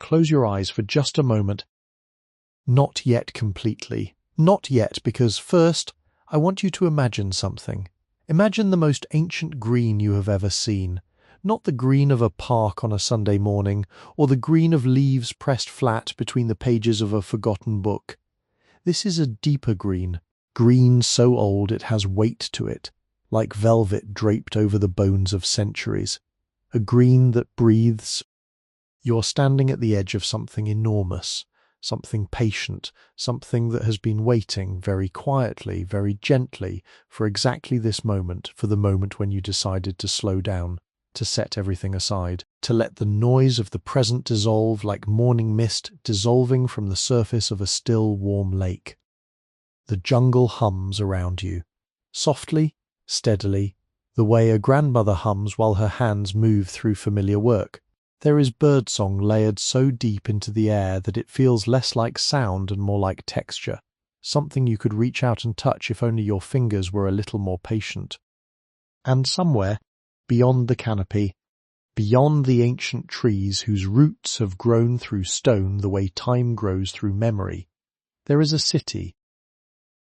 close your eyes for just a moment. Not yet completely. Not yet, because first, I want you to imagine something. Imagine the most ancient green you have ever seen. Not the green of a park on a Sunday morning, or the green of leaves pressed flat between the pages of a forgotten book. This is a deeper green, green so old it has weight to it, like velvet draped over the bones of centuries. A green that breathes. You're standing at the edge of something enormous, something patient, something that has been waiting very quietly, very gently, for exactly this moment, for the moment when you decided to slow down, to set everything aside, to let the noise of the present dissolve like morning mist dissolving from the surface of a still, warm lake. The jungle hums around you, softly, steadily, the way a grandmother hums while her hands move through familiar work. There is birdsong layered so deep into the air that it feels less like sound and more like texture, something you could reach out and touch if only your fingers were a little more patient. And somewhere, beyond the canopy, beyond the ancient trees whose roots have grown through stone the way time grows through memory, there is a city.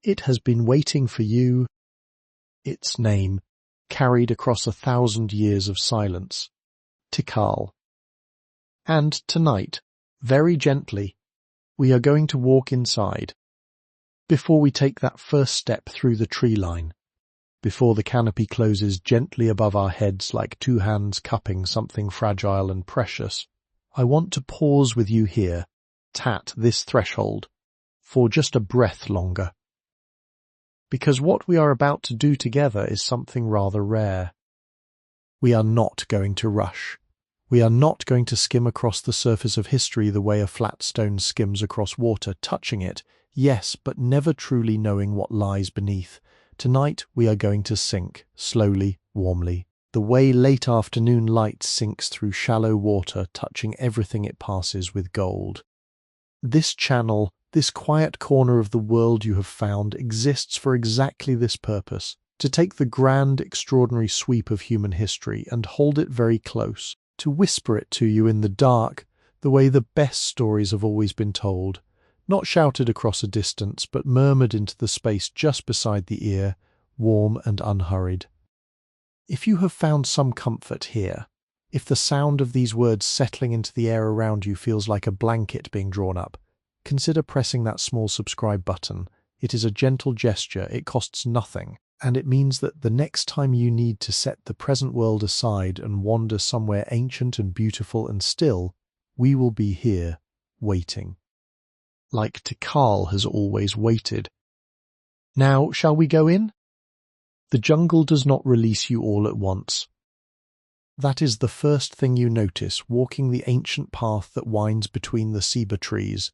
It has been waiting for you, its name, carried across 1,000 years of silence, Tikal. And tonight, very gently, we are going to walk inside. Before we take that first step through the tree line, before the canopy closes gently above our heads like two hands cupping something fragile and precious, I want to pause with you here, tat this threshold, for just a breath longer. Because what we are about to do together is something rather rare. We are not going to rush. We are not going to skim across the surface of history the way a flat stone skims across water, touching it, yes, but never truly knowing what lies beneath. Tonight we are going to sink, slowly, warmly, the way late afternoon light sinks through shallow water, touching everything it passes with gold. This channel, this quiet corner of the world you have found, exists for exactly this purpose, to take the grand, extraordinary sweep of human history and hold it very close, to whisper it to you in the dark, the way the best stories have always been told, not shouted across a distance, but murmured into the space just beside the ear, warm and unhurried. If you have found some comfort here, if the sound of these words settling into the air around you feels like a blanket being drawn up, consider pressing that small subscribe button. It is a gentle gesture, it costs nothing, and it means that the next time you need to set the present world aside and wander somewhere ancient and beautiful and still, we will be here, waiting. Like Tikal has always waited. Now, shall we go in? The jungle does not release you all at once. That is the first thing you notice walking the ancient path that winds between the ceiba trees,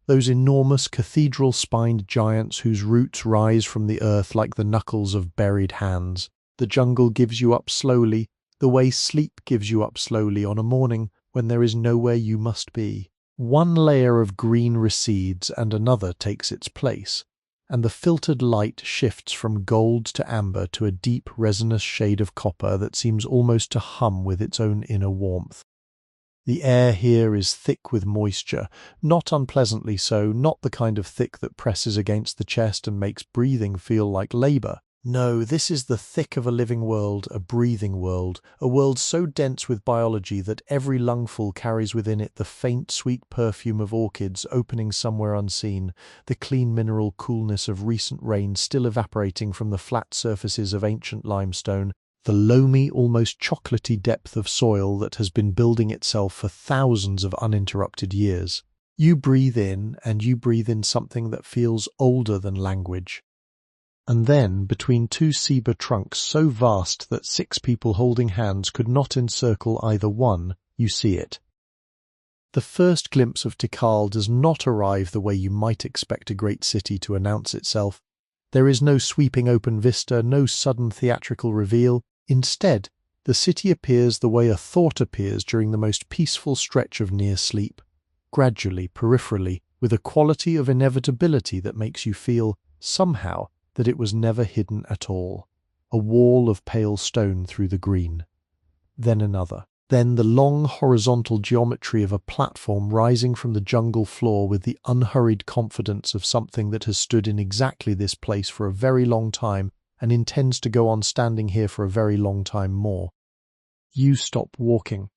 those enormous cathedral-spined giants whose roots rise from the earth like the knuckles of buried hands. The jungle gives you up slowly, the way sleep gives you up slowly on a morning when there is nowhere you must be. One layer of green recedes and another takes its place, and the filtered light shifts from gold to amber to a deep resinous shade of copper that seems almost to hum with its own inner warmth. The air here is thick with moisture, not unpleasantly so, not the kind of thick that presses against the chest and makes breathing feel like labor. No, this is the thick of a living world, a breathing world, a world so dense with biology that every lungful carries within it the faint, sweet perfume of orchids opening somewhere unseen, the clean mineral coolness of recent rain still evaporating from the flat surfaces of ancient limestone, the loamy, almost chocolatey depth of soil that has been building itself for thousands of uninterrupted years. You breathe in, and you breathe in something that feels older than language. And then, between two ceiba trunks so vast that 6 people holding hands could not encircle either one, you see it. The first glimpse of Tikal does not arrive the way you might expect a great city to announce itself. There is no sweeping open vista, no sudden theatrical reveal. Instead, the city appears the way a thought appears during the most peaceful stretch of near sleep, gradually, peripherally, with a quality of inevitability that makes you feel, somehow, that it was never hidden at all. A wall of pale stone through the green. Then another. Then the long horizontal geometry of a platform rising from the jungle floor with the unhurried confidence of something that has stood in exactly this place for a very long time and intends to go on standing here for a very long time more. You stop walking.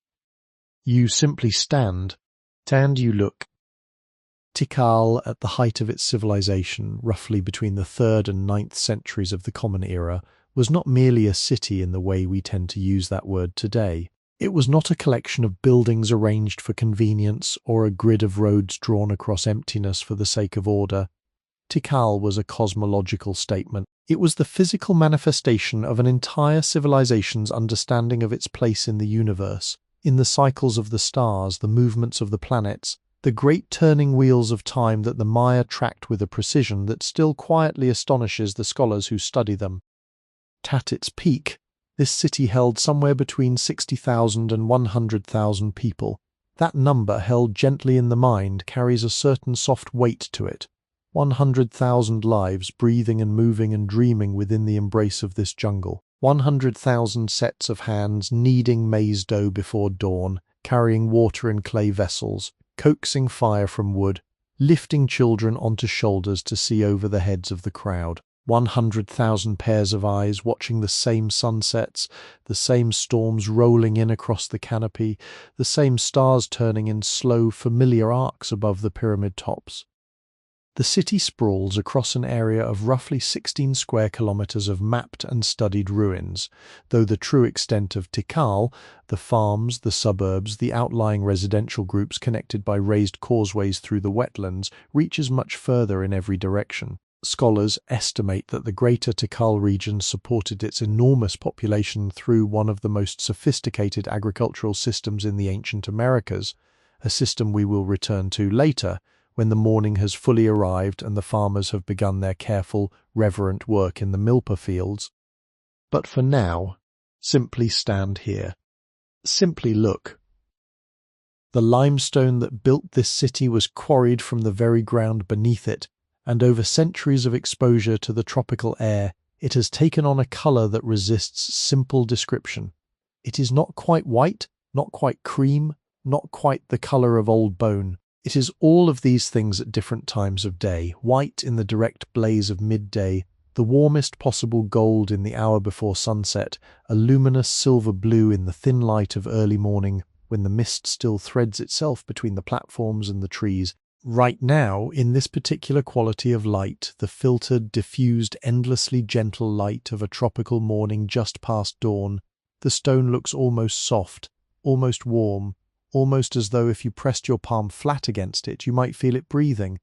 You simply stand. And you look. Tikal, at the height of its civilization, roughly between the 3rd and 9th centuries of the Common Era, was not merely a city in the way we tend to use that word today. It was not a collection of buildings arranged for convenience or a grid of roads drawn across emptiness for the sake of order. Tikal was a cosmological statement. It was the physical manifestation of an entire civilization's understanding of its place in the universe, in the cycles of the stars, the movements of the planets, the great turning wheels of time that the Maya tracked with a precision that still quietly astonishes the scholars who study them. At its peak, this city held somewhere between 60,000 and 100,000 people. That number, held gently in the mind, carries a certain soft weight to it. 100,000 lives breathing and moving and dreaming within the embrace of this jungle. 100,000 sets of hands kneading maize dough before dawn, carrying water in clay vessels, coaxing fire from wood, lifting children onto shoulders to see over the heads of the crowd. 100,000 pairs of eyes watching the same sunsets, the same storms rolling in across the canopy, the same stars turning in slow, familiar arcs above the pyramid tops. The city sprawls across an area of roughly 16 square kilometers of mapped and studied ruins, though the true extent of Tikal, the farms, the suburbs, the outlying residential groups connected by raised causeways through the wetlands, reaches much further in every direction. Scholars estimate that the greater Tikal region supported its enormous population through one of the most sophisticated agricultural systems in the ancient Americas, a system we will return to later, when the morning has fully arrived and the farmers have begun their careful, reverent work in the milpa fields. But for now, simply stand here. Simply look. The limestone that built this city was quarried from the very ground beneath it, and over centuries of exposure to the tropical air, it has taken on a color that resists simple description. It is not quite white, not quite cream, not quite the color of old bone. It is all of these things at different times of day, white in the direct blaze of midday, the warmest possible gold in the hour before sunset, a luminous silver blue in the thin light of early morning when the mist still threads itself between the platforms and the trees. Right now, in this particular quality of light, the filtered, diffused, endlessly gentle light of a tropical morning just past dawn, the stone looks almost soft, almost warm, almost as though if you pressed your palm flat against it, you might feel it breathing.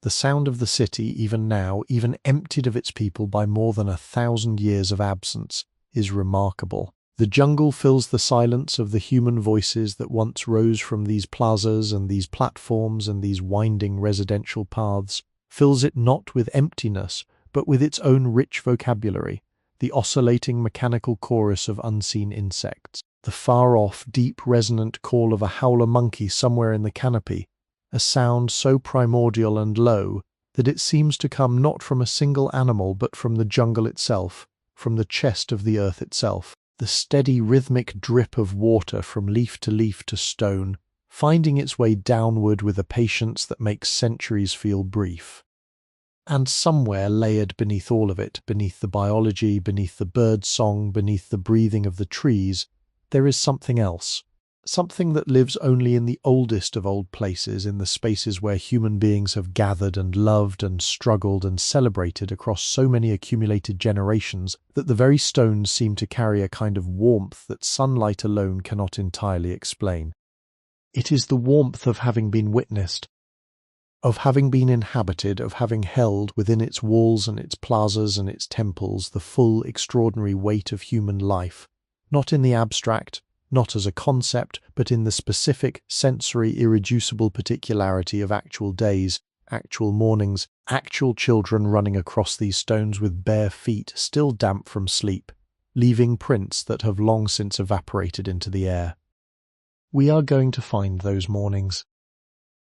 The sound of the city, even now, even emptied of its people by more than 1,000 years of absence, is remarkable. The jungle fills the silence of the human voices that once rose from these plazas and these platforms and these winding residential paths, fills it not with emptiness, but with its own rich vocabulary, the oscillating mechanical chorus of unseen insects, the far-off, deep, resonant call of a howler monkey somewhere in the canopy, a sound so primordial and low that it seems to come not from a single animal but from the jungle itself, from the chest of the earth itself, the steady rhythmic drip of water from leaf to stone, finding its way downward with a patience that makes centuries feel brief. And somewhere layered beneath all of it, beneath the biology, beneath the bird song, beneath the breathing of the trees, there is something else, something that lives only in the oldest of old places, in the spaces where human beings have gathered and loved and struggled and celebrated across so many accumulated generations that the very stones seem to carry a kind of warmth that sunlight alone cannot entirely explain. It is the warmth of having been witnessed, of having been inhabited, of having held within its walls and its plazas and its temples the full, extraordinary weight of human life, not in the abstract, not as a concept, but in the specific, sensory, irreducible particularity of actual days, actual mornings, actual children running across these stones with bare feet still damp from sleep, leaving prints that have long since evaporated into the air. We are going to find those mornings.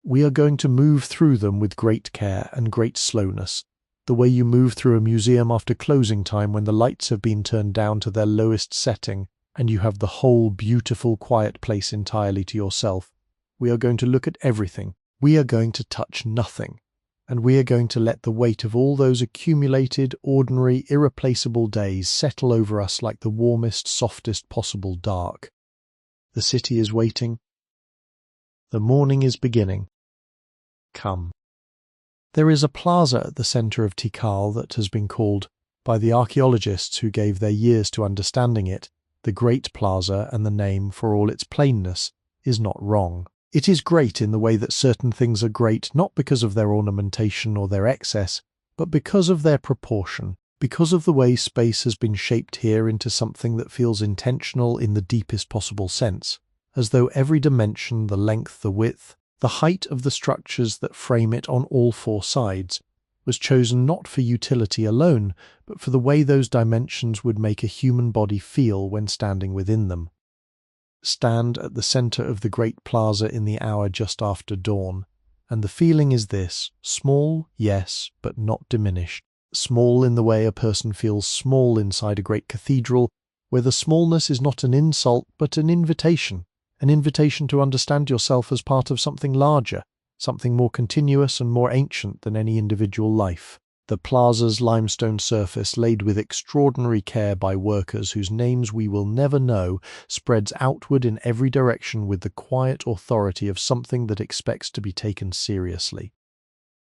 We are going to move through them with great care and great slowness, the way you move through a museum after closing time when the lights have been turned down to their lowest setting, and you have the whole beautiful, quiet place entirely to yourself. We are going to look at everything. We are going to touch nothing. And we are going to let the weight of all those accumulated, ordinary, irreplaceable days settle over us like the warmest, softest possible dark. The city is waiting. The morning is beginning. Come. There is a plaza at the centre of Tikal that has been called, by the archaeologists who gave their years to understanding it, the Great Plaza, and the name, for all its plainness, is not wrong. It is great in the way that certain things are great not because of their ornamentation or their excess, but because of their proportion, because of the way space has been shaped here into something that feels intentional in the deepest possible sense, as though every dimension, the length, the width, the height of the structures that frame it on all four sides, was chosen not for utility alone, but for the way those dimensions would make a human body feel when standing within them. Stand at the centre of the Great Plaza in the hour just after dawn, and the feeling is this: small, yes, but not diminished. Small in the way a person feels small inside a great cathedral, where the smallness is not an insult but an invitation to understand yourself as part of something larger, something more continuous and more ancient than any individual life. The plaza's limestone surface, laid with extraordinary care by workers whose names we will never know, spreads outward in every direction with the quiet authority of something that expects to be taken seriously.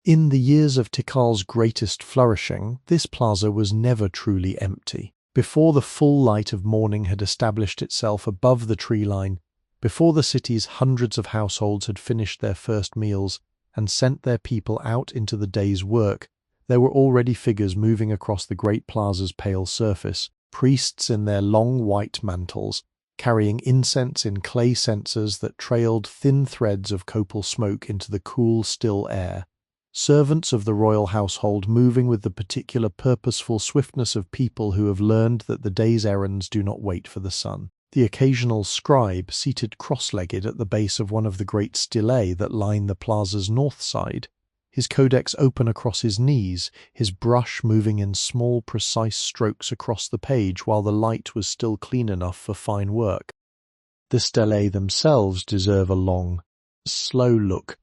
In the years of Tikal's greatest flourishing, this plaza was never truly empty. Before the full light of morning had established itself above the tree line, before the city's hundreds of households had finished their first meals and sent their people out into the day's work, there were already figures moving across the Great Plaza's pale surface, priests in their long white mantles, carrying incense in clay censers that trailed thin threads of copal smoke into the cool, still air, servants of the royal household moving with the particular purposeful swiftness of people who have learned that the day's errands do not wait for the sun. The occasional scribe seated cross-legged at the base of one of the great stelae that line the plaza's north side, his codex open across his knees, his brush moving in small, precise strokes across the page while the light was still clean enough for fine work. The stelae themselves deserve a long, slow look.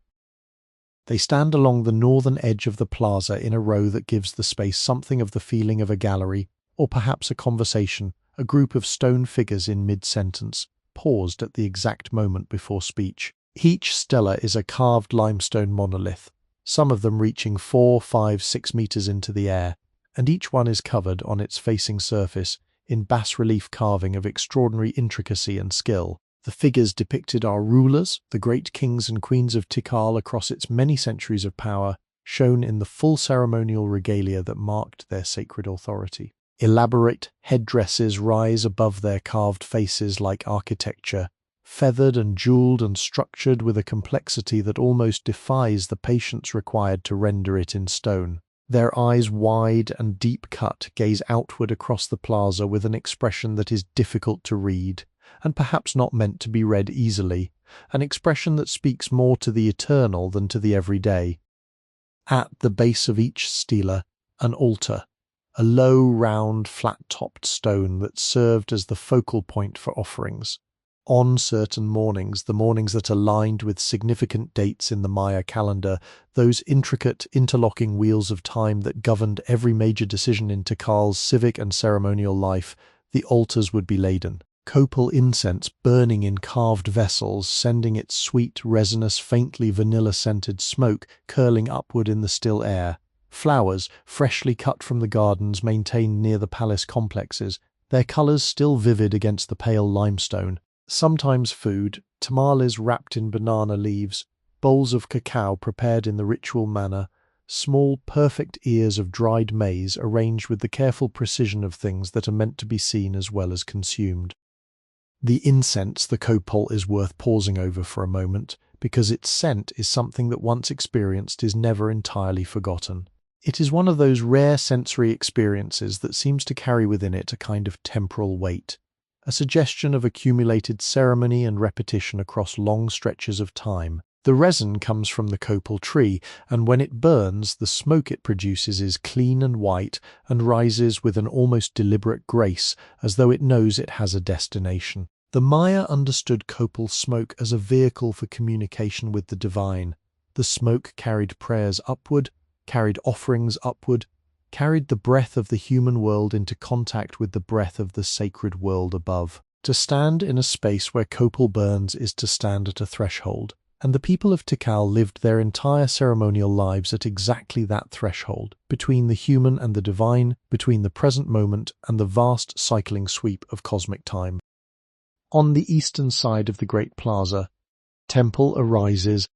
They stand along the northern edge of the plaza in a row that gives the space something of the feeling of a gallery, or perhaps a conversation, a group of stone figures in mid-sentence, paused at the exact moment before speech. Each stela is a carved limestone monolith, some of them reaching 4, 5, 6 meters into the air, and each one is covered, on its facing surface, in bas-relief carving of extraordinary intricacy and skill. The figures depicted are rulers, the great kings and queens of Tikal across its many centuries of power, shown in the full ceremonial regalia that marked their sacred authority. Elaborate headdresses rise above their carved faces like architecture, feathered and jewelled and structured with a complexity that almost defies the patience required to render it in stone. Their eyes, wide and deep-cut, gaze outward across the plaza with an expression that is difficult to read, and perhaps not meant to be read easily, an expression that speaks more to the eternal than to the everyday. At the base of each stela, an altar, a low, round, flat-topped stone that served as the focal point for offerings. On certain mornings, the mornings that are lined with significant dates in the Maya calendar, those intricate, interlocking wheels of time that governed every major decision in Tikal's civic and ceremonial life, the altars would be laden. Copal incense burning in carved vessels, sending its sweet, resinous, faintly vanilla-scented smoke curling upward in the still air. Flowers, freshly cut from the gardens maintained near the palace complexes, their colours still vivid against the pale limestone. Sometimes food, tamales wrapped in banana leaves, bowls of cacao prepared in the ritual manner, small, perfect ears of dried maize arranged with the careful precision of things that are meant to be seen as well as consumed. The incense, the copal, is worth pausing over for a moment, because its scent is something that once experienced is never entirely forgotten. It is one of those rare sensory experiences that seems to carry within it a kind of temporal weight, a suggestion of accumulated ceremony and repetition across long stretches of time. The resin comes from the copal tree, and when it burns, the smoke it produces is clean and white and rises with an almost deliberate grace, as though it knows it has a destination. The Maya understood copal smoke as a vehicle for communication with the divine. The smoke carried prayers upward, carried offerings upward, carried the breath of the human world into contact with the breath of the sacred world above. To stand in a space where copal burns is to stand at a threshold, and the people of Tikal lived their entire ceremonial lives at exactly that threshold, between the human and the divine, between the present moment and the vast cycling sweep of cosmic time. On the eastern side of the Great Plaza, temple arises.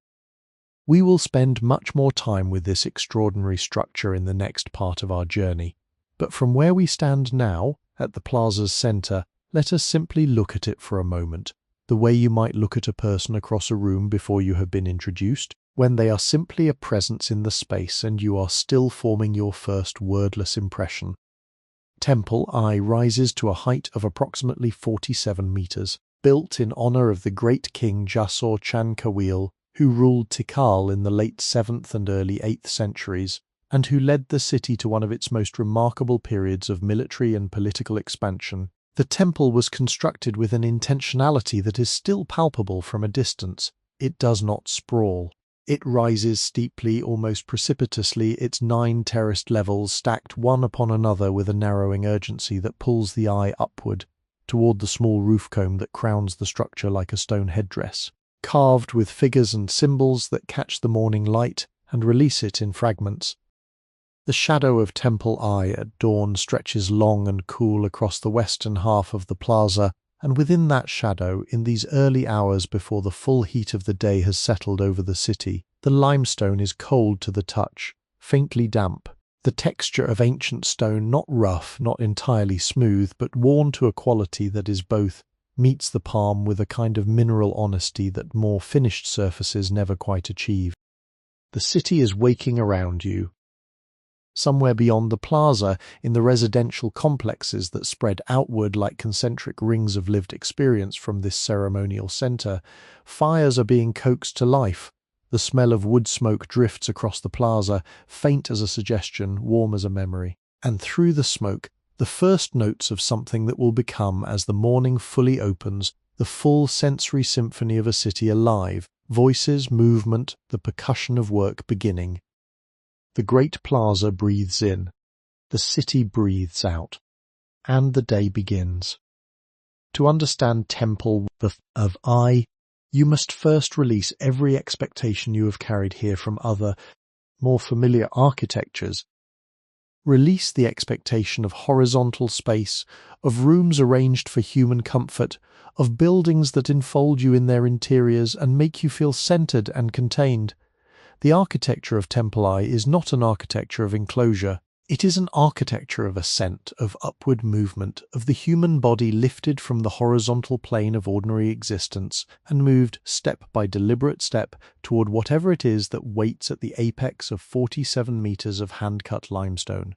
We will spend much more time with this extraordinary structure in the next part of our journey, but from where we stand now, at the plaza's center, let us simply look at it for a moment, the way you might look at a person across a room before you have been introduced, when they are simply a presence in the space and you are still forming your first wordless impression. Temple I rises to a height of approximately 47 meters, built in honor of the great king Jasor Chankawil, who ruled Tikal in the late 7th and early 8th centuries, and who led the city to one of its most remarkable periods of military and political expansion. The temple was constructed with an intentionality that is still palpable from a distance. It does not sprawl. It rises steeply, almost precipitously, its 9 terraced levels stacked one upon another with a narrowing urgency that pulls the eye upward, toward the small roof comb that crowns the structure like a stone headdress, carved with figures and symbols that catch the morning light and release it in fragments. The shadow of Temple Eye at dawn stretches long and cool across the western half of the plaza, and within that shadow, in these early hours before the full heat of the day has settled over the city, the limestone is cold to the touch, faintly damp, the texture of ancient stone not rough, not entirely smooth, but worn to a quality that is both meets the palm with a kind of mineral honesty that more finished surfaces never quite achieve. The city is waking around you. Somewhere beyond the plaza, in the residential complexes that spread outward like concentric rings of lived experience from this ceremonial center, fires are being coaxed to life. The smell of wood smoke drifts across the plaza, faint as a suggestion, warm as a memory. And through the smoke, the first notes of something that will become, as the morning fully opens, the full sensory symphony of a city alive, voices, movement, the percussion of work beginning. The Great Plaza breathes in, the city breathes out, and the day begins. To understand Temple of I, you must first release every expectation you have carried here from other, more familiar architectures. Release the expectation of horizontal space, of rooms arranged for human comfort, of buildings that enfold you in their interiors and make you feel centered and contained. The architecture of Temple Eye is not an architecture of enclosure. It is an architecture of ascent, of upward movement, of the human body lifted from the horizontal plane of ordinary existence and moved step by deliberate step toward whatever it is that waits at the apex of 47 meters of hand-cut limestone.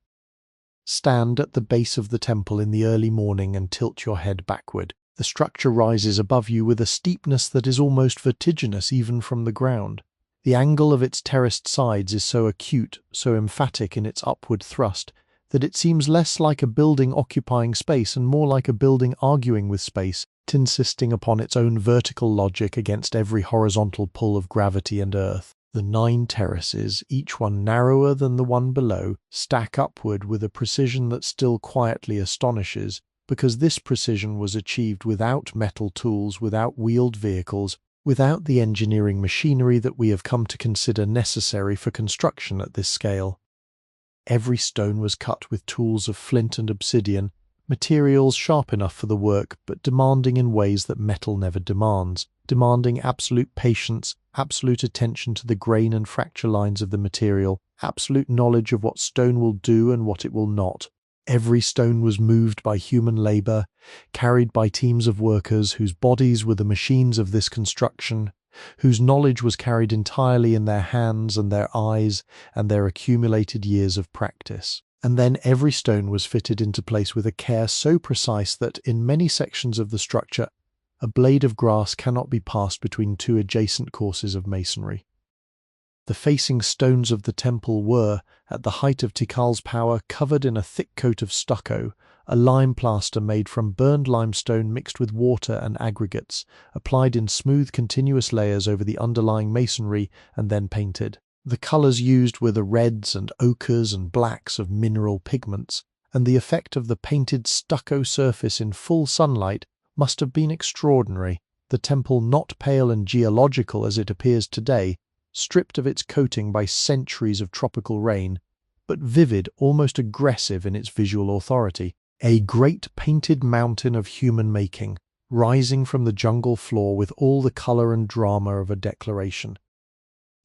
Stand at the base of the temple in the early morning and tilt your head backward. The structure rises above you with a steepness that is almost vertiginous even from the ground. The angle of its terraced sides is so acute, so emphatic in its upward thrust, that it seems less like a building occupying space and more like a building arguing with space, insisting upon its own vertical logic against every horizontal pull of gravity and earth. The 9 terraces, each one narrower than the one below, stack upward with a precision that still quietly astonishes, because this precision was achieved without metal tools, without wheeled vehicles, without the engineering machinery that we have come to consider necessary for construction at this scale. Every stone was cut with tools of flint and obsidian, materials sharp enough for the work but demanding in ways that metal never demands, demanding absolute patience, absolute attention to the grain and fracture lines of the material, absolute knowledge of what stone will do and what it will not. Every stone was moved by human labor, carried by teams of workers whose bodies were the machines of this construction, whose knowledge was carried entirely in their hands and their eyes and their accumulated years of practice. And then every stone was fitted into place with a care so precise that, in many sections of the structure, A blade of grass cannot be passed between two adjacent courses of masonry. The facing stones of the temple were, at the height of Tikal's power, covered in a thick coat of stucco, a lime plaster made from burned limestone mixed with water and aggregates, applied in smooth continuous layers over the underlying masonry and then painted. The colours used were the reds and ochres and blacks of mineral pigments, and the effect of the painted stucco surface in full sunlight must have been extraordinary. The temple, not pale and geological as it appears today, stripped of its coating by centuries of tropical rain, but vivid, almost aggressive in its visual authority. A great painted mountain of human making, rising from the jungle floor with all the colour and drama of a declaration.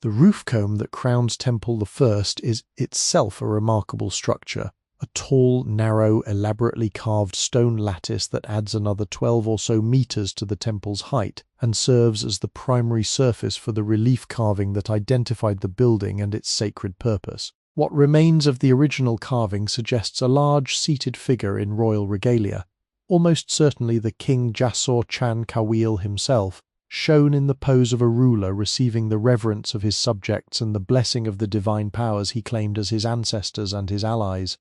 The roof comb that crowns Temple I is itself a remarkable structure, a tall, narrow, elaborately carved stone lattice that adds another 12 or so meters to the temple's height and serves as the primary surface for the relief carving that identified the building and its sacred purpose. What remains of the original carving suggests a large seated figure in royal regalia, almost certainly the King Jasor Chan Kawil himself, shown in the pose of a ruler receiving the reverence of his subjects and the blessing of the divine powers he claimed as his ancestors and his allies.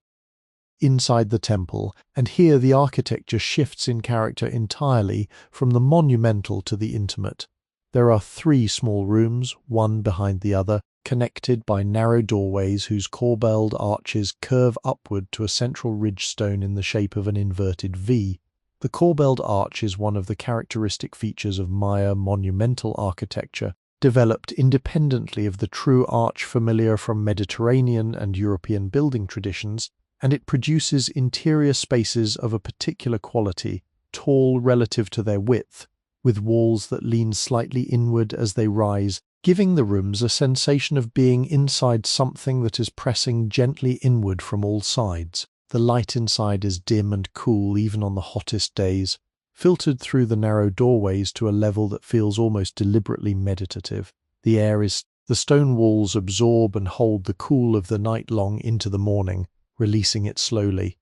Inside the temple, and here the architecture shifts in character entirely from the monumental to the intimate. There are 3 small rooms, one behind the other, connected by narrow doorways whose corbelled arches curve upward to a central ridge stone in the shape of an inverted V. The corbelled arch is one of the characteristic features of Maya monumental architecture, developed independently of the true arch familiar from Mediterranean and European building traditions, and it produces interior spaces of a particular quality, tall relative to their width, with walls that lean slightly inward as they rise, giving the rooms a sensation of being inside something that is pressing gently inward from all sides. The light inside is dim and cool even on the hottest days, filtered through the narrow doorways to a level that feels almost deliberately meditative. The stone walls absorb and hold the cool of the night long into the morning, releasing it slowly,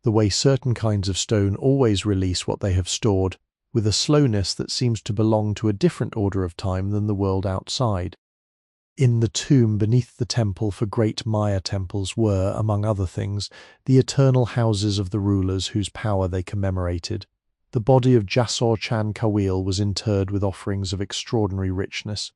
the way certain kinds of stone always release what they have stored, with a slowness that seems to belong to a different order of time than the world outside. In the tomb beneath the temple for great Maya temples were, among other things, the eternal houses of the rulers whose power they commemorated. The body of Jasor Chan Kawil was interred with offerings of extraordinary richness.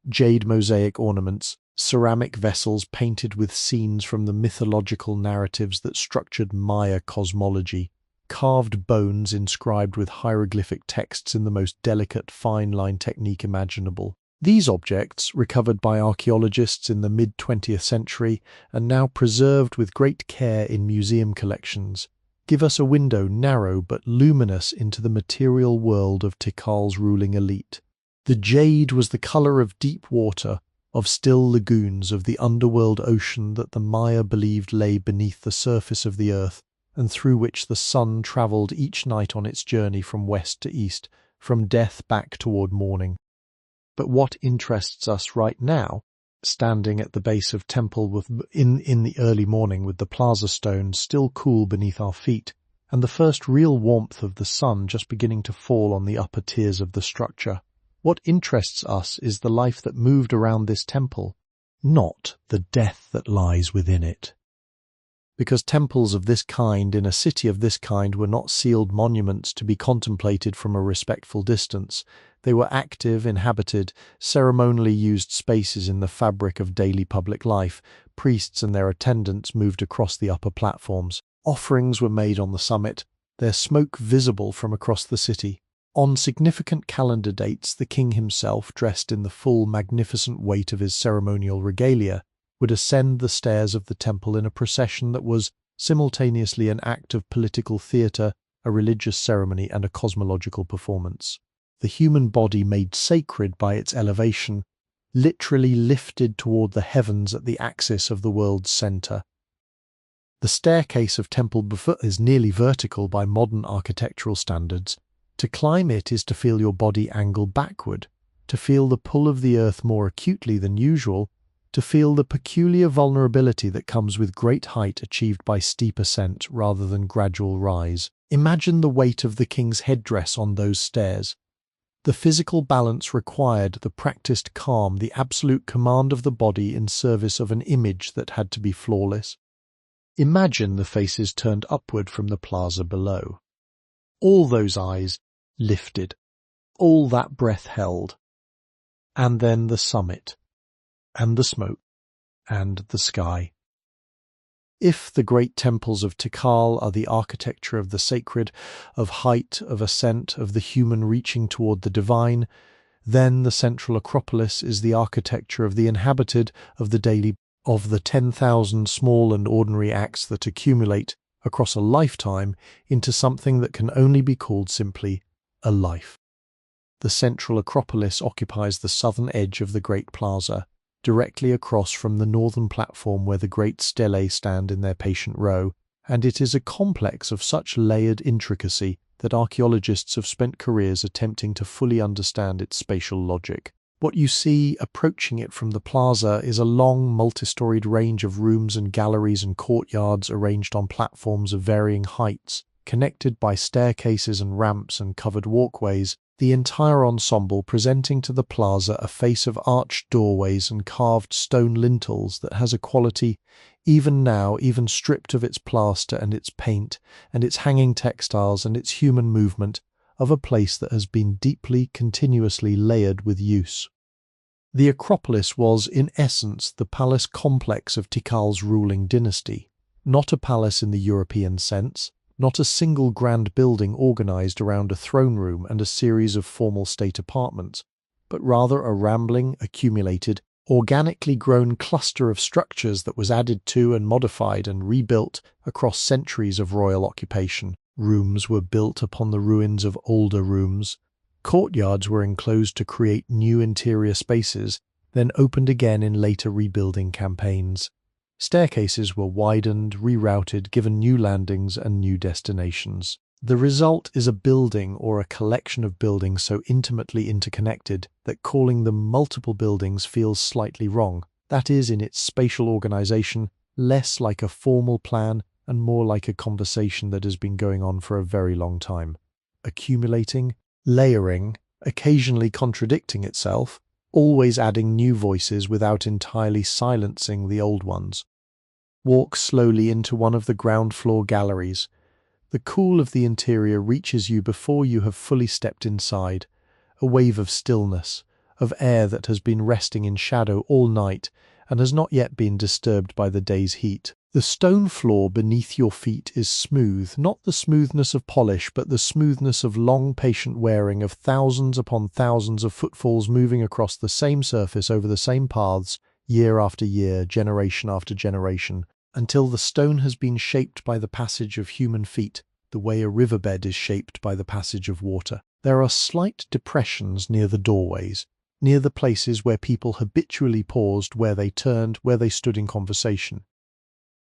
Jade mosaic ornaments, ceramic vessels painted with scenes from the mythological narratives that structured Maya cosmology, carved bones inscribed with hieroglyphic texts in the most delicate fine-line technique imaginable. These objects, recovered by archaeologists in the mid-20th century and now preserved with great care in museum collections, give us a window narrow but luminous into the material world of Tikal's ruling elite. The jade was the colour of deep water, of still lagoons, of the underworld ocean that the Maya believed lay beneath the surface of the earth, and through which the sun travelled each night on its journey from west to east, from death back toward morning. But what interests us right now, standing at the base of temple in the early morning with the plaza stones still cool beneath our feet, and the first real warmth of the sun just beginning to fall on the upper tiers of the structure, what interests us is the life that moved around this temple, not the death that lies within it. Because temples of this kind in a city of this kind were not sealed monuments to be contemplated from a respectful distance. They were active, inhabited, ceremonially used spaces in the fabric of daily public life. Priests and their attendants moved across the upper platforms. Offerings were made on the summit, their smoke visible from across the city. On significant calendar dates, the king himself, dressed in the full magnificent weight of his ceremonial regalia, would ascend the stairs of the temple in a procession that was simultaneously an act of political theatre, a religious ceremony, and a cosmological performance. The human body made sacred by its elevation, literally lifted toward the heavens at the axis of the world's centre. The staircase of Temple Bufut is nearly vertical by modern architectural standards. To climb it is to feel your body angle backward, to feel the pull of the earth more acutely than usual, to feel the peculiar vulnerability that comes with great height achieved by steep ascent rather than gradual rise. Imagine the weight of the king's headdress on those stairs, The physical balance required, the practiced calm, the absolute command of the body in service of an image that had to be flawless. Imagine the faces turned upward from the plaza below. All those eyes lifted, all that breath held. And then the summit, and the smoke, and the sky. If the great temples of Tikal are the architecture of the sacred, of height, of ascent, of the human reaching toward the divine, then the central Acropolis is the architecture of the inhabited, of the daily, of the 10,000 small and ordinary acts that accumulate across a lifetime into something that can only be called simply a life. The central Acropolis occupies the southern edge of the Great Plaza, directly across from the northern platform where the great stelae stand in their patient row, and it is a complex of such layered intricacy that archaeologists have spent careers attempting to fully understand its spatial logic. What you see approaching it from the plaza is a long, multi-storied range of rooms and galleries and courtyards arranged on platforms of varying heights, connected by staircases and ramps and covered walkways, the entire ensemble presenting to the plaza a face of arched doorways and carved stone lintels that has a quality, even now, even stripped of its plaster and its paint and its hanging textiles and its human movement, of a place that has been deeply, continuously layered with use. The Acropolis was, in essence, the palace complex of Tikal's ruling dynasty, not a palace in the European sense, not a single grand building organized around a throne room and a series of formal state apartments, but rather a rambling, accumulated, organically grown cluster of structures that was added to and modified and rebuilt across centuries of royal occupation. Rooms were built upon the ruins of older rooms. Courtyards were enclosed to create new interior spaces, then opened again in later rebuilding campaigns. Staircases were widened, rerouted, given new landings and new destinations. The result is a building or a collection of buildings so intimately interconnected that calling them multiple buildings feels slightly wrong. That is, in its spatial organization, less like a formal plan and more like a conversation that has been going on for a very long time. Accumulating, layering, occasionally contradicting itself, always adding new voices without entirely silencing the old ones. Walk slowly into one of the ground floor galleries. The cool of the interior reaches you before you have fully stepped inside, a wave of stillness, of air that has been resting in shadow all night and has not yet been disturbed by the day's heat. The stone floor beneath your feet is smooth, not the smoothness of polish, but the smoothness of long patient wearing of thousands upon thousands of footfalls moving across the same surface over the same paths, year after year, generation after generation, until the stone has been shaped by the passage of human feet, the way a riverbed is shaped by the passage of water. There are slight depressions near the doorways, near the places where people habitually paused, where they turned, where they stood in conversation.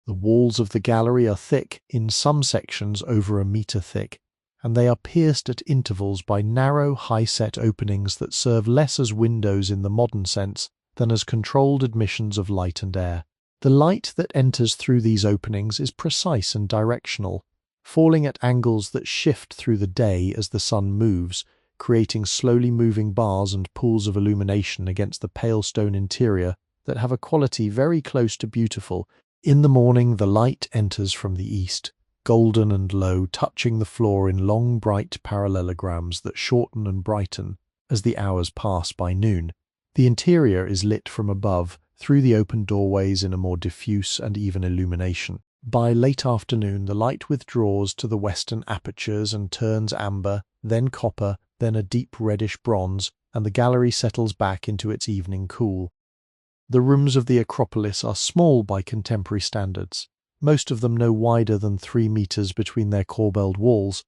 The walls of the gallery are thick, in some sections over a metre thick, and they are pierced at intervals by narrow, high-set openings that serve less as windows in the modern sense than as controlled admissions of light and air. The light that enters through these openings is precise and directional, falling at angles that shift through the day as the sun moves, creating slowly moving bars and pools of illumination against the pale stone interior that have a quality very close to beautiful. In the morning the light enters from the east, golden and low, touching the floor in long bright parallelograms that shorten and brighten as the hours pass by noon. The interior is lit from above, through the open doorways in a more diffuse and even illumination. By late afternoon the light withdraws to the western apertures and turns amber, then copper, then a deep reddish bronze, and the gallery settles back into its evening cool. The rooms of the Acropolis are small by contemporary standards, most of them no wider than 3 meters between their corbelled walls,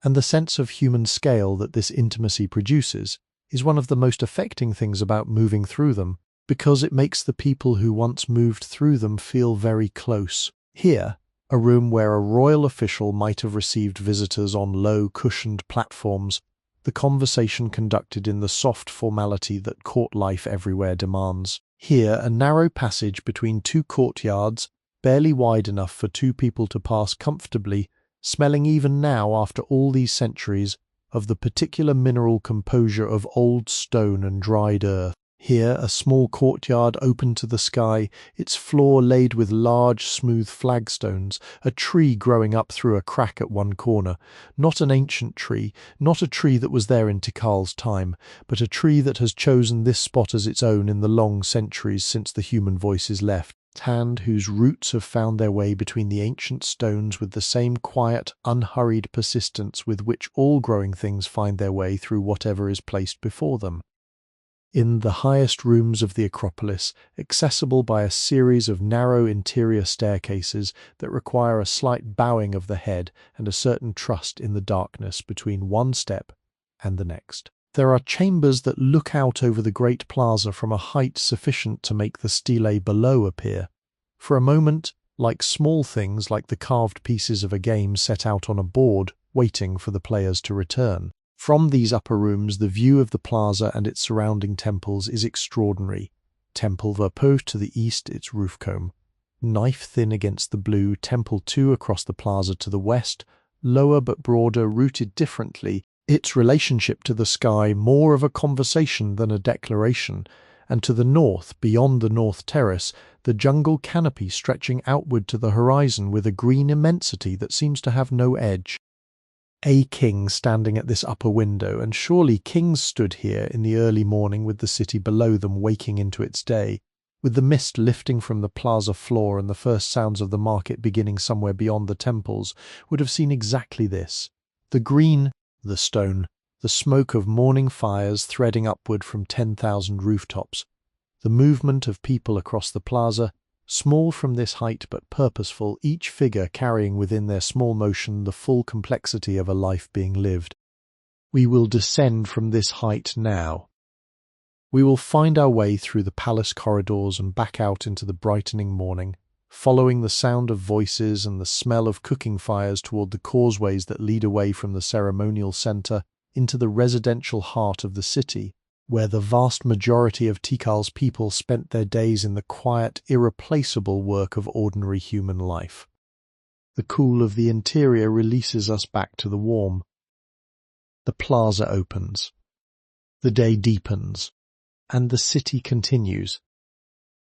and the sense of human scale that this intimacy produces is one of the most affecting things about moving through them, because it makes the people who once moved through them feel very close. Here, a room where a royal official might have received visitors on low, cushioned platforms, the conversation conducted in the soft formality that court life everywhere demands. Here, a narrow passage between 2 courtyards, barely wide enough for 2 people to pass comfortably, smelling even now, after all these centuries, of the particular mineral composure of old stone and dried earth. Here, a small courtyard open to the sky, its floor laid with large, smooth flagstones, a tree growing up through a crack at one corner. Not an ancient tree, not a tree that was there in Tikal's time, but a tree that has chosen this spot as its own in the long centuries since the human voices left. Hand whose roots have found their way between the ancient stones with the same quiet, unhurried persistence with which all growing things find their way through whatever is placed before them. In the highest rooms of the Acropolis, accessible by a series of narrow interior staircases that require a slight bowing of the head and a certain trust in the darkness between one step and the next. There are chambers that look out over the Great Plaza from a height sufficient to make the stelae below appear. For a moment, like small things like the carved pieces of a game set out on a board, waiting for the players to return. From these upper rooms, the view of the plaza and its surrounding temples is extraordinary. Temple Verpo to the east, its roof comb. Knife thin against the blue, Temple 2 across the plaza to the west, lower but broader, rooted differently, its relationship to the sky more of a conversation than a declaration, and to the north, beyond the north terrace, the jungle canopy stretching outward to the horizon with a green immensity that seems to have no edge. A king standing at this upper window, and surely kings stood here in the early morning with the city below them waking into its day, with the mist lifting from the plaza floor and the first sounds of the market beginning somewhere beyond the temples, would have seen exactly this. The green, the stone, the smoke of morning fires threading upward from 10,000 rooftops, the movement of people across the plaza, small from this height but purposeful, each figure carrying within their small motion the full complexity of a life being lived. We will descend from this height now. We will find our way through the palace corridors and back out into the brightening morning, following the sound of voices and the smell of cooking fires toward the causeways that lead away from the ceremonial centre into the residential heart of the city, where the vast majority of Tikal's people spent their days in the quiet, irreplaceable work of ordinary human life. The cool of the interior releases us back to the warm. The plaza opens. The day deepens. And the city continues.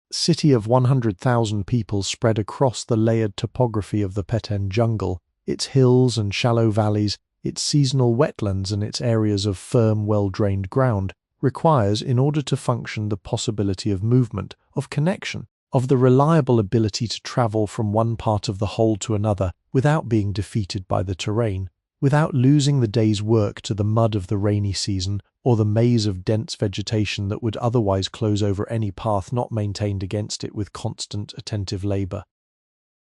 City of 100,000 people spread across the layered topography of the Peten jungle, its hills and shallow valleys, its seasonal wetlands and its areas of firm, well-drained ground, requires, in order to function, the possibility of movement, of connection, of the reliable ability to travel from one part of the whole to another without being defeated by the terrain, without losing the day's work to the mud of the rainy season or the maze of dense vegetation that would otherwise close over any path not maintained against it with constant, attentive labour.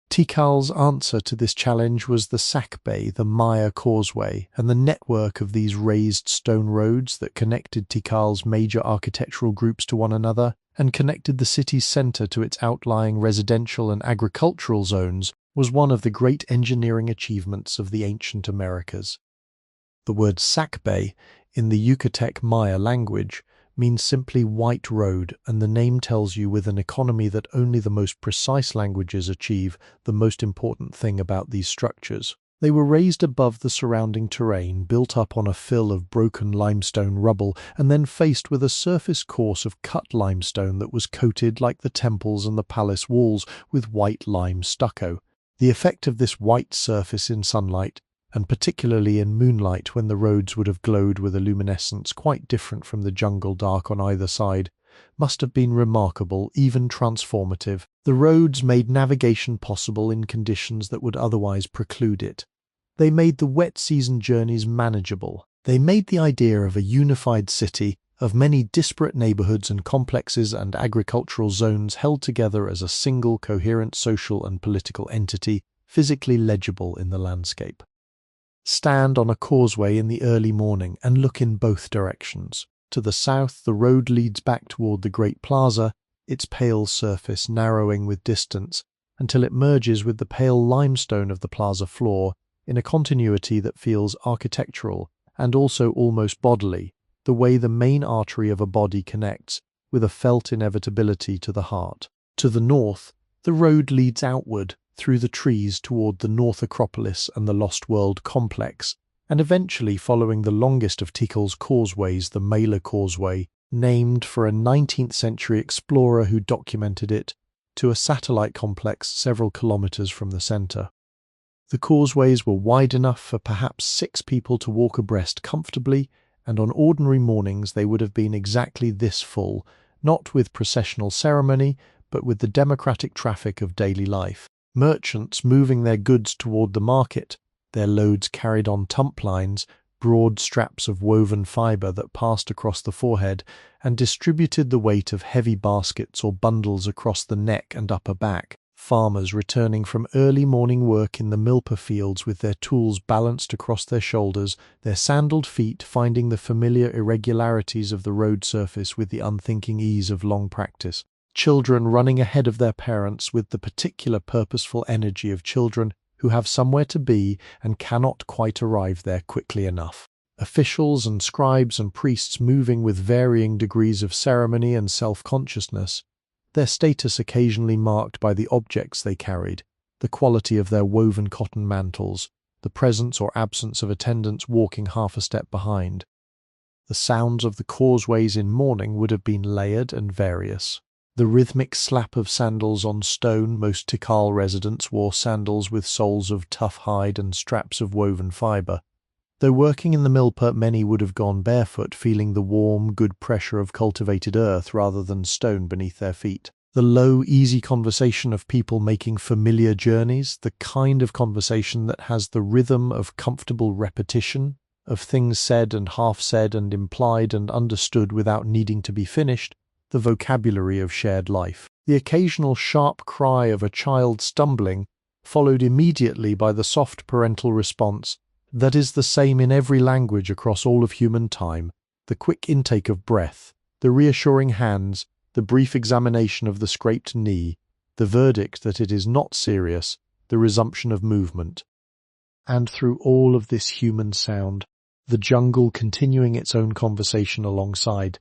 Tikal's answer to this challenge was the Sacbay, the Maya causeway, and the network of these raised stone roads that connected Tikal's major architectural groups to one another and connected the city's centre to its outlying residential and agricultural zones was one of the great engineering achievements of the ancient Americas. The word Sacbay, in the Yucatec Maya language, means simply white road, and the name tells you with an economy that only the most precise languages achieve the most important thing about these structures. They were raised above the surrounding terrain, built up on a fill of broken limestone rubble, and then faced with a surface course of cut limestone that was coated, like the temples and the palace walls, with white lime stucco. The effect of this white surface in sunlight, and particularly in moonlight when the roads would have glowed with a luminescence quite different from the jungle dark on either side, must have been remarkable, even transformative. The roads made navigation possible in conditions that would otherwise preclude it. They made the wet season journeys manageable. They made the idea of a unified city, of many disparate neighbourhoods and complexes and agricultural zones held together as a single coherent social and political entity, physically legible in the landscape. Stand on a causeway in the early morning and look in both directions. To the south, the road leads back toward the Great Plaza, its pale surface narrowing with distance until it merges with the pale limestone of the plaza floor in a continuity that feels architectural and also almost bodily, the way the main artery of a body connects with a felt inevitability to the heart. To the north, the road leads outward through the trees toward the North Acropolis and the Lost World complex, and eventually following the longest of Tikal's causeways, the Maize Causeway, named for a 19th century explorer who documented it, to a satellite complex several kilometers from the center. The causeways were wide enough for perhaps 6 people to walk abreast comfortably, and on ordinary mornings they would have been exactly this full, not with processional ceremony, but with the democratic traffic of daily life. Merchants moving their goods toward the market, their loads carried on tump lines, broad straps of woven fibre that passed across the forehead and distributed the weight of heavy baskets or bundles across the neck and upper back. Farmers returning from early morning work in the milpa fields with their tools balanced across their shoulders, their sandaled feet finding the familiar irregularities of the road surface with the unthinking ease of long practice. Children running ahead of their parents with the particular purposeful energy of children who have somewhere to be and cannot quite arrive there quickly enough. Officials and scribes and priests moving with varying degrees of ceremony and self-consciousness, their status occasionally marked by the objects they carried, the quality of their woven cotton mantles, the presence or absence of attendants walking half a step behind. The sounds of the causeways in morning would have been layered and various. The rhythmic slap of sandals on stone. Most Tikal residents wore sandals with soles of tough hide and straps of woven fibre. Though working in the milpa, many would have gone barefoot, feeling the warm, good pressure of cultivated earth rather than stone beneath their feet. The low, easy conversation of people making familiar journeys, the kind of conversation that has the rhythm of comfortable repetition, of things said and half said and implied and understood without needing to be finished, the vocabulary of shared life. The occasional sharp cry of a child stumbling, followed immediately by the soft parental response that is the same in every language across all of human time, the quick intake of breath, the reassuring hands, the brief examination of the scraped knee, the verdict that it is not serious, the resumption of movement. And through all of this human sound, the jungle continuing its own conversation alongside.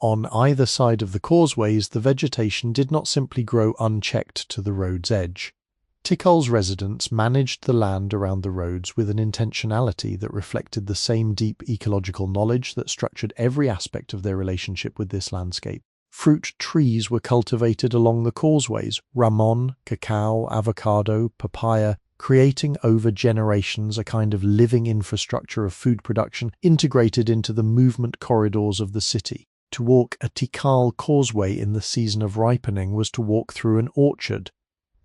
On either side of the causeways, the vegetation did not simply grow unchecked to the road's edge. Tikal's residents managed the land around the roads with an intentionality that reflected the same deep ecological knowledge that structured every aspect of their relationship with this landscape. Fruit trees were cultivated along the causeways, ramon, cacao, avocado, papaya, creating over generations a kind of living infrastructure of food production integrated into the movement corridors of the city. To walk a Tikal causeway in the season of ripening was to walk through an orchard,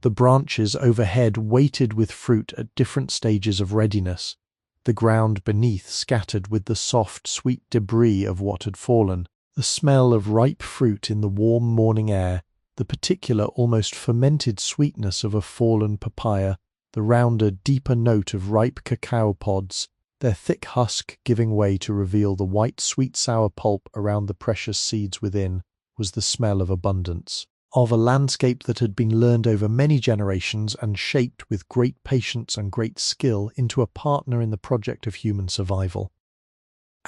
the branches overhead weighted with fruit at different stages of readiness, the ground beneath scattered with the soft, sweet debris of what had fallen, the smell of ripe fruit in the warm morning air, the particular almost fermented sweetness of a fallen papaya, the rounder, deeper note of ripe cacao pods, their thick husk giving way to reveal the white, sweet, sour pulp around the precious seeds within, was the smell of abundance, of a landscape that had been learned over many generations and shaped with great patience and great skill into a partner in the project of human survival.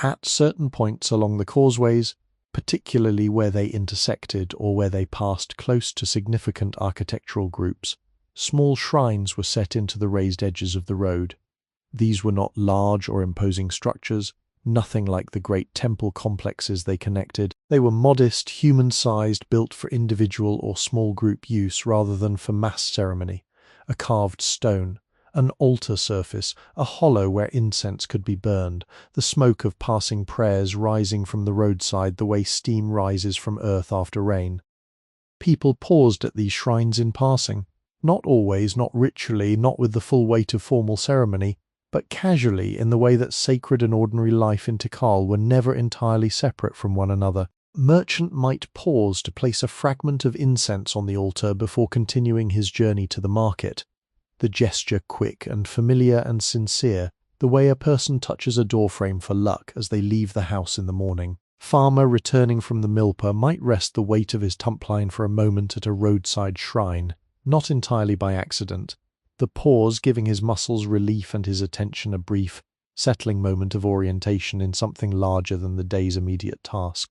At certain points along the causeways, particularly where they intersected or where they passed close to significant architectural groups, small shrines were set into the raised edges of the road. These were not large or imposing structures, nothing like the great temple complexes they connected. They were modest, human-sized, built for individual or small group use rather than for mass ceremony. A carved stone, an altar surface, a hollow where incense could be burned, the smoke of passing prayers rising from the roadside the way steam rises from earth after rain. People paused at these shrines in passing, not always, not ritually, not with the full weight of formal ceremony, but casually in the way that sacred and ordinary life in Tikal were never entirely separate from one another. Merchant might pause to place a fragment of incense on the altar before continuing his journey to the market. The gesture quick and familiar and sincere, the way a person touches a doorframe for luck as they leave the house in the morning. Farmer returning from the milpa might rest the weight of his tumpline for a moment at a roadside shrine, not entirely by accident, the pause giving his muscles relief and his attention a brief, settling moment of orientation in something larger than the day's immediate task.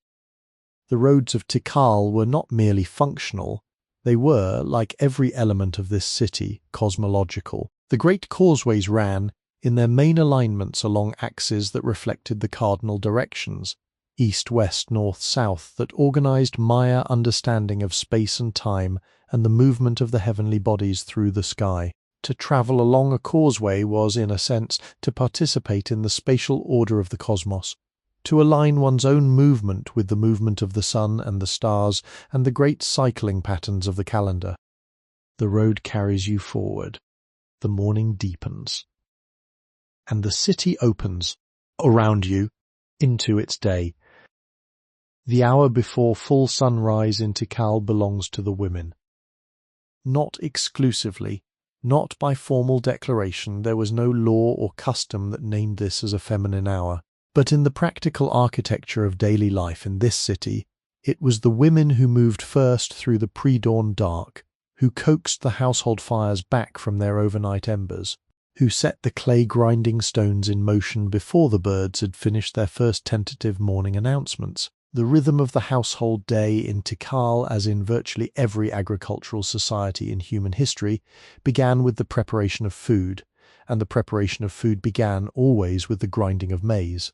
The roads of Tikal were not merely functional, they were, like every element of this city, cosmological. The great causeways ran, in their main alignments along axes that reflected the cardinal directions, east, west, north, south, that organized Maya understanding of space and time and the movement of the heavenly bodies through the sky. To travel along a causeway was, in a sense, to participate in the spatial order of the cosmos, to align one's own movement with the movement of the sun and the stars and the great cycling patterns of the calendar. The road carries you forward. The morning deepens. And the city opens, around you, into its day. The hour before full sunrise in Tikal belongs to the women. Not exclusively, not by formal declaration, there was no law or custom that named this as a feminine hour. But in the practical architecture of daily life in this city, it was the women who moved first through the pre-dawn dark, who coaxed the household fires back from their overnight embers, who set the clay-grinding stones in motion before the birds had finished their first tentative morning announcements. The rhythm of the household day in Tikal, as in virtually every agricultural society in human history, began with the preparation of food, and the preparation of food began always with the grinding of maize.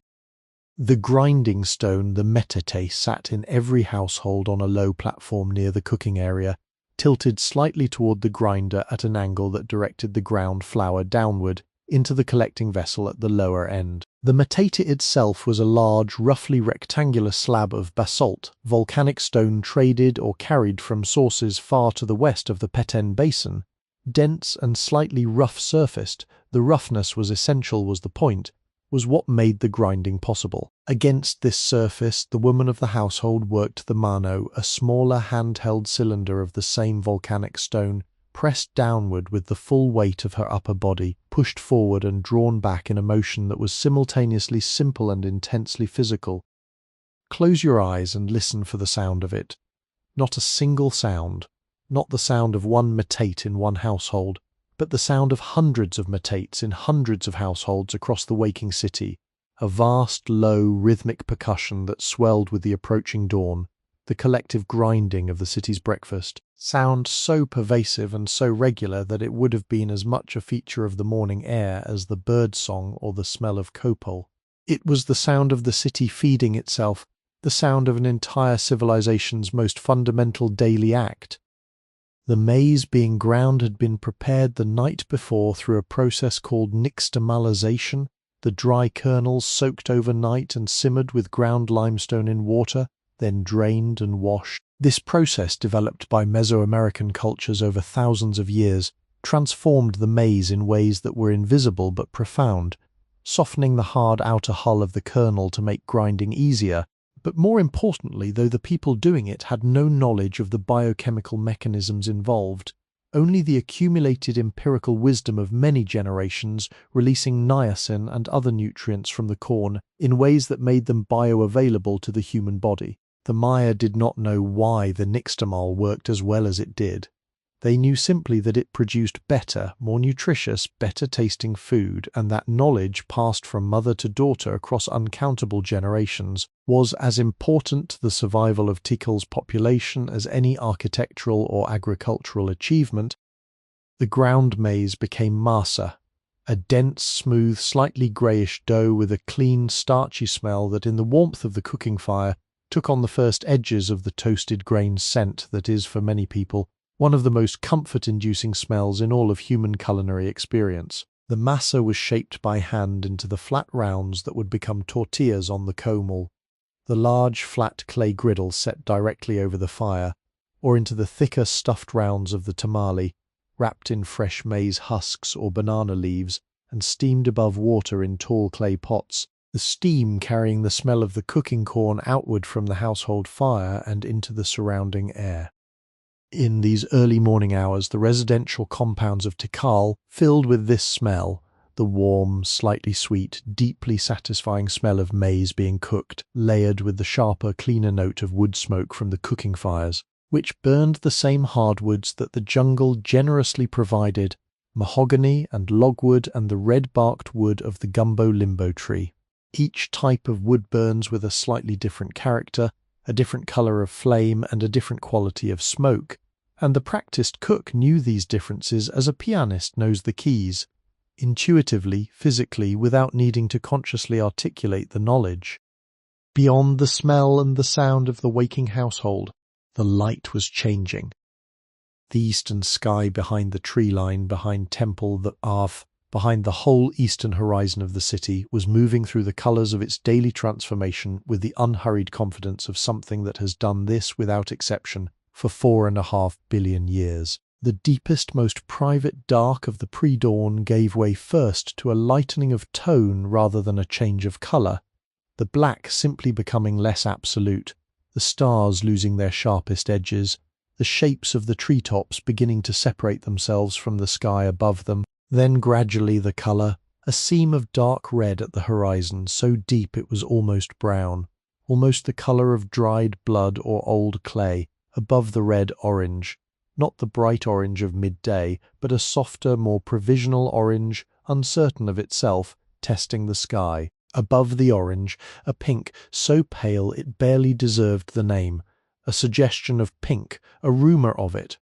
The grinding stone, the metate, sat in every household on a low platform near the cooking area, tilted slightly toward the grinder at an angle that directed the ground flour downward into the collecting vessel at the lower end. The metate itself was a large, roughly rectangular slab of basalt, volcanic stone traded or carried from sources far to the west of the Peten Basin. Dense and slightly rough-surfaced, the roughness was essential was the point, was what made the grinding possible. Against this surface, the woman of the household worked the mano, a smaller handheld cylinder of the same volcanic stone, pressed downward with the full weight of her upper body, pushed forward and drawn back in a motion that was simultaneously simple and intensely physical. Close your eyes and listen for the sound of it. Not a single sound, not the sound of one metate in one household, but the sound of hundreds of metates in hundreds of households across the waking city, a vast, low, rhythmic percussion that swelled with the approaching dawn, the collective grinding of the city's breakfast, sound so pervasive and so regular that it would have been as much a feature of the morning air as the bird song or the smell of copal. It was the sound of the city feeding itself, the sound of an entire civilization's most fundamental daily act. The maize being ground had been prepared the night before through a process called nixtamalization, the dry kernels soaked overnight and simmered with ground limestone in water, then drained and washed. This process, developed by Mesoamerican cultures over thousands of years, transformed the maize in ways that were invisible but profound, softening the hard outer hull of the kernel to make grinding easier. But more importantly, though the people doing it had no knowledge of the biochemical mechanisms involved, only the accumulated empirical wisdom of many generations releasing niacin and other nutrients from the corn in ways that made them bioavailable to the human body. The Maya did not know why the nixtamal worked as well as it did. They knew simply that it produced better, more nutritious, better-tasting food, and that knowledge passed from mother to daughter across uncountable generations was as important to the survival of Tikal's population as any architectural or agricultural achievement. The ground maize became masa, a dense, smooth, slightly greyish dough with a clean, starchy smell that in the warmth of the cooking fire took on the first edges of the toasted grain scent that is, for many people, one of the most comfort-inducing smells in all of human culinary experience. The masa was shaped by hand into the flat rounds that would become tortillas on the comal, the large flat clay griddle set directly over the fire, or into the thicker stuffed rounds of the tamale, wrapped in fresh maize husks or banana leaves and steamed above water in tall clay pots, the steam carrying the smell of the cooking corn outward from the household fire and into the surrounding air. In these early morning hours, the residential compounds of Tikal, filled with this smell, the warm, slightly sweet, deeply satisfying smell of maize being cooked, layered with the sharper, cleaner note of wood smoke from the cooking fires, which burned the same hardwoods that the jungle generously provided, mahogany and logwood and the red-barked wood of the gumbo limbo tree. Each type of wood burns with a slightly different character, a different color of flame and a different quality of smoke, and the practiced cook knew these differences as a pianist knows the keys. intuitively, physically, without needing to consciously articulate the knowledge. Beyond the smell and the sound of the waking household, the light was changing. The eastern sky behind the tree line, behind Temple, the Arth, behind the whole eastern horizon of the city, was moving through the colours of its daily transformation with the unhurried confidence of something that has done this without exception for 4.5 billion years. The deepest, most private dark of the pre-dawn gave way first to a lightening of tone rather than a change of colour, the black simply becoming less absolute, the stars losing their sharpest edges, the shapes of the treetops beginning to separate themselves from the sky above them, then gradually the colour, a seam of dark red at the horizon, so deep it was almost brown, almost the colour of dried blood or old clay, above the red-orange, not the bright orange of midday, but a softer, more provisional orange, uncertain of itself, testing the sky. Above the orange, a pink so pale it barely deserved the name, a suggestion of pink, a rumour of it.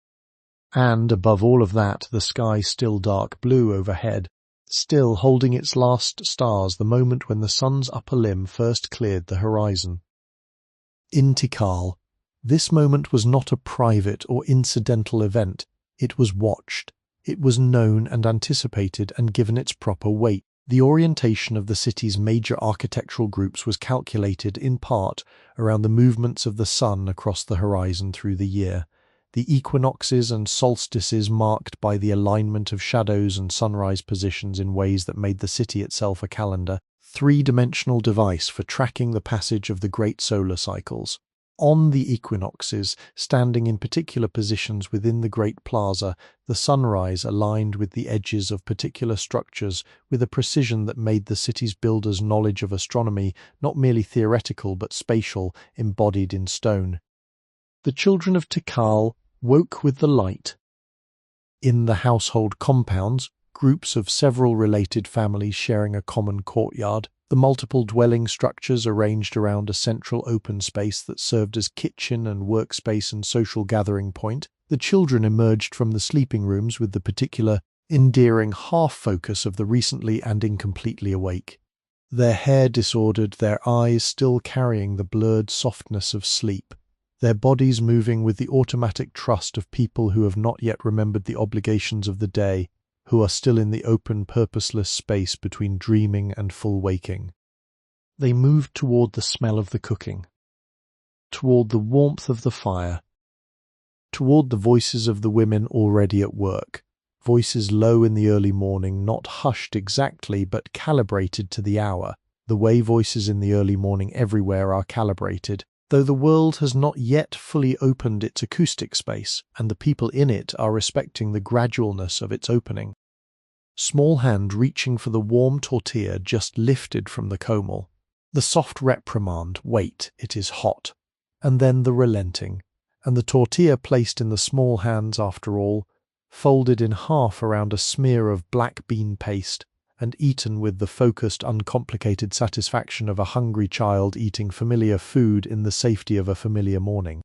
And, above all of that, the sky still dark blue overhead, still holding its last stars the moment when the sun's upper limb first cleared the horizon. In Tikal, this moment was not a private or incidental event. It was watched. It was known and anticipated and given its proper weight. The orientation of the city's major architectural groups was calculated, in part, around the movements of the sun across the horizon through the year. The equinoxes and solstices marked by the alignment of shadows and sunrise positions in ways that made the city itself a calendar, three-dimensional device for tracking the passage of the great solar cycles. On the equinoxes, standing in particular positions within the Great Plaza, the sunrise aligned with the edges of particular structures with a precision that made the city's builders' knowledge of astronomy not merely theoretical but spatial, embodied in stone. The children of Tikal woke with the light. In the household compounds, groups of several related families sharing a common courtyard, the multiple dwelling structures arranged around a central open space that served as kitchen and workspace and social gathering point, the children emerged from the sleeping rooms with the particular, endearing half-focus of the recently and incompletely awake. Their hair disordered, their eyes still carrying the blurred softness of sleep, their bodies moving with the automatic trust of people who have not yet remembered the obligations of the day, who are still in the open, purposeless space between dreaming and full waking. They moved toward the smell of the cooking, toward the warmth of the fire, toward the voices of the women already at work, voices low in the early morning, not hushed exactly but calibrated to the hour, the way voices in the early morning everywhere are calibrated, though the world has not yet fully opened its acoustic space, and the people in it are respecting the gradualness of its opening. Small hand reaching for the warm tortilla just lifted from the comal. The soft reprimand, wait, it is hot. And then the relenting, and the tortilla placed in the small hands after all, folded in half around a smear of black bean paste, and eaten with the focused, uncomplicated satisfaction of a hungry child eating familiar food in the safety of a familiar morning.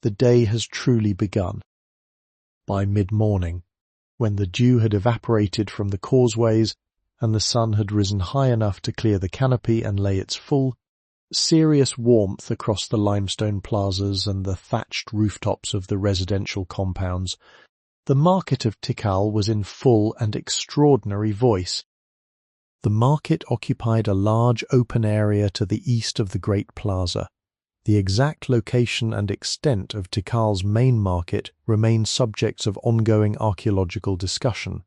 The day has truly begun. By mid-morning, when the dew had evaporated from the causeways and the sun had risen high enough to clear the canopy and lay its full, serious warmth across the limestone plazas and the thatched rooftops of the residential compounds, the market of Tikal was in full and extraordinary voice. The market occupied a large open area to the east of the Great Plaza. The exact location and extent of Tikal's main market remain subjects of ongoing archaeological discussion,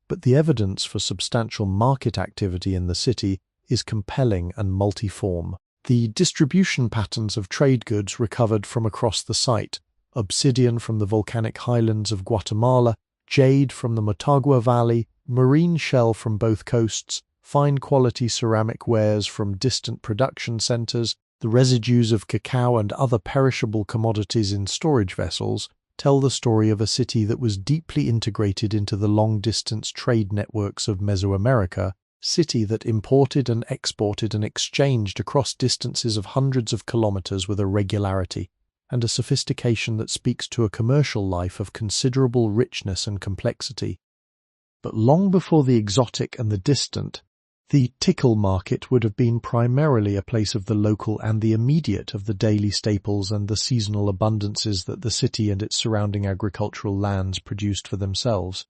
but the evidence for substantial market activity in the city is compelling and multiform. The distribution patterns of trade goods recovered from across the site, obsidian from the volcanic highlands of Guatemala, jade from the Motagua Valley, marine shell from both coasts, fine-quality ceramic wares from distant production centers, the residues of cacao and other perishable commodities in storage vessels, tell the story of a city that was deeply integrated into the long-distance trade networks of Mesoamerica, city that imported and exported and exchanged across distances of hundreds of kilometers with a regularity and a sophistication that speaks to a commercial life of considerable richness and complexity. But long before the exotic and the distant, the Tikal market would have been primarily a place of the local and the immediate, of the daily staples and the seasonal abundances that the city and its surrounding agricultural lands produced for themselves.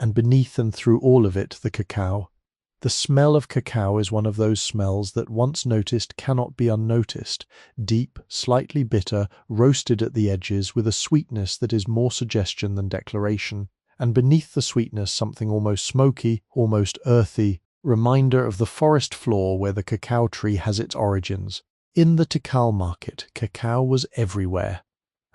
And beneath and through all of it, the cacao. The smell of cacao is one of those smells that, once noticed, cannot be unnoticed. Deep, slightly bitter, roasted at the edges, with a sweetness that is more suggestion than declaration. And beneath the sweetness, something almost smoky, almost earthy, reminder of the forest floor where the cacao tree has its origins. In the Tikal market, cacao was everywhere.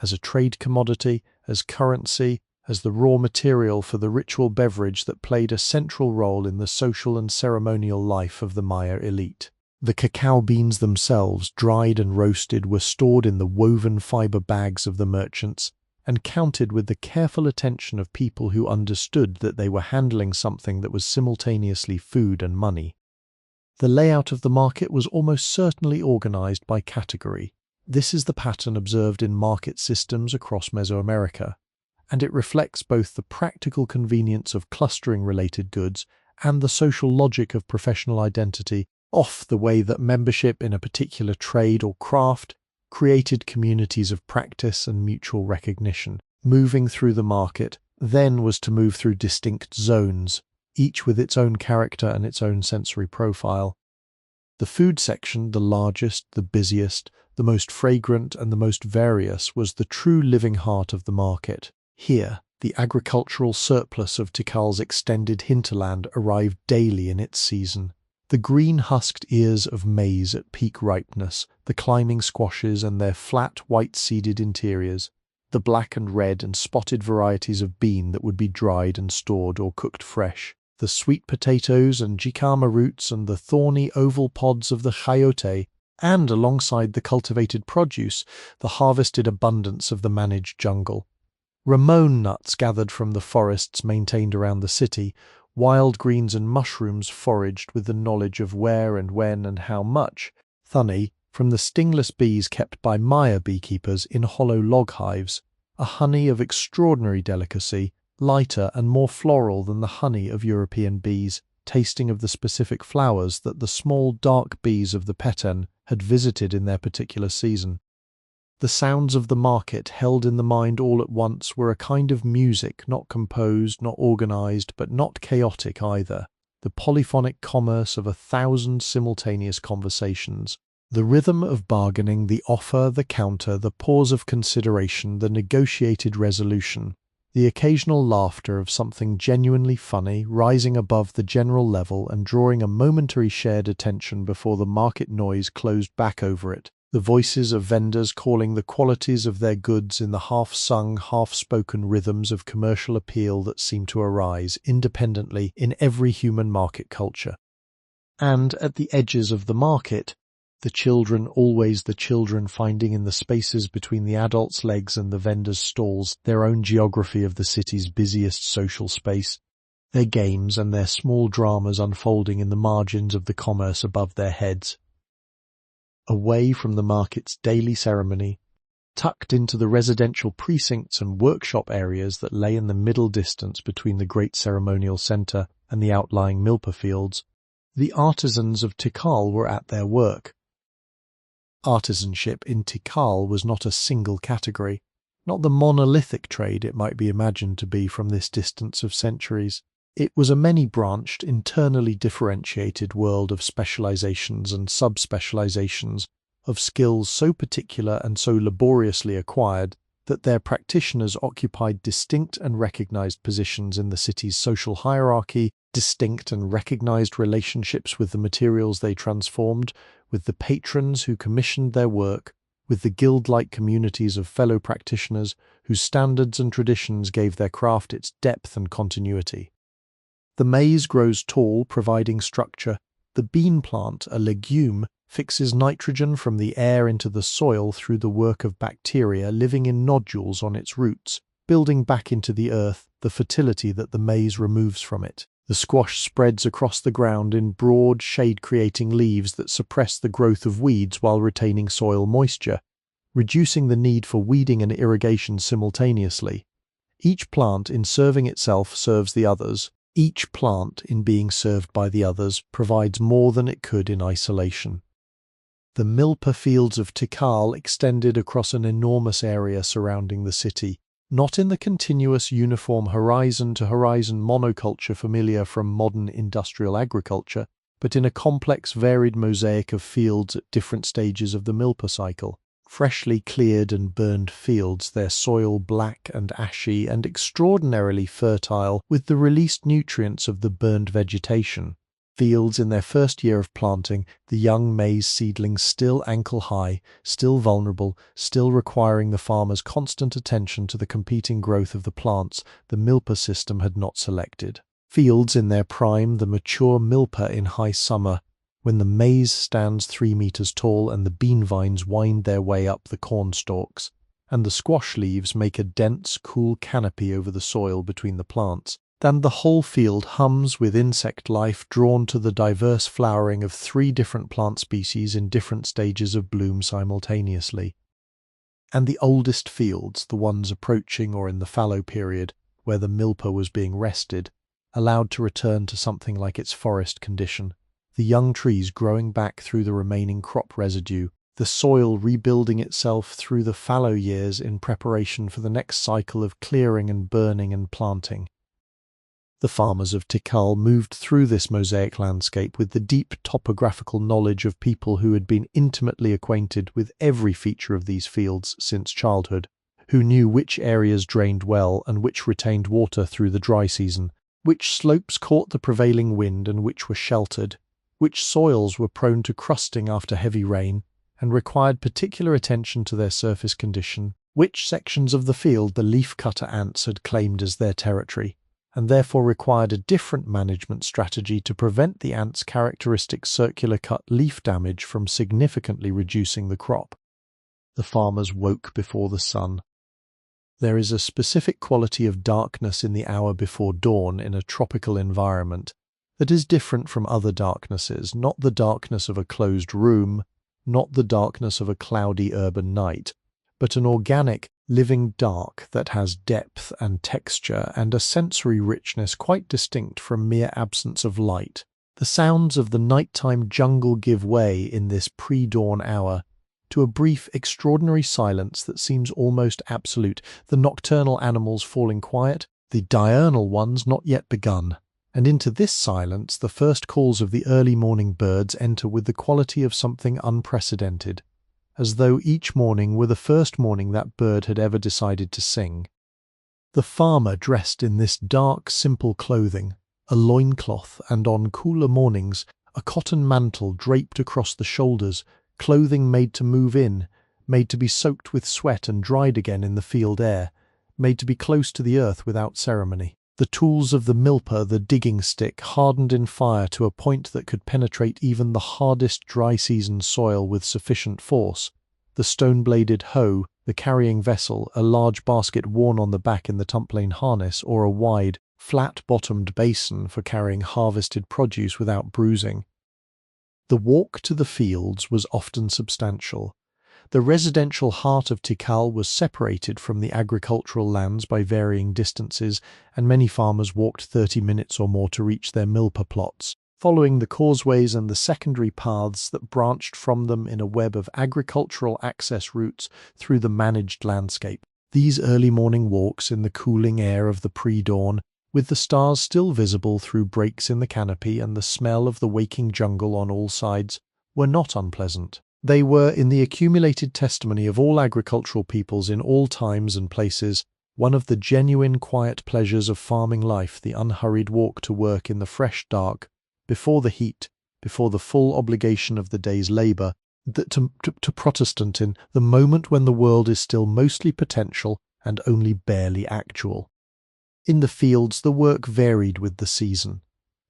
As a trade commodity, as currency, as the raw material for the ritual beverage that played a central role in the social and ceremonial life of the Maya elite. The cacao beans themselves, dried and roasted, were stored in the woven fiber bags of the merchants and counted with the careful attention of people who understood that they were handling something that was simultaneously food and money. The layout of the market was almost certainly organized by category. This is the pattern observed in market systems across Mesoamerica, and it reflects both the practical convenience of clustering related goods and the social logic of professional identity, off the way that membership in a particular trade or craft created communities of practice and mutual recognition. Moving through the market, then, was to move through distinct zones, each with its own character and its own sensory profile. The food section, the largest, the busiest, the most fragrant and the most various, was the true living heart of the market. Here, the agricultural surplus of Tikal's extended hinterland arrived daily in its season. The green-husked ears of maize at peak ripeness, the climbing squashes and their flat, white-seeded interiors, the black and red and spotted varieties of bean that would be dried and stored or cooked fresh, the sweet potatoes and jicama roots and the thorny oval pods of the chayote, and, alongside the cultivated produce, the harvested abundance of the managed jungle. Ramon nuts gathered from the forests maintained around the city, wild greens and mushrooms foraged with the knowledge of where and when and how much, honey from the stingless bees kept by Maya beekeepers in hollow log hives, a honey of extraordinary delicacy, lighter and more floral than the honey of European bees, tasting of the specific flowers that the small dark bees of the Peten had visited in their particular season. The sounds of the market, held in the mind all at once, were a kind of music, not composed, not organized, but not chaotic either, the polyphonic commerce of 1,000 simultaneous conversations, the rhythm of bargaining, the offer, the counter, the pause of consideration, the negotiated resolution, the occasional laughter of something genuinely funny, rising above the general level and drawing a momentary shared attention before the market noise closed back over it. The voices of vendors calling the qualities of their goods in the half-sung, half-spoken rhythms of commercial appeal that seem to arise independently in every human market culture. And at the edges of the market, the children, always the children, finding in the spaces between the adults' legs and the vendors' stalls their own geography of the city's busiest social space, their games and their small dramas unfolding in the margins of the commerce above their heads. Away from the market's daily ceremony, tucked into the residential precincts and workshop areas that lay in the middle distance between the great ceremonial centre and the outlying milpa fields, the artisans of Tikal were at their work. Artisanship in Tikal was not a single category, not the monolithic trade it might be imagined to be from this distance of centuries. It was a many-branched, internally differentiated world of specializations and subspecializations, of skills so particular and so laboriously acquired that their practitioners occupied distinct and recognized positions in the city's social hierarchy, distinct and recognized relationships with the materials they transformed, with the patrons who commissioned their work, with the guild-like communities of fellow practitioners whose standards and traditions gave their craft its depth and continuity. The maize grows tall, providing structure. The bean plant, a legume, fixes nitrogen from the air into the soil through the work of bacteria living in nodules on its roots, building back into the earth the fertility that the maize removes from it. The squash spreads across the ground in broad, shade-creating leaves that suppress the growth of weeds while retaining soil moisture, reducing the need for weeding and irrigation simultaneously. Each plant, in serving itself, serves the others, Each plant, in being served by the others, provides more than it could in isolation. The milpa fields of Tikal extended across an enormous area surrounding the city, not in the continuous uniform horizon-to-horizon monoculture familiar from modern industrial agriculture, but in a complex, varied mosaic of fields at different stages of the milpa cycle. Freshly cleared and burned fields, their soil black and ashy and extraordinarily fertile with the released nutrients of the burned vegetation. Fields in their first year of planting, the young maize seedlings still ankle-high, still vulnerable, still requiring the farmer's constant attention to the competing growth of the plants the milpa system had not selected. Fields in their prime, the mature milpa in high summer, when the maize stands 3 meters tall and the bean vines wind their way up the corn stalks, and the squash leaves make a dense, cool canopy over the soil between the plants. Then the whole field hums with insect life drawn to the diverse flowering of 3 different plant species in different stages of bloom simultaneously. And the oldest fields, the ones approaching or in the fallow period, where the milpa was being rested, allowed to return to something like its forest condition, the young trees growing back through the remaining crop residue, the soil rebuilding itself through the fallow years in preparation for the next cycle of clearing and burning and planting. The farmers of Tikal moved through this mosaic landscape with the deep topographical knowledge of people who had been intimately acquainted with every feature of these fields since childhood, who knew which areas drained well and which retained water through the dry season, which slopes caught the prevailing wind and which were sheltered, which soils were prone to crusting after heavy rain and required particular attention to their surface condition, which sections of the field the leaf-cutter ants had claimed as their territory, and therefore required a different management strategy to prevent the ants' characteristic circular cut leaf damage from significantly reducing the crop. The farmers woke before the sun. There is a specific quality of darkness in the hour before dawn in a tropical environment that is different from other darknesses, not the darkness of a closed room, not the darkness of a cloudy urban night, but an organic, living dark that has depth and texture and a sensory richness quite distinct from mere absence of light. The sounds of the nighttime jungle give way in this pre-dawn hour to a brief, extraordinary silence that seems almost absolute, the nocturnal animals falling quiet, the diurnal ones not yet begun. And into this silence the first calls of the early morning birds enter with the quality of something unprecedented, as though each morning were the first morning that bird had ever decided to sing. The farmer dressed in this dark, simple clothing, a loincloth and on cooler mornings a cotton mantle draped across the shoulders, clothing made to move in, made to be soaked with sweat and dried again in the field air, made to be close to the earth without ceremony. The tools of the milpa, the digging stick, hardened in fire to a point that could penetrate even the hardest dry-season soil with sufficient force, the stone-bladed hoe, the carrying vessel, a large basket worn on the back in the tumplane harness, or a wide, flat-bottomed basin for carrying harvested produce without bruising. The walk to the fields was often substantial. The residential heart of Tikal was separated from the agricultural lands by varying distances, and many farmers walked 30 minutes or more to reach their milpa plots, following the causeways and the secondary paths that branched from them in a web of agricultural access routes through the managed landscape. These early morning walks in the cooling air of the pre-dawn, with the stars still visible through breaks in the canopy and the smell of the waking jungle on all sides, were not unpleasant. They were, in the accumulated testimony of all agricultural peoples in all times and places, one of the genuine quiet pleasures of farming life, the unhurried walk to work in the fresh dark, before the heat, before the full obligation of the day's labour, that to Protestant in the moment when the world is still mostly potential and only barely actual. In the fields the work varied with the season.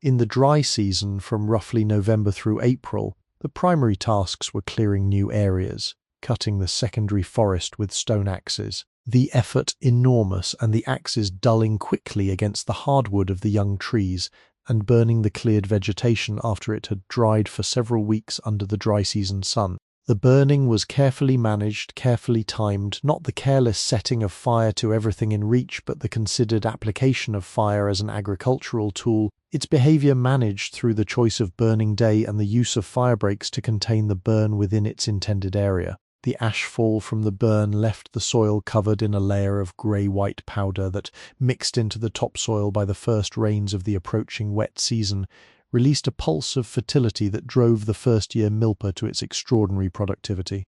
In the dry season, from roughly November through April, the primary tasks were clearing new areas, cutting the secondary forest with stone axes, the effort enormous and the axes dulling quickly against the hardwood of the young trees, and burning the cleared vegetation after it had dried for several weeks under the dry season sun. The burning was carefully managed, carefully timed, not the careless setting of fire to everything in reach, but the considered application of fire as an agricultural tool, its behavior managed through the choice of burning day and the use of fire breaks to contain the burn within its intended area. The ashfall from the burn left the soil covered in a layer of grey-white powder that, mixed into the topsoil by the first rains of the approaching wet season, released a pulse of fertility that drove the first-year milpa to its extraordinary productivity.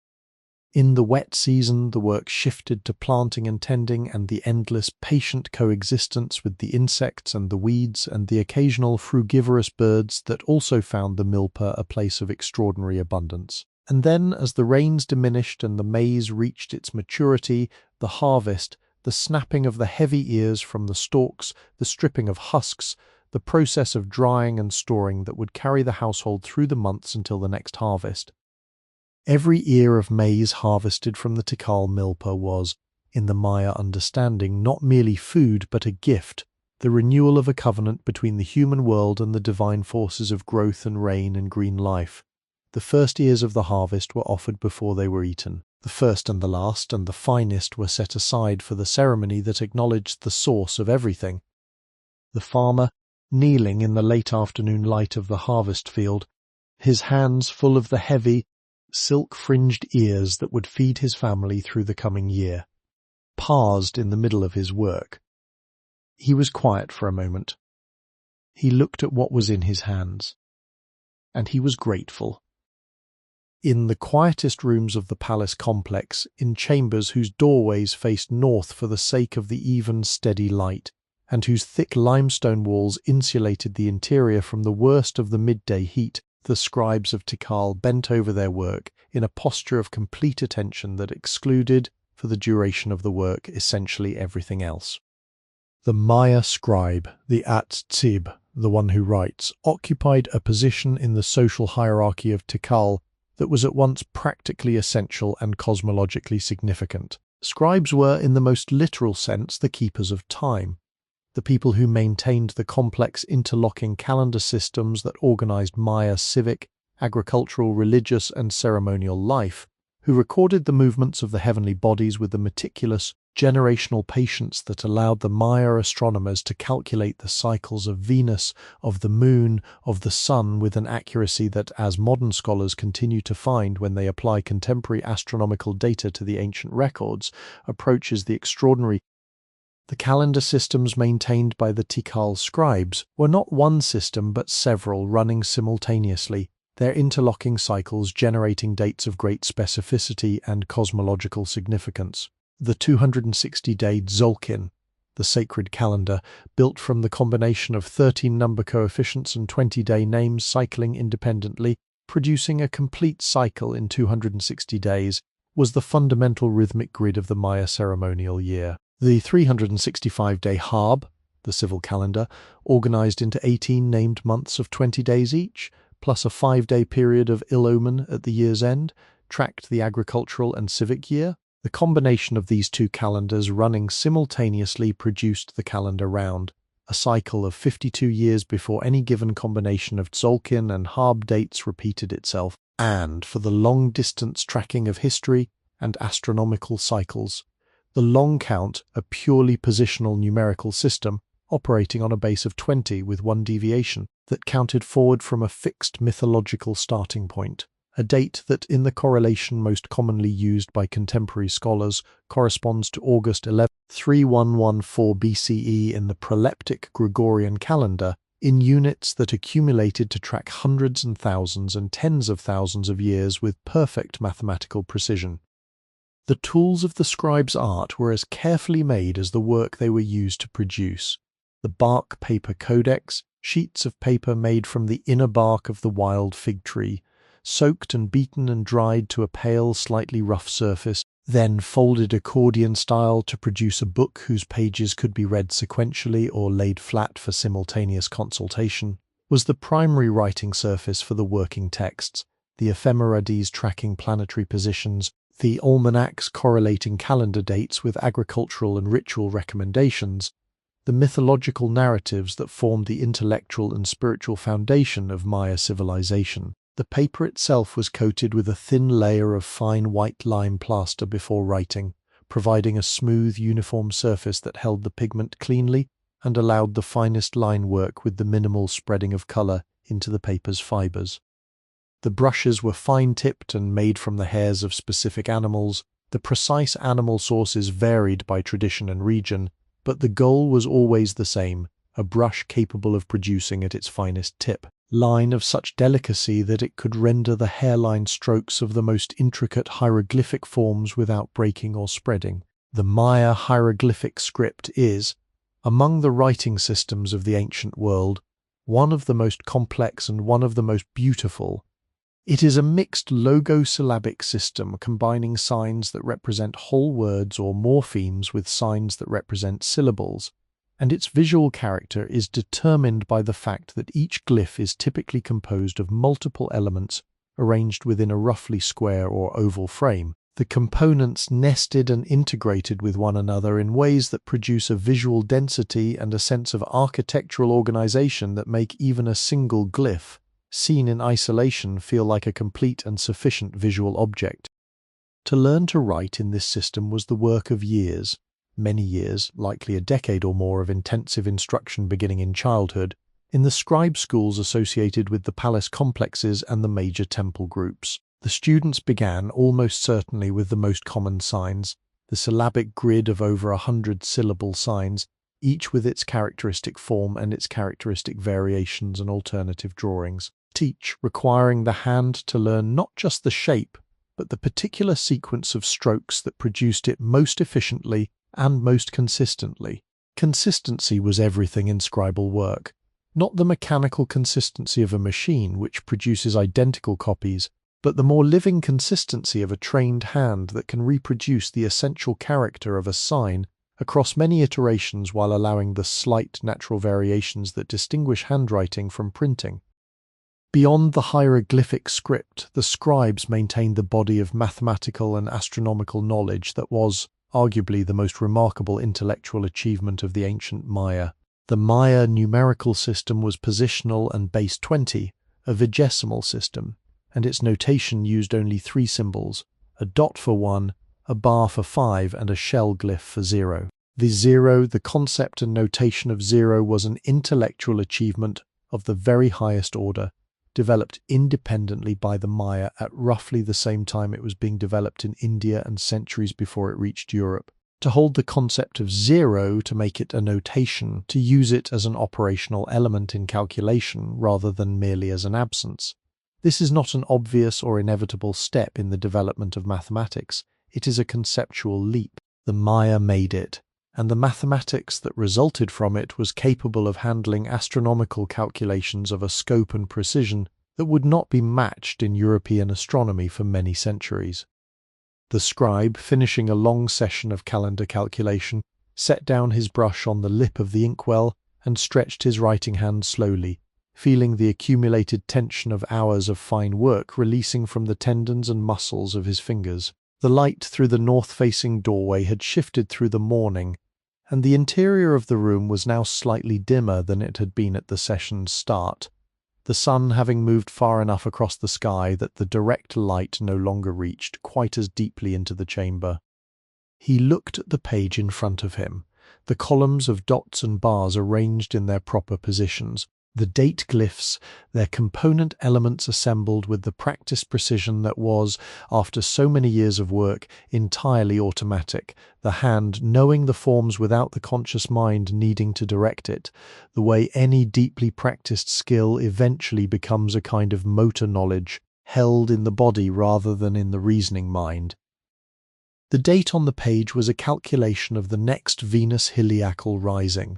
In the wet season, the work shifted to planting and tending and the endless, patient coexistence with the insects and the weeds and the occasional frugivorous birds that also found the milpa a place of extraordinary abundance. And then, as the rains diminished and the maize reached its maturity, the harvest, the snapping of the heavy ears from the stalks, the stripping of husks, the process of drying and storing that would carry the household through the months until the next harvest. Every ear of maize harvested from the Tikal milpa was, in the Maya understanding, not merely food but a gift, the renewal of a covenant between the human world and the divine forces of growth and rain and green life. The first ears of the harvest were offered before they were eaten. The first and the last and the finest were set aside for the ceremony that acknowledged the source of everything. The farmer, kneeling in the late afternoon light of the harvest field, his hands full of the heavy, silk-fringed ears that would feed his family through the coming year, paused in the middle of his work. He was quiet for a moment. He looked at what was in his hands, and he was grateful. In the quietest rooms of the palace complex, in chambers whose doorways faced north for the sake of the even, steady light, and whose thick limestone walls insulated the interior from the worst of the midday heat, the scribes of Tikal bent over their work in a posture of complete attention that excluded, for the duration of the work, essentially everything else. The Maya scribe, the at-tib, the one who writes, occupied a position in the social hierarchy of Tikal that was at once practically essential and cosmologically significant. Scribes were, in the most literal sense, the keepers of time, the people who maintained the complex interlocking calendar systems that organized Maya civic, agricultural, religious, and ceremonial life, who recorded the movements of the heavenly bodies with the meticulous, generational patience that allowed the Maya astronomers to calculate the cycles of Venus, of the moon, of the sun with an accuracy that, as modern scholars continue to find when they apply contemporary astronomical data to the ancient records, approaches the extraordinary. The calendar systems maintained by the Tikal scribes were not one system but several running simultaneously, their interlocking cycles generating dates of great specificity and cosmological significance. The 260-day Tzolk'in, the sacred calendar, built from the combination of 13 number coefficients and 20-day names cycling independently, producing a complete cycle in 260 days, was the fundamental rhythmic grid of the Maya ceremonial year. The 365-day Harb, the civil calendar, organized into 18 named months of 20 days each, plus a 5-day period of ill omen at the year's end, tracked the agricultural and civic year. The combination of these two calendars running simultaneously produced the calendar round, a cycle of 52 years before any given combination of Tzolk'in and Harb dates repeated itself, and for the long-distance tracking of history and astronomical cycles. The long count, a purely positional numerical system, operating on a base of 20 with one deviation, that counted forward from a fixed mythological starting point, a date that, in the correlation most commonly used by contemporary scholars, corresponds to August 11, 3114 BCE in the proleptic Gregorian calendar, in units that accumulated to track hundreds and thousands and tens of thousands of years with perfect mathematical precision. The tools of the scribe's art were as carefully made as the work they were used to produce. The bark paper codex, sheets of paper made from the inner bark of the wild fig tree, soaked and beaten and dried to a pale, slightly rough surface, then folded accordion-style to produce a book whose pages could be read sequentially or laid flat for simultaneous consultation, was the primary writing surface for the working texts, the ephemerades tracking planetary positions, the almanacs correlating calendar dates with agricultural and ritual recommendations, the mythological narratives that formed the intellectual and spiritual foundation of Maya civilization. The paper itself was coated with a thin layer of fine white lime plaster before writing, providing a smooth, uniform surface that held the pigment cleanly and allowed the finest line work with the minimal spreading of color into the paper's fibers. The brushes were fine-tipped and made from the hairs of specific animals. The precise animal sources varied by tradition and region, but the goal was always the same: a brush capable of producing at its finest tip line of such delicacy that it could render the hairline strokes of the most intricate hieroglyphic forms without breaking or spreading. The Maya hieroglyphic script is, among the writing systems of the ancient world, one of the most complex and one of the most beautiful. It is a mixed logosyllabic system combining signs that represent whole words or morphemes with signs that represent syllables, and its visual character is determined by the fact that each glyph is typically composed of multiple elements arranged within a roughly square or oval frame. The components nested and integrated with one another in ways that produce a visual density and a sense of architectural organization that make even a single glyph, seen in isolation, feel like a complete and sufficient visual object. To learn to write in this system was the work of years, many years, likely a decade or more of intensive instruction beginning in childhood, in the scribe schools associated with the palace complexes and the major temple groups. The students began almost certainly with the most common signs, the syllabic grid of over 100 syllable signs, each with its characteristic form and its characteristic variations and alternative drawings. Teach, requiring the hand to learn not just the shape, but the particular sequence of strokes that produced it most efficiently and most consistently. Consistency was everything in scribal work, not the mechanical consistency of a machine which produces identical copies, but the more living consistency of a trained hand that can reproduce the essential character of a sign across many iterations while allowing the slight natural variations that distinguish handwriting from printing. Beyond the hieroglyphic script, the scribes maintained the body of mathematical and astronomical knowledge that was, arguably, the most remarkable intellectual achievement of the ancient Maya. The Maya numerical system was positional and base 20, a vigesimal system, and its notation used only 3 symbols: a dot for 1, a bar for 5, and a shell glyph for 0. The concept and notation of 0 was an intellectual achievement of the very highest order, developed independently by the Maya at roughly the same time it was being developed in India and centuries before it reached Europe. To hold the concept of 0, to make it a notation, to use it as an operational element in calculation rather than merely as an absence. This is not an obvious or inevitable step in the development of mathematics. It is a conceptual leap. The Maya made it, and the mathematics that resulted from it was capable of handling astronomical calculations of a scope and precision that would not be matched in European astronomy for many centuries. The scribe, finishing a long session of calendar calculation, set down his brush on the lip of the inkwell and stretched his writing hand slowly, feeling the accumulated tension of hours of fine work releasing from the tendons and muscles of his fingers. The light through the north-facing doorway had shifted through the morning, and the interior of the room was now slightly dimmer than it had been at the session's start, the sun having moved far enough across the sky that the direct light no longer reached quite as deeply into the chamber. He looked at the page in front of him, the columns of dots and bars arranged in their proper positions, the date glyphs, their component elements assembled with the practiced precision that was, after so many years of work, entirely automatic, the hand knowing the forms without the conscious mind needing to direct it, the way any deeply practiced skill eventually becomes a kind of motor knowledge, held in the body rather than in the reasoning mind. The date on the page was a calculation of the next Venus heliacal rising,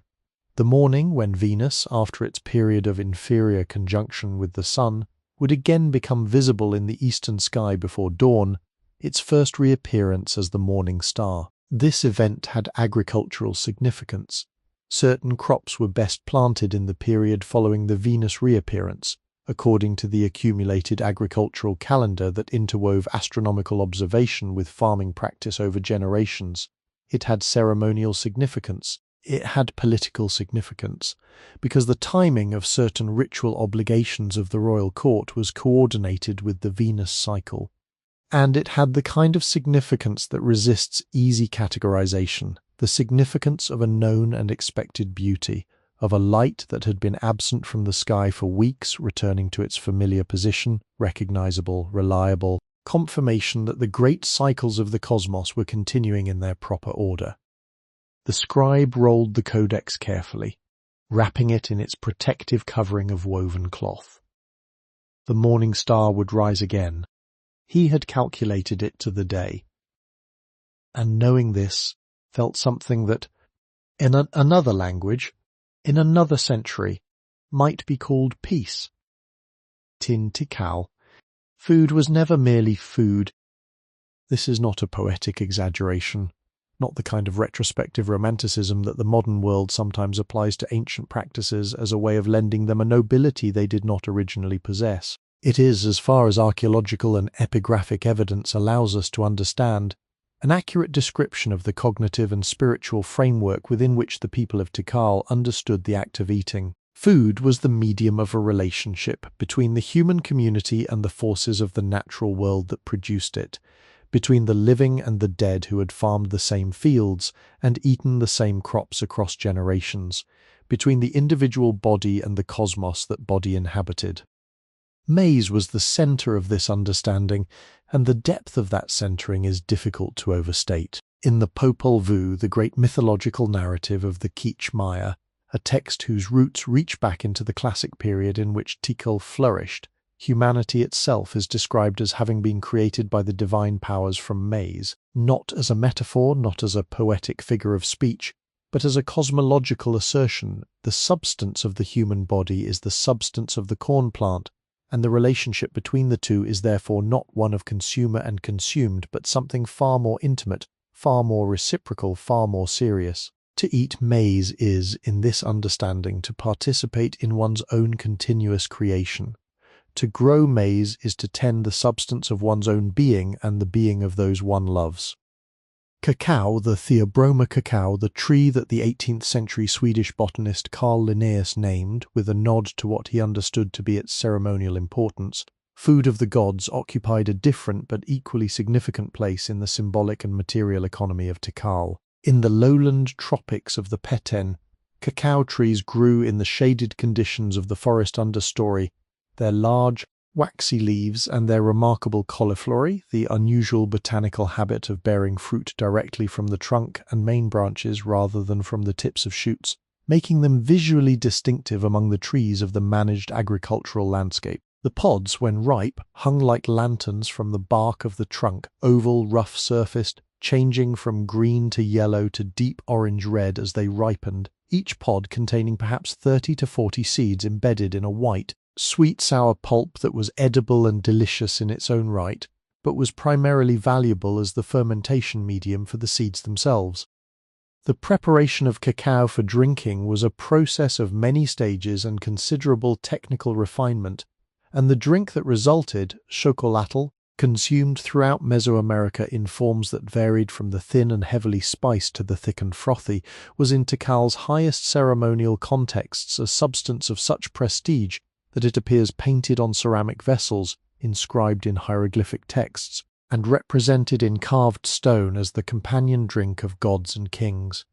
the morning when Venus, after its period of inferior conjunction with the Sun, would again become visible in the eastern sky before dawn, its first reappearance as the morning star. This event had agricultural significance. Certain crops were best planted in the period following the Venus reappearance, according to the accumulated agricultural calendar that interwove astronomical observation with farming practice over generations. It had ceremonial significance. it had political significance, because the timing of certain ritual obligations of the royal court was coordinated with the Venus cycle. And it had the kind of significance that resists easy categorization, the significance of a known and expected beauty, of a light that had been absent from the sky for weeks, returning to its familiar position, recognizable, reliable, confirmation that the great cycles of the cosmos were continuing in their proper order. The scribe rolled the codex carefully, wrapping it in its protective covering of woven cloth. The morning star would rise again. He had calculated it to the day. And knowing this, felt something that, in another language, in another century, might be called peace. Tin Tikal. Food was never merely food. This is not a poetic exaggeration, not the kind of retrospective romanticism that the modern world sometimes applies to ancient practices as a way of lending them a nobility they did not originally possess. It is, as far as archaeological and epigraphic evidence allows us to understand, an accurate description of the cognitive and spiritual framework within which the people of Tikal understood the act of eating. Food was the medium of a relationship between the human community and the forces of the natural world that produced it, between the living and the dead who had farmed the same fields and eaten the same crops across generations, between the individual body and the cosmos that body inhabited. Maize was the center of this understanding, and the depth of that centering is difficult to overstate. In the Popol Vuh, the great mythological narrative of the Classic Maya, a text whose roots reach back into the classic period in which Tikal flourished, humanity itself is described as having been created by the divine powers from maize, not as a metaphor, not as a poetic figure of speech, but as a cosmological assertion. The substance of the human body is the substance of the corn plant, and the relationship between the two is therefore not one of consumer and consumed, but something far more intimate, far more reciprocal, far more serious. To eat maize is, in this understanding, to participate in one's own continuous creation. To grow maize is to tend the substance of one's own being and the being of those one loves. Cacao, the Theobroma cacao, the tree that the 18th century Swedish botanist Carl Linnaeus named, with a nod to what he understood to be its ceremonial importance, food of the gods, occupied a different but equally significant place in the symbolic and material economy of Tikal. In the lowland tropics of the Peten, cacao trees grew in the shaded conditions of the forest understory. Their large, waxy leaves and their remarkable cauliflory, the unusual botanical habit of bearing fruit directly from the trunk and main branches rather than from the tips of shoots, making them visually distinctive among the trees of the managed agricultural landscape. The pods, when ripe, hung like lanterns from the bark of the trunk, oval, rough-surfaced, changing from green to yellow to deep orange-red as they ripened, each pod containing perhaps 30 to 40 seeds embedded in a white, sweet-sour pulp that was edible and delicious in its own right, but was primarily valuable as the fermentation medium for the seeds themselves. The preparation of cacao for drinking was a process of many stages and considerable technical refinement, and the drink that resulted, chocolatl, consumed throughout Mesoamerica in forms that varied from the thin and heavily spiced to the thick and frothy, was in Tikal's highest ceremonial contexts a substance of such prestige that it appears painted on ceramic vessels, inscribed in hieroglyphic texts, and represented in carved stone as the companion drink of gods and kings.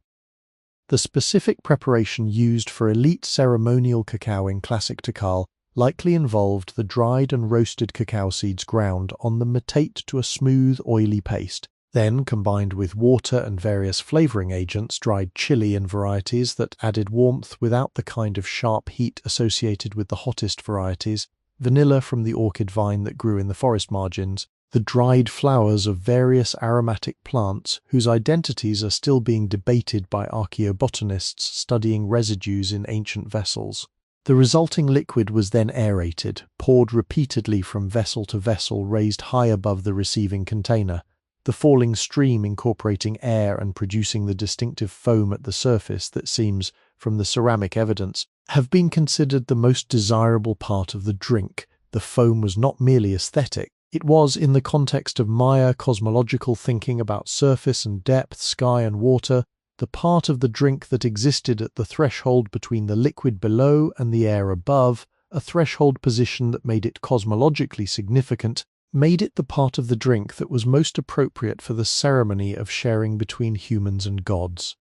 The specific preparation used for elite ceremonial cacao in Classic Tikal likely involved the dried and roasted cacao seeds ground on the metate to a smooth, oily paste, then combined with water and various flavoring agents, dried chili in varieties that added warmth without the kind of sharp heat associated with the hottest varieties, vanilla from the orchid vine that grew in the forest margins, the dried flowers of various aromatic plants whose identities are still being debated by archaeobotanists studying residues in ancient vessels. The resulting liquid was then aerated, poured repeatedly from vessel to vessel raised high above the receiving container, the falling stream incorporating air and producing the distinctive foam at the surface that seems, from the ceramic evidence, have been considered the most desirable part of the drink. The foam was not merely aesthetic. It was, in the context of Maya cosmological thinking about surface and depth, sky and water, the part of the drink that existed at the threshold between the liquid below and the air above, a threshold position that made it cosmologically significant, made it the part of the drink that was most appropriate for the ceremony of sharing between humans and gods.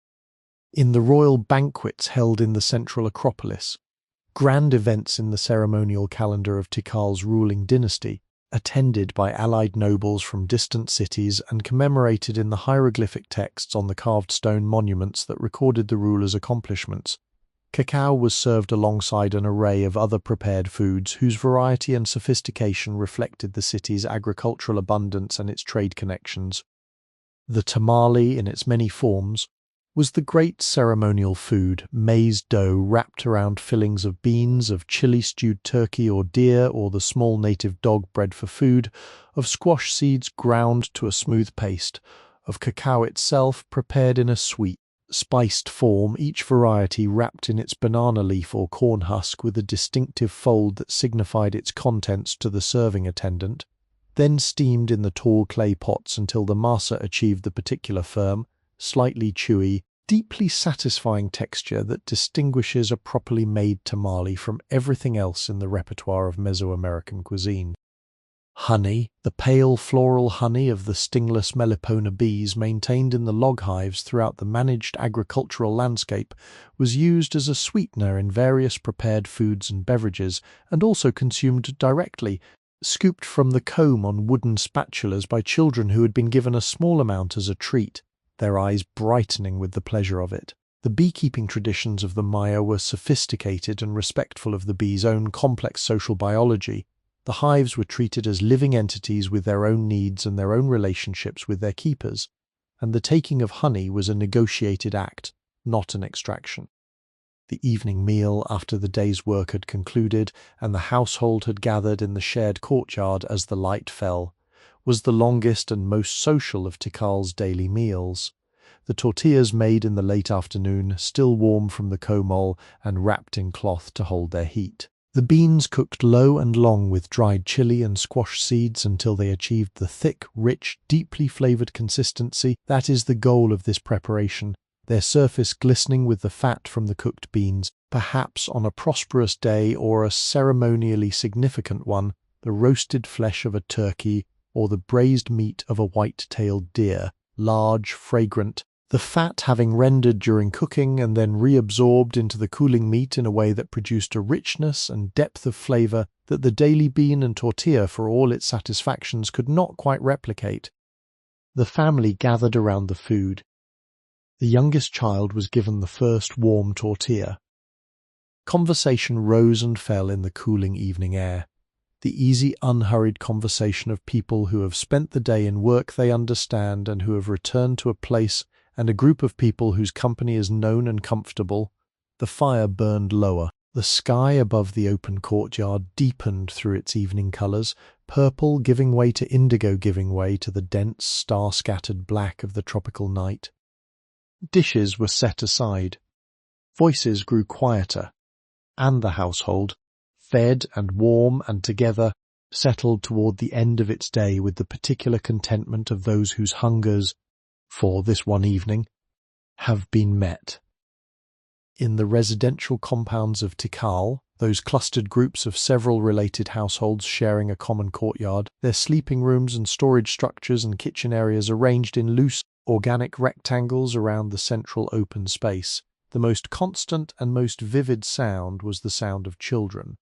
In the royal banquets held in the central Acropolis, grand events in the ceremonial calendar of Tikal's ruling dynasty, attended by allied nobles from distant cities and commemorated in the hieroglyphic texts on the carved stone monuments that recorded the ruler's accomplishments, cacao was served alongside an array of other prepared foods whose variety and sophistication reflected the city's agricultural abundance and its trade connections. The tamale, in its many forms, was the great ceremonial food, maize dough wrapped around fillings of beans, of chili-stewed turkey or deer, or the small native dog bred for food, of squash seeds ground to a smooth paste, of cacao itself prepared in a sweet, spiced form, each variety wrapped in its banana leaf or corn husk with a distinctive fold that signified its contents to the serving attendant, then steamed in the tall clay pots until the masa achieved the particular firm, slightly chewy, deeply satisfying texture that distinguishes a properly made tamale from everything else in the repertoire of Mesoamerican cuisine. Honey, the pale floral honey of the stingless Melipona bees maintained in the log hives throughout the managed agricultural landscape, was used as a sweetener in various prepared foods and beverages, and also consumed directly, scooped from the comb on wooden spatulas by children who had been given a small amount as a treat, their eyes brightening with the pleasure of it. The beekeeping traditions of the Maya were sophisticated and respectful of the bee's own complex social biology. The hives were treated as living entities with their own needs and their own relationships with their keepers, and the taking of honey was a negotiated act, not an extraction. The evening meal, after the day's work had concluded and the household had gathered in the shared courtyard as the light fell, was the longest and most social of Tikal's daily meals. The tortillas made in the late afternoon, still warm from the copal and wrapped in cloth to hold their heat. The beans cooked low and long with dried chili and squash seeds until they achieved the thick, rich, deeply flavored consistency that is the goal of this preparation, their surface glistening with the fat from the cooked beans. Perhaps on a prosperous day or a ceremonially significant one, the roasted flesh of a turkey or the braised meat of a white-tailed deer, large, fragrant, the fat having rendered during cooking and then reabsorbed into the cooling meat in a way that produced a richness and depth of flavor that the daily bean and tortilla, for all its satisfactions, could not quite replicate. The family gathered around the food. The youngest child was given the first warm tortilla. Conversation rose and fell in the cooling evening air. The easy, unhurried conversation of people who have spent the day in work they understand and who have returned to a place and a group of people whose company is known and comfortable. The fire burned lower. The sky above the open courtyard deepened through its evening colours, purple giving way to indigo, giving way to the dense, star-scattered black of the tropical night. Dishes were set aside. Voices grew quieter, and the household, fed and warm and together, settled toward the end of its day with the particular contentment of those whose hungers, for this one evening, have been met. In the residential compounds of Tikal, those clustered groups of several related households sharing a common courtyard, their sleeping rooms and storage structures and kitchen areas arranged in loose, organic rectangles around the central open space, the most constant and most vivid sound was the sound of children.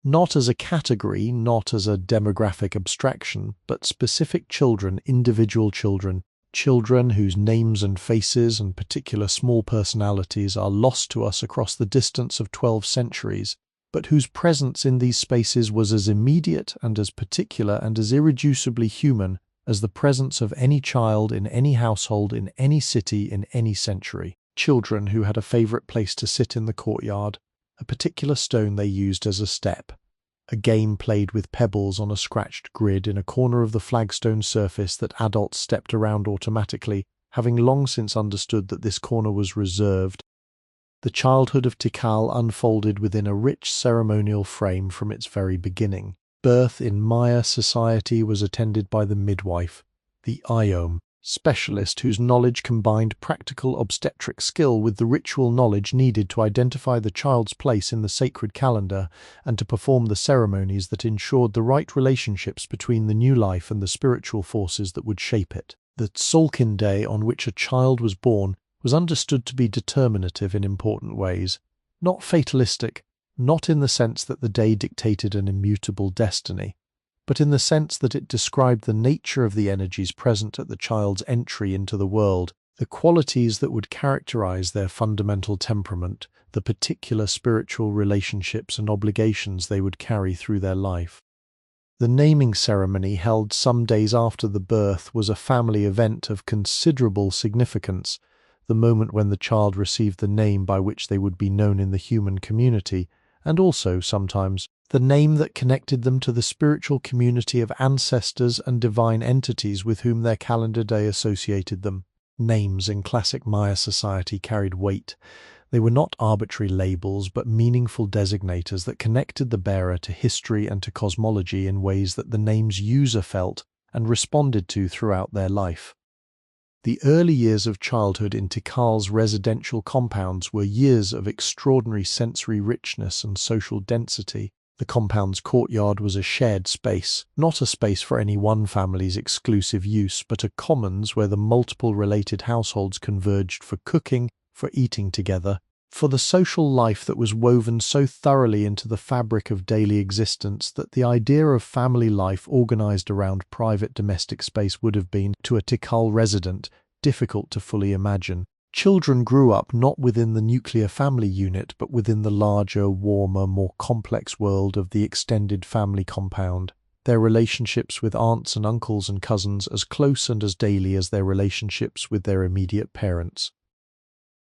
Not as a category, not as a demographic abstraction, but specific children, individual children, children whose names and faces and particular small personalities are lost to us across the distance of 12 centuries, but whose presence in these spaces was as immediate and as particular and as irreducibly human as the presence of any child in any household in any city in any century. Children who had a favourite place to sit in the courtyard, a particular stone they used as a step, a game played with pebbles on a scratched grid in a corner of the flagstone surface that adults stepped around automatically, having long since understood that this corner was reserved. The childhood of Tikal unfolded within a rich ceremonial frame from its very beginning. Birth in Maya society was attended by the midwife, the ayom, specialist whose knowledge combined practical obstetric skill with the ritual knowledge needed to identify the child's place in the sacred calendar and to perform the ceremonies that ensured the right relationships between the new life and the spiritual forces that would shape it. The Tzolk'in day on which a child was born was understood to be determinative in important ways, not fatalistic, not in the sense that the day dictated an immutable destiny, but in the sense that it described the nature of the energies present at the child's entry into the world, the qualities that would characterize their fundamental temperament, the particular spiritual relationships and obligations they would carry through their life. The naming ceremony held some days after the birth was a family event of considerable significance, the moment when the child received the name by which they would be known in the human community, and also, sometimes, the name that connected them to the spiritual community of ancestors and divine entities with whom their calendar day associated them. Names in classic Maya society carried weight. They were not arbitrary labels, but meaningful designators that connected the bearer to history and to cosmology in ways that the name's user felt and responded to throughout their life. The early years of childhood in Tikal's residential compounds were years of extraordinary sensory richness and social density. The compound's courtyard was a shared space, not a space for any one family's exclusive use, but a commons where the multiple related households converged for cooking, for eating together, for the social life that was woven so thoroughly into the fabric of daily existence that the idea of family life organized around private domestic space would have been, to a Tikal resident, difficult to fully imagine. Children grew up not within the nuclear family unit, but within the larger, warmer, more complex world of the extended family compound, their relationships with aunts and uncles and cousins as close and as daily as their relationships with their immediate parents.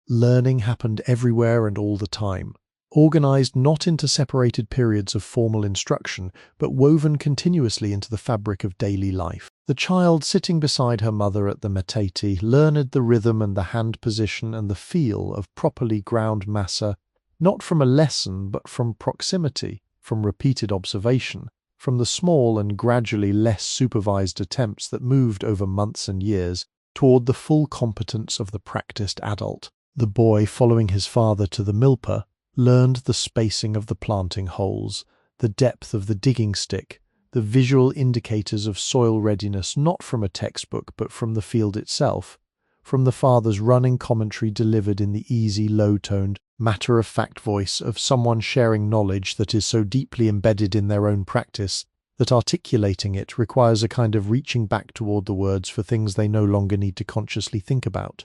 Learning happened everywhere and all the time, organized not into separated periods of formal instruction, but woven continuously into the fabric of daily life. The child sitting beside her mother at the matete learned the rhythm and the hand position and the feel of properly ground massa, not from a lesson but from proximity, from repeated observation, from the small and gradually less supervised attempts that moved over months and years toward the full competence of the practiced adult. The boy, following his father to the milpa, learned the spacing of the planting holes, the depth of the digging stick, the visual indicators of soil readiness not from a textbook but from the field itself, from the father's running commentary delivered in the easy, low-toned, matter-of-fact voice of someone sharing knowledge that is so deeply embedded in their own practice that articulating it requires a kind of reaching back toward the words for things they no longer need to consciously think about.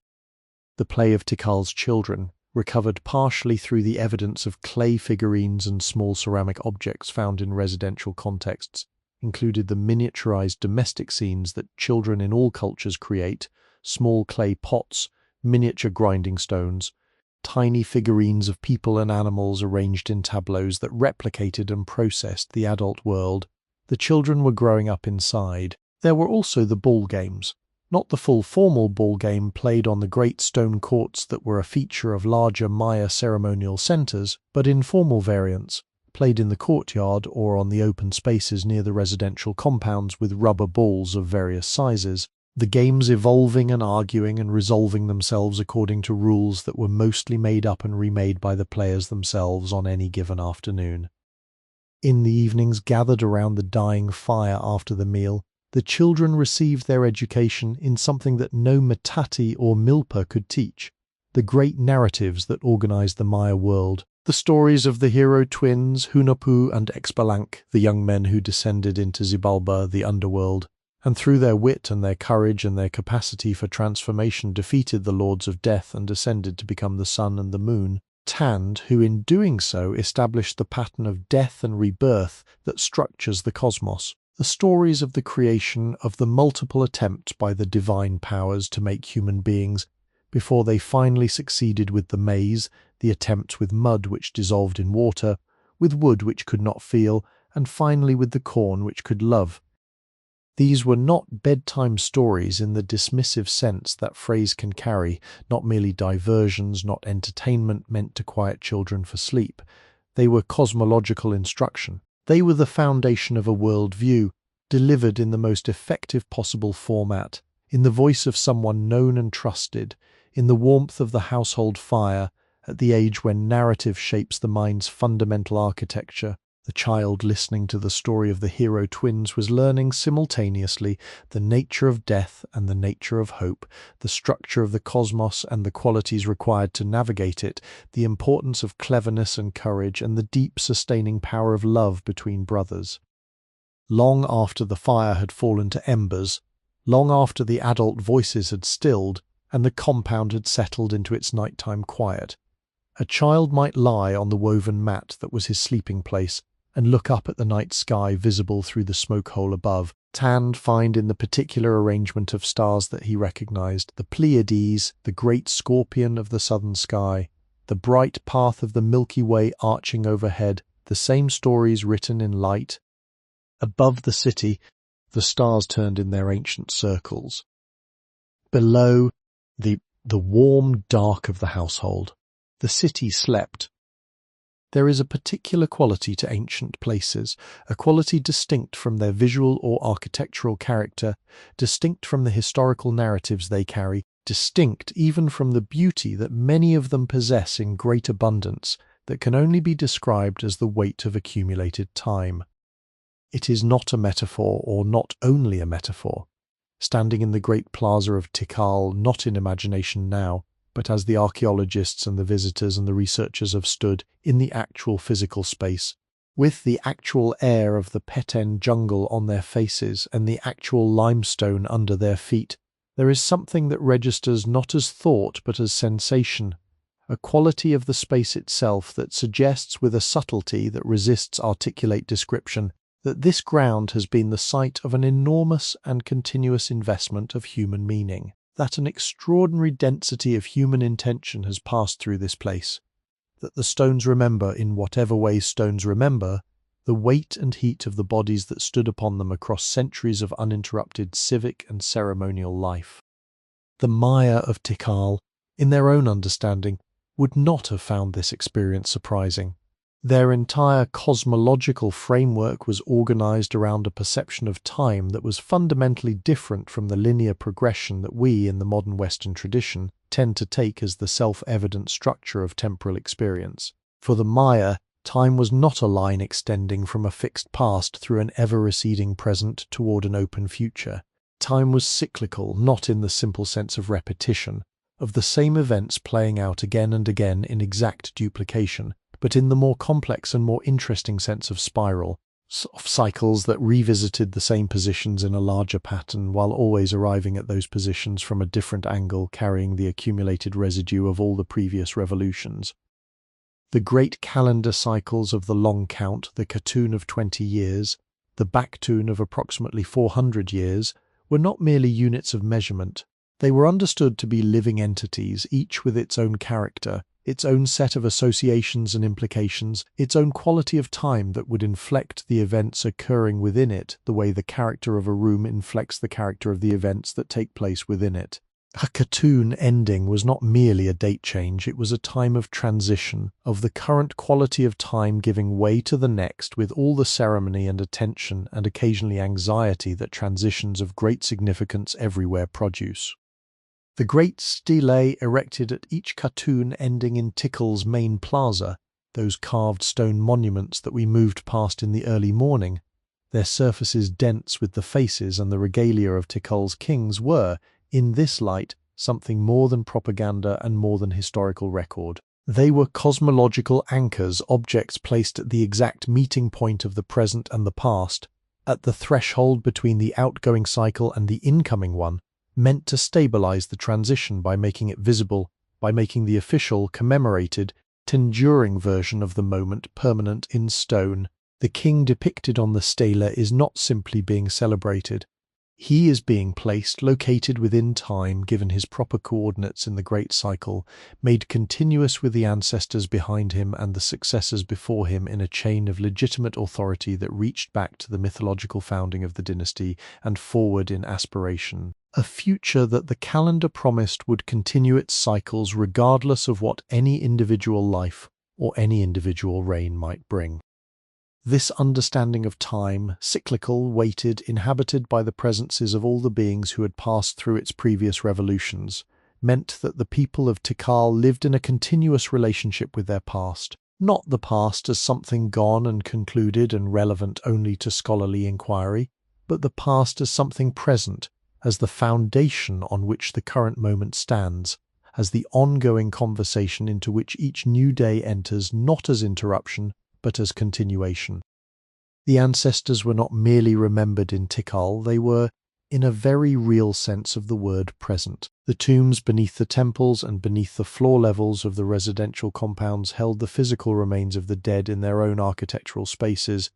The play of Tikal's children, recovered partially through the evidence of clay figurines and small ceramic objects found in residential contexts, included the miniaturized domestic scenes that children in all cultures create, small clay pots, miniature grinding stones, tiny figurines of people and animals arranged in tableaus that replicated and processed the adult world. The children were growing up inside. There were also the ball games. Not the full formal ball game played on the great stone courts that were a feature of larger Maya ceremonial centers, but informal variants, played in the courtyard or on the open spaces near the residential compounds with rubber balls of various sizes, the games evolving and arguing and resolving themselves according to rules that were mostly made up and remade by the players themselves on any given afternoon. In the evenings gathered around the dying fire after the meal, the children received their education in something that no metati or milpa could teach, the great narratives that organized the Maya world, the stories of the hero twins Hunahpu and Exbalanque, the young men who descended into Xibalba, the underworld, and through their wit and their courage and their capacity for transformation defeated the lords of death and descended to become the sun and the moon, Tand, who in doing so established the pattern of death and rebirth that structures the cosmos. The stories of the creation of the multiple attempts by the divine powers to make human beings, before they finally succeeded with the maize, the attempt with mud which dissolved in water, with wood which could not feel, and finally with the corn which could love. These were not bedtime stories in the dismissive sense that phrase can carry, not merely diversions, not entertainment meant to quiet children for sleep. They were cosmological instruction. They were the foundation of a world view, delivered in the most effective possible format, in the voice of someone known and trusted, in the warmth of the household fire, at the age when narrative shapes the mind's fundamental architecture. The child listening to the story of the hero twins was learning simultaneously the nature of death and the nature of hope, the structure of the cosmos and the qualities required to navigate it, the importance of cleverness and courage, and the deep sustaining power of love between brothers. Long after the fire had fallen to embers, long after the adult voices had stilled and the compound had settled into its nighttime quiet, a child might lie on the woven mat that was his sleeping place and look up at the night sky visible through the smoke hole above, and find in the particular arrangement of stars that he recognized the Pleiades, the great scorpion of the southern sky, the bright path of the Milky Way arching overhead, the same stories written in light. Above the city, the stars turned in their ancient circles. Below, the warm dark of the household. The city slept. There is a particular quality to ancient places, a quality distinct from their visual or architectural character, distinct from the historical narratives they carry, distinct even from the beauty that many of them possess in great abundance, that can only be described as the weight of accumulated time. It is not a metaphor, or not only a metaphor. Standing in the Great Plaza of Tikal, not in imagination now, but as the archaeologists and the visitors and the researchers have stood in the actual physical space, with the actual air of the Peten jungle on their faces and the actual limestone under their feet, there is something that registers not as thought but as sensation, a quality of the space itself that suggests with a subtlety that resists articulate description that this ground has been the site of an enormous and continuous investment of human meaning, that an extraordinary density of human intention has passed through this place, that the stones remember, in whatever way stones remember, the weight and heat of the bodies that stood upon them across centuries of uninterrupted civic and ceremonial life. The Maya of Tikal, in their own understanding, would not have found this experience surprising. Their entire cosmological framework was organized around a perception of time that was fundamentally different from the linear progression that we, in the modern Western tradition, tend to take as the self-evident structure of temporal experience. For the Maya, time was not a line extending from a fixed past through an ever-receding present toward an open future. Time was cyclical, not in the simple sense of repetition, of the same events playing out again and again in exact duplication, but in the more complex and more interesting sense of spiral, of cycles that revisited the same positions in a larger pattern while always arriving at those positions from a different angle, carrying the accumulated residue of all the previous revolutions. The great calendar cycles of the long count, the Katun of 20 years, the Baktun of approximately 400 years, were not merely units of measurement. They were understood to be living entities, each with its own character, its own set of associations and implications, its own quality of time that would inflect the events occurring within it, the way the character of a room inflects the character of the events that take place within it. A Katun ending was not merely a date change, it was a time of transition, of the current quality of time giving way to the next with all the ceremony and attention and occasionally anxiety that transitions of great significance everywhere produce. The great stelae erected at each Katun ending in Tikal's main plaza, those carved stone monuments that we moved past in the early morning, their surfaces dense with the faces and the regalia of Tikal's kings, were, in this light, something more than propaganda and more than historical record. They were cosmological anchors, objects placed at the exact meeting point of the present and the past, at the threshold between the outgoing cycle and the incoming one, meant to stabilize the transition by making it visible, by making the official, commemorated, enduring version of the moment permanent in stone. The king depicted on the stela is not simply being celebrated. He is being placed, located within time, given his proper coordinates in the great cycle, made continuous with the ancestors behind him and the successors before him in a chain of legitimate authority that reached back to the mythological founding of the dynasty and forward in aspiration. A future that the calendar promised would continue its cycles regardless of what any individual life or any individual reign might bring. This understanding of time, cyclical, weighted, inhabited by the presences of all the beings who had passed through its previous revolutions, meant that the people of Tikal lived in a continuous relationship with their past. Not the past as something gone and concluded and relevant only to scholarly inquiry, but the past as something present, as the foundation on which the current moment stands, as the ongoing conversation into which each new day enters not as interruption, but as continuation. The ancestors were not merely remembered in Tikal, they were, in a very real sense of the word, present. The tombs beneath the temples and beneath the floor levels of the residential compounds held the physical remains of the dead in their own architectural spaces,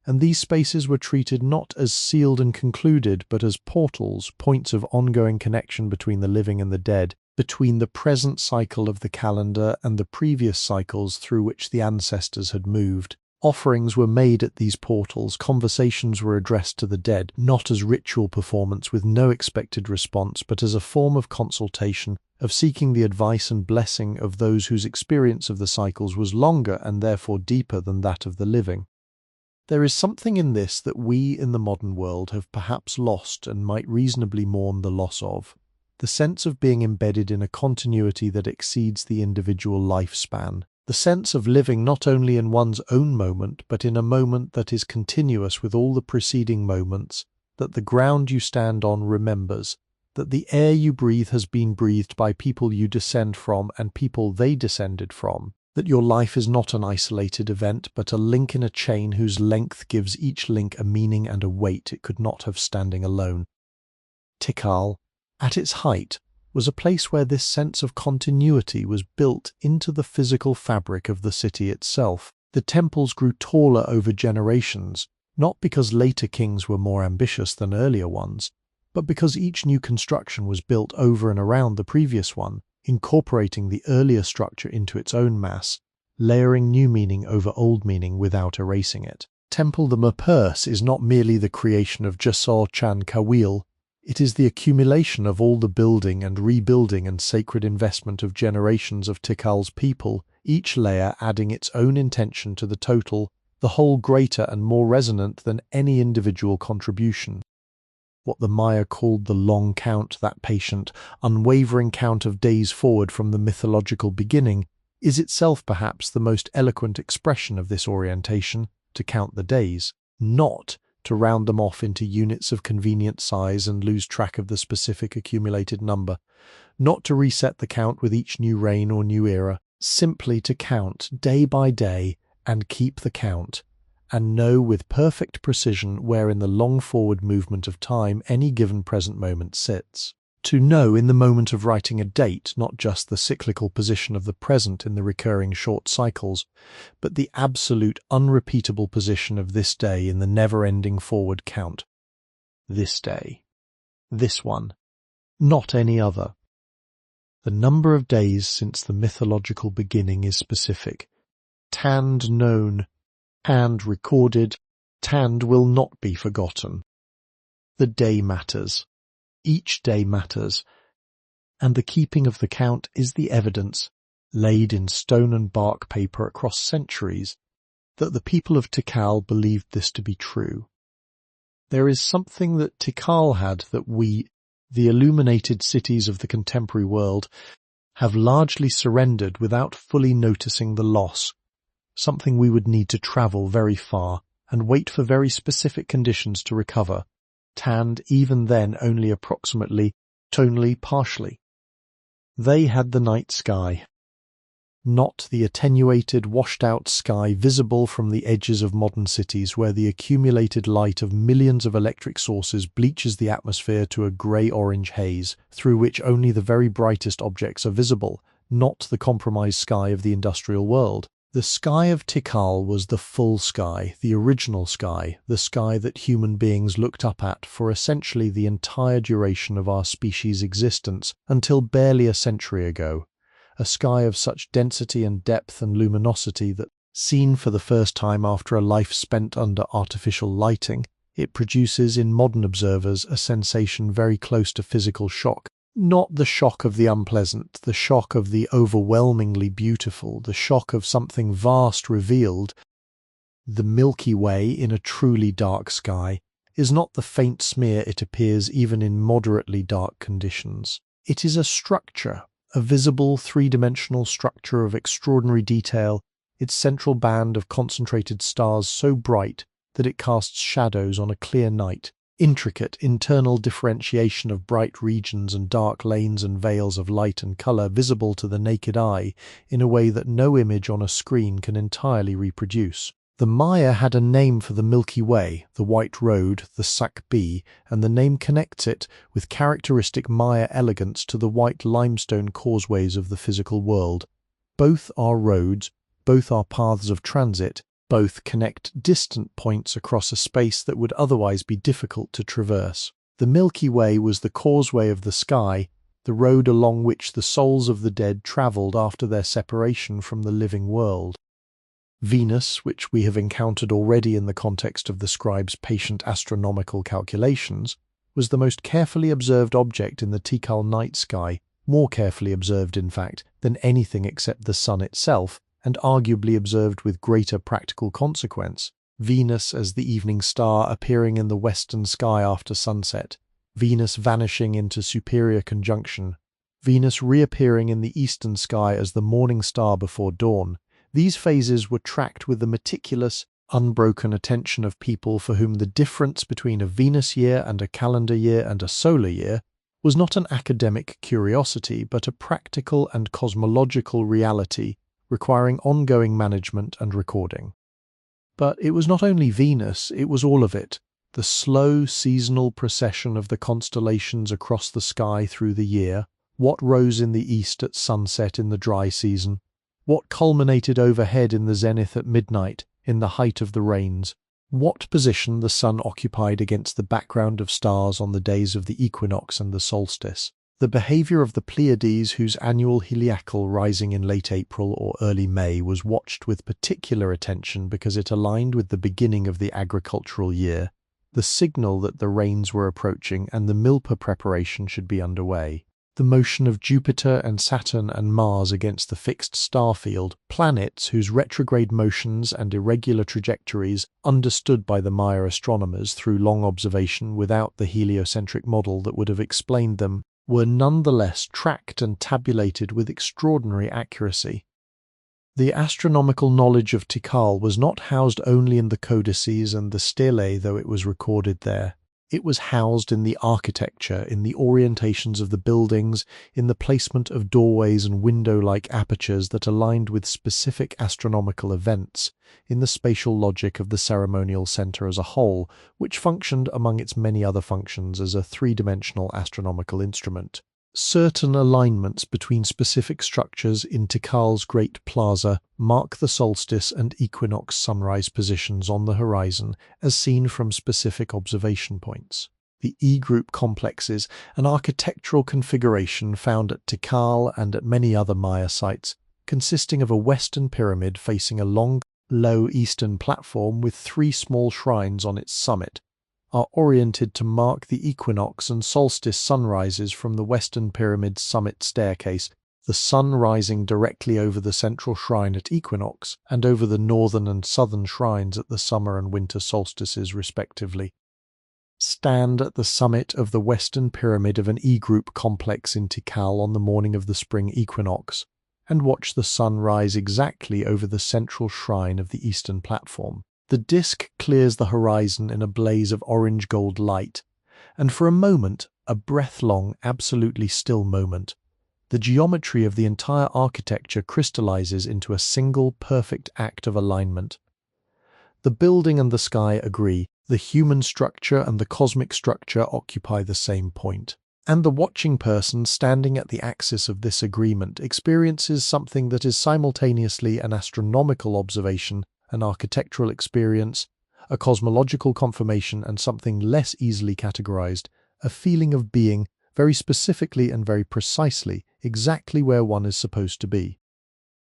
and these spaces were treated not as sealed and concluded, but as portals, points of ongoing connection between the living and the dead, between the present cycle of the calendar and the previous cycles through which the ancestors had moved. Offerings were made at these portals, conversations were addressed to the dead, not as ritual performance with no expected response, but as a form of consultation, of seeking the advice and blessing of those whose experience of the cycles was longer and therefore deeper than that of the living. There is something in this that we in the modern world have perhaps lost and might reasonably mourn the loss of. The sense of being embedded in a continuity that exceeds the individual lifespan. The sense of living not only in one's own moment, but in a moment that is continuous with all the preceding moments, that the ground you stand on remembers, that the air you breathe has been breathed by people you descend from and people they descended from, that your life is not an isolated event, but a link in a chain whose length gives each link a meaning and a weight it could not have standing alone. Tikal, at its height, was a place where this sense of continuity was built into the physical fabric of the city itself. The temples grew taller over generations, not because later kings were more ambitious than earlier ones, but because each new construction was built over and around the previous one, incorporating the earlier structure into its own mass, layering new meaning over old meaning without erasing it. Temple the Milpa is not merely the creation of Jasor Chan Kawil, it is the accumulation of all the building and rebuilding and sacred investment of generations of Tikal's people, each layer adding its own intention to the total, the whole greater and more resonant than any individual contribution. What the Maya called the long count, that patient, unwavering count of days forward from the mythological beginning, is itself perhaps the most eloquent expression of this orientation, to count the days, not to round them off into units of convenient size and lose track of the specific accumulated number, not to reset the count with each new reign or new era, simply to count day by day and keep the count, and know with perfect precision where in the long forward movement of time any given present moment sits. To know in the moment of writing a date not just the cyclical position of the present in the recurring short cycles, but the absolute unrepeatable position of this day in the never-ending forward count. This day. This one. Not any other. The number of days since the mythological beginning is specific. Tand known, and recorded, Tand will not be forgotten. The day matters. Each day matters, and the keeping of the count is the evidence, laid in stone and bark paper across centuries, that the people of Tikal believed this to be true. There is something that Tikal had that we, the illuminated cities of the contemporary world, have largely surrendered without fully noticing the loss, something we would need to travel very far and wait for very specific conditions to recover. Tanned even then only approximately, tonally partially. They had the night sky, not the attenuated, washed-out sky visible from the edges of modern cities where the accumulated light of millions of electric sources bleaches the atmosphere to a grey-orange haze, through which only the very brightest objects are visible, not the compromised sky of the industrial world. The sky of Tikal was the full sky, the original sky, the sky that human beings looked up at for essentially the entire duration of our species' existence until barely a century ago, a sky of such density and depth and luminosity that, seen for the first time after a life spent under artificial lighting, it produces in modern observers a sensation very close to physical shock. Not the shock of the unpleasant, the shock of the overwhelmingly beautiful, the shock of something vast revealed, The Milky Way in a truly dark sky is not the faint smear it appears even in moderately dark conditions. It is a structure, a visible three-dimensional structure of extraordinary detail, its central band of concentrated stars so bright that it casts shadows on a clear night, intricate internal differentiation of bright regions and dark lanes and veils of light and color visible to the naked eye in a way that no image on a screen can entirely reproduce. The Maya had a name for the Milky Way, the White Road, the scribes, and the name connects it with characteristic Maya elegance to the white limestone causeways of the physical world. Both are roads, both are paths of transit, both connect distant points across a space that would otherwise be difficult to traverse. The Milky Way was the causeway of the sky, the road along which the souls of the dead travelled after their separation from the living world. Venus, which we have encountered already in the context of the scribes' patient astronomical calculations, was the most carefully observed object in the Tikal night sky, more carefully observed, in fact, than anything except the sun itself, and arguably observed with greater practical consequence. Venus as the evening star appearing in the western sky after sunset, Venus vanishing into superior conjunction, Venus reappearing in the eastern sky as the morning star before dawn. These phases were tracked with the meticulous, unbroken attention of people for whom the difference between a Venus year and a calendar year and a solar year was not an academic curiosity but a practical and cosmological reality requiring ongoing management and recording. But it was not only Venus, it was all of it, the slow seasonal procession of the constellations across the sky through the year, what rose in the east at sunset in the dry season, what culminated overhead in the zenith at midnight, in the height of the rains, what position the sun occupied against the background of stars on the days of the equinox and the solstice, the behavior of the Pleiades whose annual heliacal rising in late April or early May was watched with particular attention because it aligned with the beginning of the agricultural year, the signal that the rains were approaching and the milpa preparation should be underway. The motion of Jupiter and Saturn and Mars against the fixed star field, planets whose retrograde motions and irregular trajectories, understood by the Maya astronomers through long observation without the heliocentric model that would have explained them, were nonetheless tracked and tabulated with extraordinary accuracy. The astronomical knowledge of Tikal was not housed only in the codices and the stelae, though it was recorded there. It was housed in the architecture, in the orientations of the buildings, in the placement of doorways and window-like apertures that aligned with specific astronomical events, in the spatial logic of the ceremonial center as a whole, which functioned among its many other functions as a three-dimensional astronomical instrument. Certain alignments between specific structures in Tikal's Great Plaza mark the solstice and equinox sunrise positions on the horizon as seen from specific observation points. The E-group complexes, an architectural configuration found at Tikal and at many other Maya sites, consisting of a western pyramid facing a long, low eastern platform with three small shrines on its summit, are oriented to mark the equinox and solstice sunrises from the western pyramid's summit staircase, the sun rising directly over the central shrine at equinox and over the northern and southern shrines at the summer and winter solstices respectively. Stand at the summit of the western pyramid of an E-group complex in Tikal on the morning of the spring equinox, and watch the sun rise exactly over the central shrine of the eastern platform. The disk clears the horizon in a blaze of orange-gold light, and for a moment, a breath-long, absolutely still moment, the geometry of the entire architecture crystallizes into a single perfect act of alignment. The building and the sky agree, the human structure and the cosmic structure occupy the same point. And the watching person standing at the axis of this agreement experiences something that is simultaneously an astronomical observation, an architectural experience, a cosmological confirmation, and something less easily categorized, a feeling of being, very specifically and very precisely, exactly where one is supposed to be.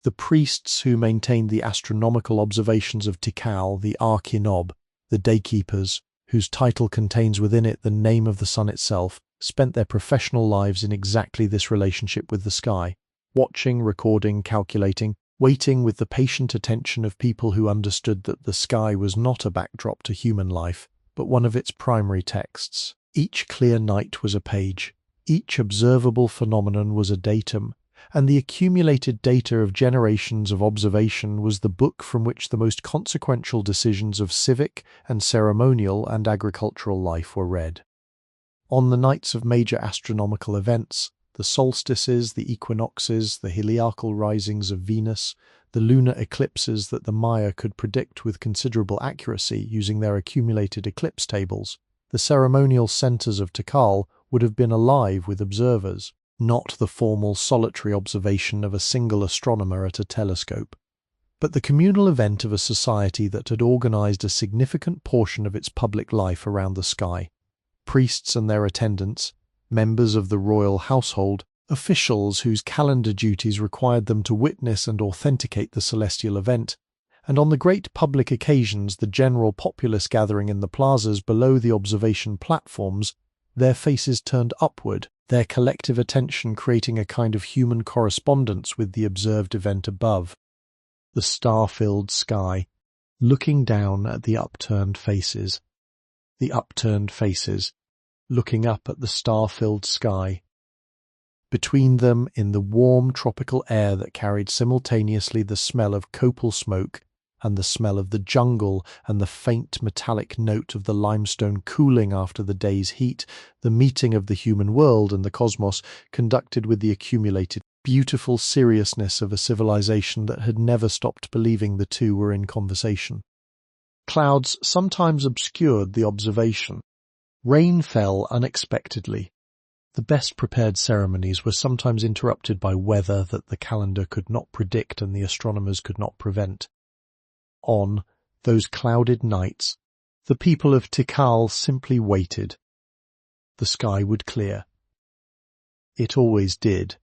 The priests who maintained the astronomical observations of Tikal, the Archinob, the daykeepers, whose title contains within it the name of the sun itself, spent their professional lives in exactly this relationship with the sky, watching, recording, calculating, waiting with the patient attention of people who understood that the sky was not a backdrop to human life, but one of its primary texts. Each clear night was a page, each observable phenomenon was a datum, and the accumulated data of generations of observation was the book from which the most consequential decisions of civic and ceremonial and agricultural life were read. On the nights of major astronomical events, the solstices, the equinoxes, the heliacal risings of Venus, the lunar eclipses that the Maya could predict with considerable accuracy using their accumulated eclipse tables, the ceremonial centers of Tikal would have been alive with observers, not the formal solitary observation of a single astronomer at a telescope, but the communal event of a society that had organized a significant portion of its public life around the sky. Priests and their attendants, members of the royal household, officials whose calendar duties required them to witness and authenticate the celestial event, and on the great public occasions the general populace gathering in the plazas below the observation platforms, their faces turned upward, their collective attention creating a kind of human correspondence with the observed event above. The star-filled sky, looking down at the upturned faces. The upturned faces, looking up at the star-filled sky. Between them, in the warm tropical air that carried simultaneously the smell of copal smoke and the smell of the jungle and the faint metallic note of the limestone cooling after the day's heat, the meeting of the human world and the cosmos conducted with the accumulated beautiful seriousness of a civilization that had never stopped believing the two were in conversation. Clouds sometimes obscured the observation. Rain fell unexpectedly. The best-prepared ceremonies were sometimes interrupted by weather that the calendar could not predict and the astronomers could not prevent. On those clouded nights, the people of Tikal simply waited. The sky would clear. It always did.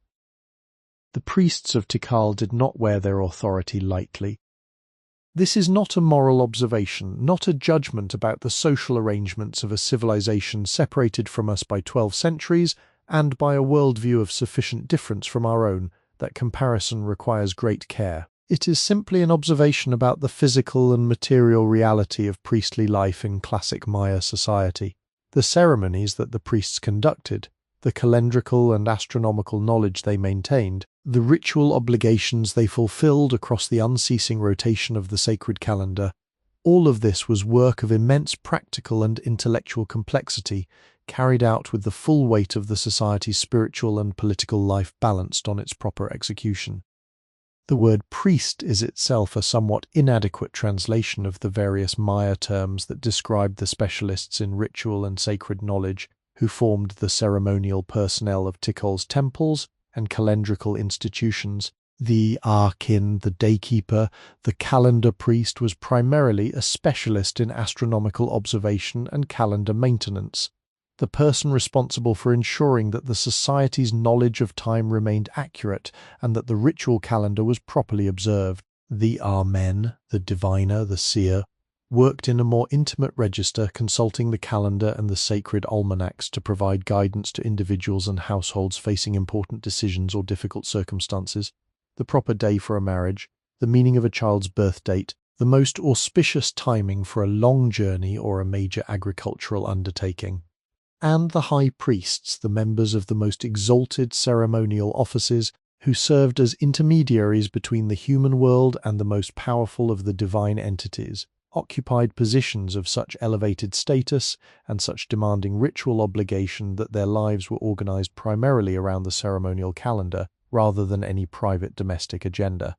The priests of Tikal did not wear their authority lightly. This is not a moral observation, not a judgment about the social arrangements of a civilization separated from us by 12 centuries and by a worldview of sufficient difference from our own that comparison requires great care. It is simply an observation about the physical and material reality of priestly life in classic Maya society. The ceremonies that the priests conducted, the calendrical and astronomical knowledge they maintained, the ritual obligations they fulfilled across the unceasing rotation of the sacred calendar, all of this was work of immense practical and intellectual complexity, carried out with the full weight of the society's spiritual and political life balanced on its proper execution. The word priest is itself a somewhat inadequate translation of the various Maya terms that describe the specialists in ritual and sacred knowledge who formed the ceremonial personnel of Tikal's temples and calendrical institutions. The arkin, the daykeeper, the calendar priest was primarily a specialist in astronomical observation and calendar maintenance, the person responsible for ensuring that the society's knowledge of time remained accurate and that the ritual calendar was properly observed. The Amen, the diviner, the seer, worked in a more intimate register, consulting the calendar and the sacred almanacs to provide guidance to individuals and households facing important decisions or difficult circumstances, the proper day for a marriage, the meaning of a child's birth date, the most auspicious timing for a long journey or a major agricultural undertaking. And the high priests, the members of the most exalted ceremonial offices, who served as intermediaries between the human world and the most powerful of the divine entities, occupied positions of such elevated status and such demanding ritual obligation that their lives were organized primarily around the ceremonial calendar rather than any private domestic agenda.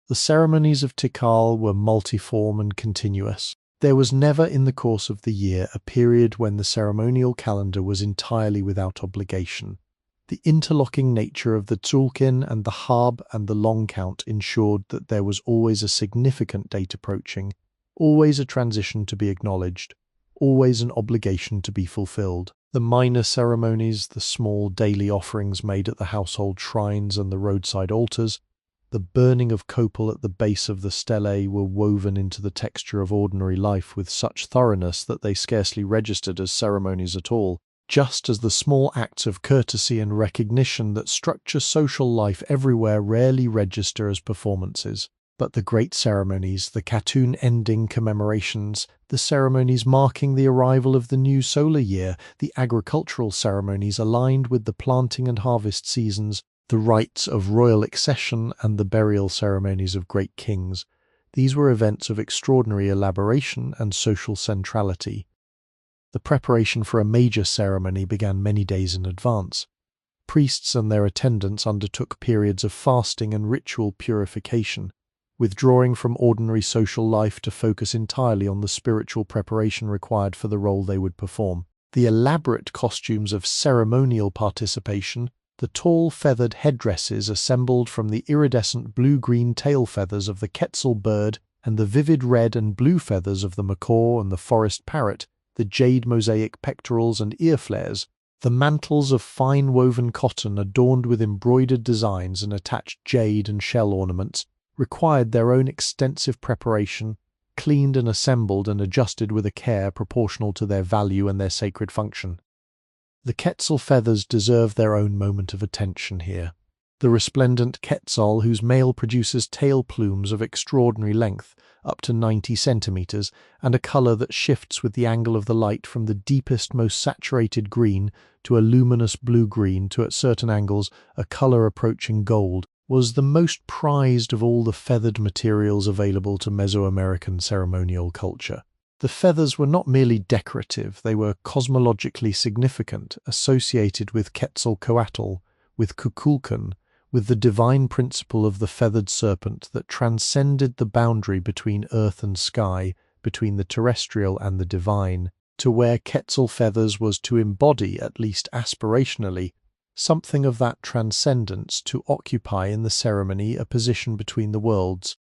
The ceremonies of Tikal were multiform and continuous. There was never in the course of the year a period when the ceremonial calendar was entirely without obligation. The interlocking nature of the tzulkin and the hab and the long count ensured that there was always a significant date approaching, always a transition to be acknowledged, always an obligation to be fulfilled. The minor ceremonies, the small daily offerings made at the household shrines and the roadside altars, the burning of copal at the base of the stelae were woven into the texture of ordinary life with such thoroughness that they scarcely registered as ceremonies at all. just as the small acts of courtesy and recognition that structure social life everywhere rarely register as performances. But the great ceremonies, the cartoon-ending commemorations, the ceremonies marking the arrival of the new solar year, the agricultural ceremonies aligned with the planting and harvest seasons, the rites of royal accession and the burial ceremonies of great kings, these were events of extraordinary elaboration and social centrality. The preparation for a major ceremony began many days in advance. Priests and their attendants undertook periods of fasting and ritual purification, withdrawing from ordinary social life to focus entirely on the spiritual preparation required for the role they would perform. The elaborate costumes of ceremonial participation, the tall feathered headdresses assembled from the iridescent blue-green tail feathers of the quetzal bird and the vivid red and blue feathers of the macaw and the forest parrot, the jade mosaic pectorals and ear flares, the mantles of fine woven cotton adorned with embroidered designs and attached jade and shell ornaments, required their own extensive preparation, cleaned and assembled and adjusted with a care proportional to their value and their sacred function. The quetzal feathers deserve their own moment of attention here. The resplendent quetzal, whose male produces tail plumes of extraordinary length, up to 90 centimeters, and a color that shifts with the angle of the light from the deepest, most saturated green to a luminous blue-green to, at certain angles, a color approaching gold, was the most prized of all the feathered materials available to Mesoamerican ceremonial culture. The feathers were not merely decorative, they were cosmologically significant, associated with Quetzalcoatl, with Kukulkan, with the divine principle of the feathered serpent that transcended the boundary between earth and sky, between the terrestrial and the divine. To wear quetzal feathers was to embody, at least aspirationally, something of that transcendence, to occupy in the ceremony a position between the worlds.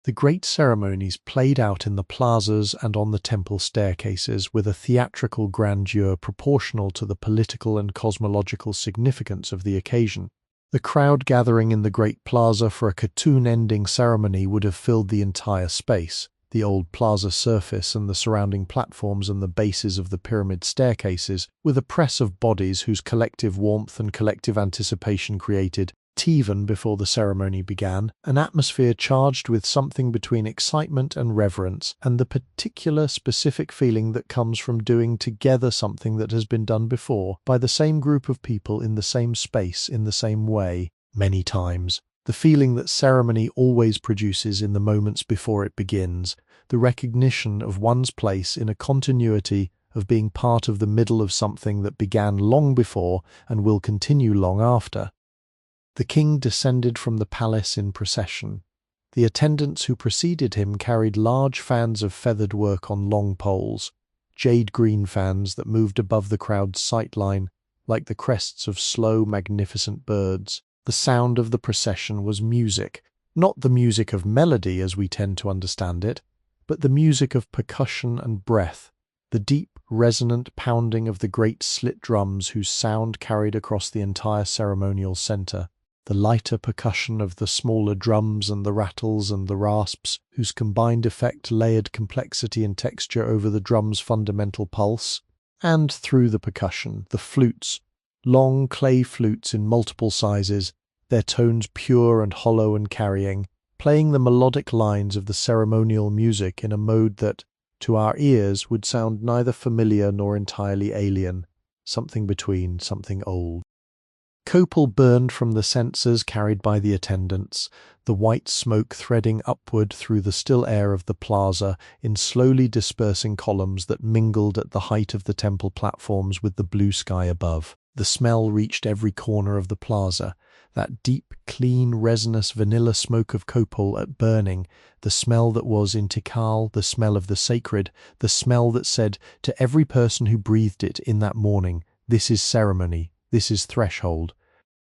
The great ceremonies played out in the plazas and on the temple staircases with a theatrical grandeur proportional to the political and cosmological significance of the occasion. The crowd gathering in the Great Plaza for a cartoon-ending ceremony would have filled the entire space. The old plaza surface and the surrounding platforms and the bases of the pyramid staircases, with a press of bodies whose collective warmth and collective anticipation created, even before the ceremony began, an atmosphere charged with something between excitement and reverence, and the particular specific feeling that comes from doing together something that has been done before, by the same group of people in the same space, in the same way, many times. The feeling that ceremony always produces in the moments before it begins, the recognition of one's place in a continuity of being part of the middle of something that began long before and will continue long after. The king descended from the palace in procession. The attendants who preceded him carried large fans of feathered work on long poles, jade-green fans that moved above the crowd's sightline like the crests of slow, magnificent birds. The sound of the procession was music, not the music of melody as we tend to understand it, but the music of percussion and breath, the deep, resonant pounding of the great slit drums whose sound carried across the entire ceremonial center, the lighter percussion of the smaller drums and the rattles and the rasps, whose combined effect layered complexity and texture over the drum's fundamental pulse, and through the percussion, the flutes, long clay flutes in multiple sizes, their tones pure and hollow and carrying, playing the melodic lines of the ceremonial music in a mode that, to our ears, would sound neither familiar nor entirely alien, something between, something old. Copal burned from the censers carried by the attendants, the white smoke threading upward through the still air of the plaza in slowly dispersing columns that mingled at the height of the temple platforms with the blue sky above. The smell reached every corner of the plaza, that deep, clean, resinous vanilla smoke of copal at burning, the smell that was in Tikal, the smell of the sacred, the smell that said to every person who breathed it in that morning, "This is ceremony, this is threshold.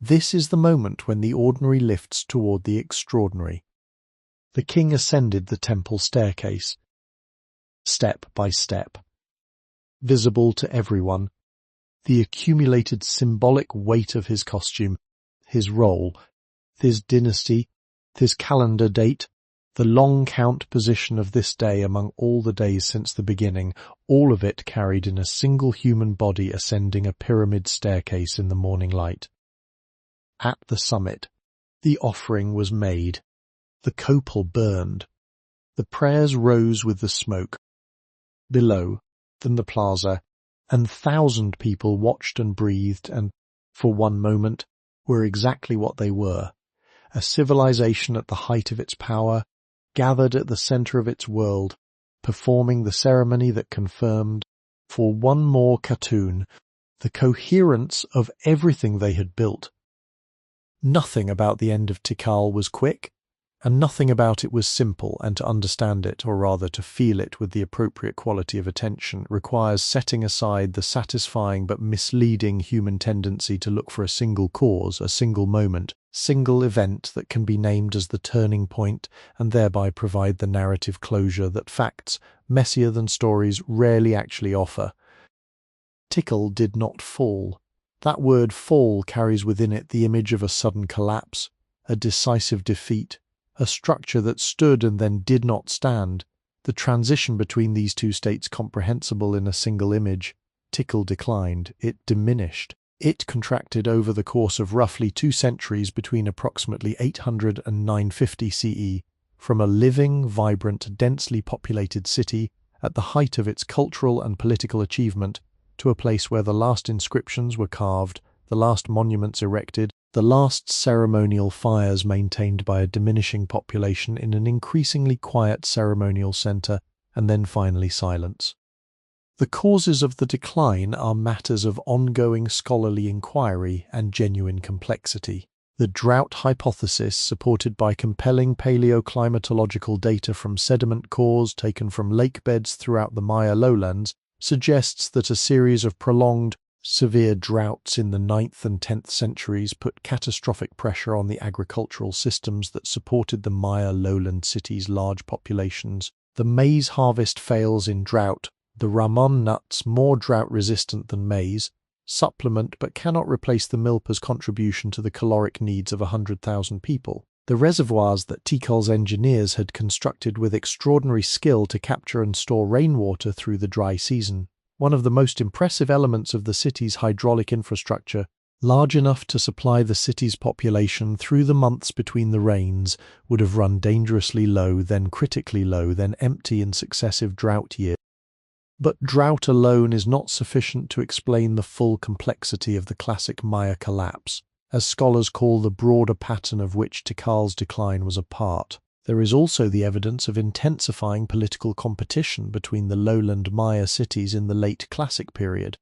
This is the moment when the ordinary lifts toward the extraordinary." The king ascended the temple staircase, step by step. Visible to everyone, the accumulated symbolic weight of his costume, his role, his dynasty, his calendar date, The long count position of this day among all the days since the beginning, all of it carried in a single human body ascending a pyramid staircase in the morning light. At the summit, the offering was made. The copal burned. The prayers rose with the smoke. Below, than the plaza, 1,000 people watched and breathed and, for one moment, were exactly what they were. A civilization at the height of its power, gathered at the center of its world, performing the ceremony that confirmed, for one more cartoon, the coherence of everything they had built. Nothing about the end of Tikal was quick, and nothing about it was simple, and to understand it, or rather to feel it with the appropriate quality of attention, requires setting aside the satisfying but misleading human tendency to look for a single cause, a single moment, single event that can be named as the turning point, and thereby provide the narrative closure that facts, messier than stories, rarely actually offer. Tikal did not fall. That word fall carries within it the image of a sudden collapse, a decisive defeat, a structure that stood and then did not stand, the transition between these two states comprehensible in a single image. Tikal declined, it diminished. It contracted over the course of roughly 2 centuries between approximately 800 and 950 CE, from a living, vibrant, densely populated city at the height of its cultural and political achievement to a place where the last inscriptions were carved, the last monuments erected, the last ceremonial fires maintained by a diminishing population in an increasingly quiet ceremonial center, and then finally silence. The causes of the decline are matters of ongoing scholarly inquiry and genuine complexity. The drought hypothesis, supported by compelling paleoclimatological data from sediment cores taken from lake beds throughout the Maya lowlands, suggests that a series of prolonged, severe droughts in the 9th and 10th centuries put catastrophic pressure on the agricultural systems that supported the Maya lowland cities' large populations. The maize harvest fails in drought. The ramon nuts, more drought-resistant than maize, supplement but cannot replace the milpa's contribution to the caloric needs of 100,000 people. The reservoirs that Tikal's engineers had constructed with extraordinary skill to capture and store rainwater through the dry season, one of the most impressive elements of the city's hydraulic infrastructure, large enough to supply the city's population through the months between the rains, would have run dangerously low, then critically low, then empty in successive drought years. But drought alone is not sufficient to explain the full complexity of the classic Maya collapse, as scholars call the broader pattern of which Tikal's decline was a part. There is also the evidence of intensifying political competition between the lowland Maya cities in the late Classic period.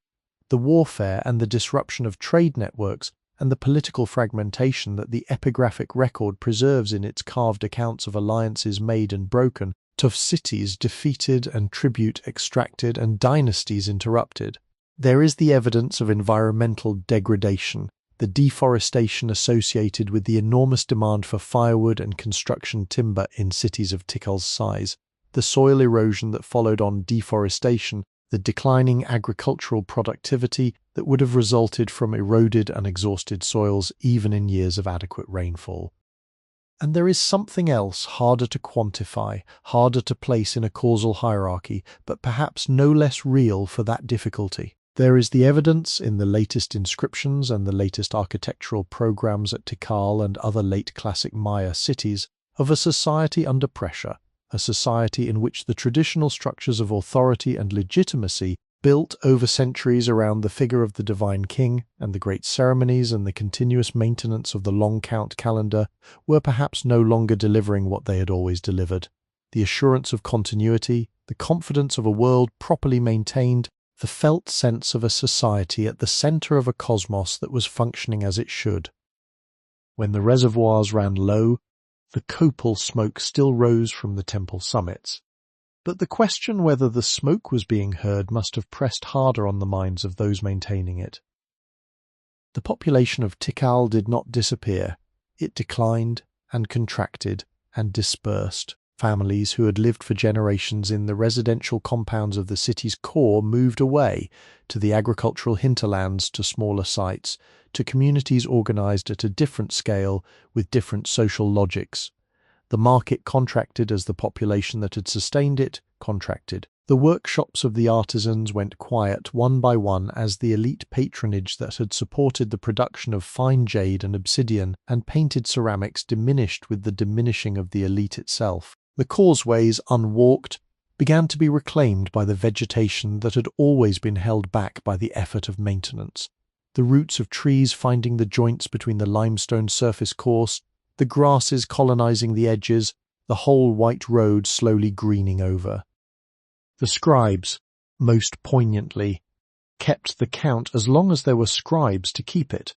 The warfare and the disruption of trade networks and the political fragmentation that the epigraphic record preserves in its carved accounts of alliances made and broken, of cities defeated and tribute extracted and dynasties interrupted. There is the evidence of environmental degradation, the deforestation associated with the enormous demand for firewood and construction timber in cities of Tikal's size, the soil erosion that followed on deforestation, the declining agricultural productivity that would have resulted from eroded and exhausted soils even in years of adequate rainfall. And there is something else harder to quantify, harder to place in a causal hierarchy, but perhaps no less real for that difficulty. There is the evidence in the latest inscriptions and the latest architectural programs at Tikal and other late classic Maya cities of a society under pressure, a society in which the traditional structures of authority and legitimacy built over centuries around the figure of the divine king and the great ceremonies and the continuous maintenance of the long count calendar were perhaps no longer delivering what they had always delivered. The assurance of continuity, the confidence of a world properly maintained, the felt sense of a society at the center of a cosmos that was functioning as it should. When the reservoirs ran low, the copal smoke still rose from the temple summits. But the question whether the smoke was being heard must have pressed harder on the minds of those maintaining it. The population of Tikal did not disappear. It declined and contracted and dispersed. Families who had lived for generations in the residential compounds of the city's core moved away to the agricultural hinterlands, to smaller sites, to communities organized at a different scale with different social logics. The market contracted as the population that had sustained it contracted. The workshops of the artisans went quiet one by one as the elite patronage that had supported the production of fine jade and obsidian and painted ceramics diminished with the diminishing of the elite itself. The causeways, unwalked, began to be reclaimed by the vegetation that had always been held back by the effort of maintenance. The roots of trees finding the joints between the limestone surface course, the grasses colonizing the edges, the whole white road slowly greening over. The scribes, most poignantly, kept the count as long as there were scribes to keep it.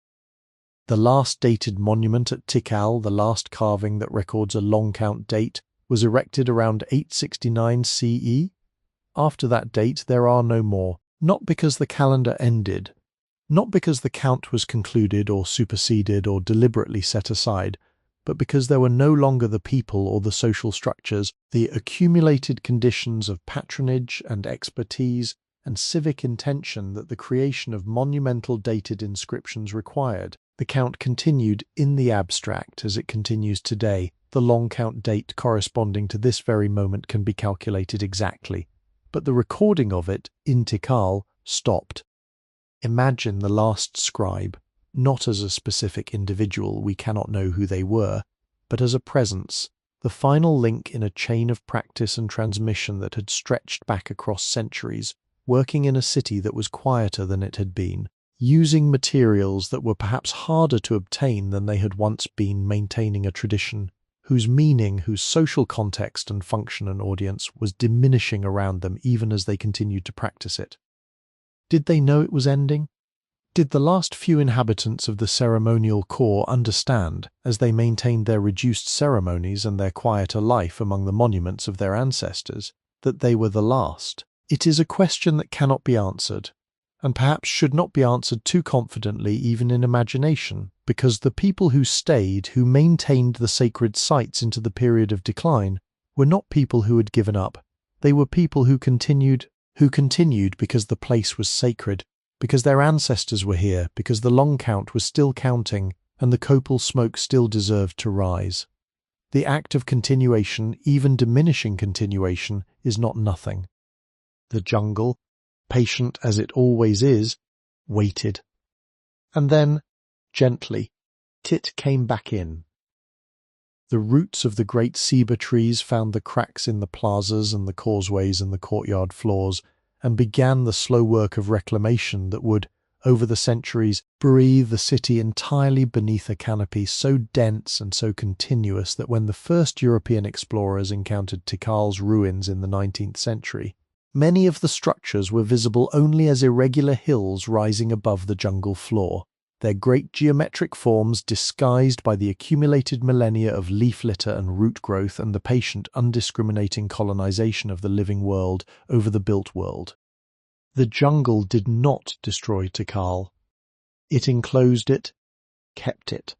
The last dated monument at Tikal, the last carving that records a long count date, was erected around 869 CE. After that date there are no more, not because the calendar ended, not because the count was concluded or superseded or deliberately set aside, but because there were no longer the people or the social structures, the accumulated conditions of patronage and expertise and civic intention that the creation of monumental dated inscriptions required. The count continued in the abstract as it continues today. The long count date corresponding to this very moment can be calculated exactly, but the recording of it in Tikal stopped. Imagine the last scribe, not as a specific individual, we cannot know who they were, but as a presence, the final link in a chain of practice and transmission that had stretched back across centuries, working in a city that was quieter than it had been, using materials that were perhaps harder to obtain than they had once been, maintaining a tradition whose meaning, whose social context and function and audience was diminishing around them even as they continued to practice it. Did they know it was ending? Did the last few inhabitants of the ceremonial core understand, as they maintained their reduced ceremonies and their quieter life among the monuments of their ancestors, that they were the last? It is a question that cannot be answered, and perhaps should not be answered too confidently even in imagination, because the people who stayed, who maintained the sacred sites into the period of decline, were not people who had given up. They were people who continued because the place was sacred, because their ancestors were here, because the long count was still counting, and the copal smoke still deserved to rise. The act of continuation, even diminishing continuation, is not nothing. The jungle, patient as it always is, waited. And then, gently, Tit came back in. The roots of the great ceiba trees found the cracks in the plazas and the causeways and the courtyard floors, and began the slow work of reclamation that would, over the centuries, breathe the city entirely beneath a canopy so dense and so continuous that when the first European explorers encountered Tikal's ruins in the 19th century, many of the structures were visible only as irregular hills rising above the jungle floor, their great geometric forms disguised by the accumulated millennia of leaf litter and root growth and the patient, undiscriminating colonization of the living world over the built world. The jungle did not destroy Tikal. It enclosed it, kept it,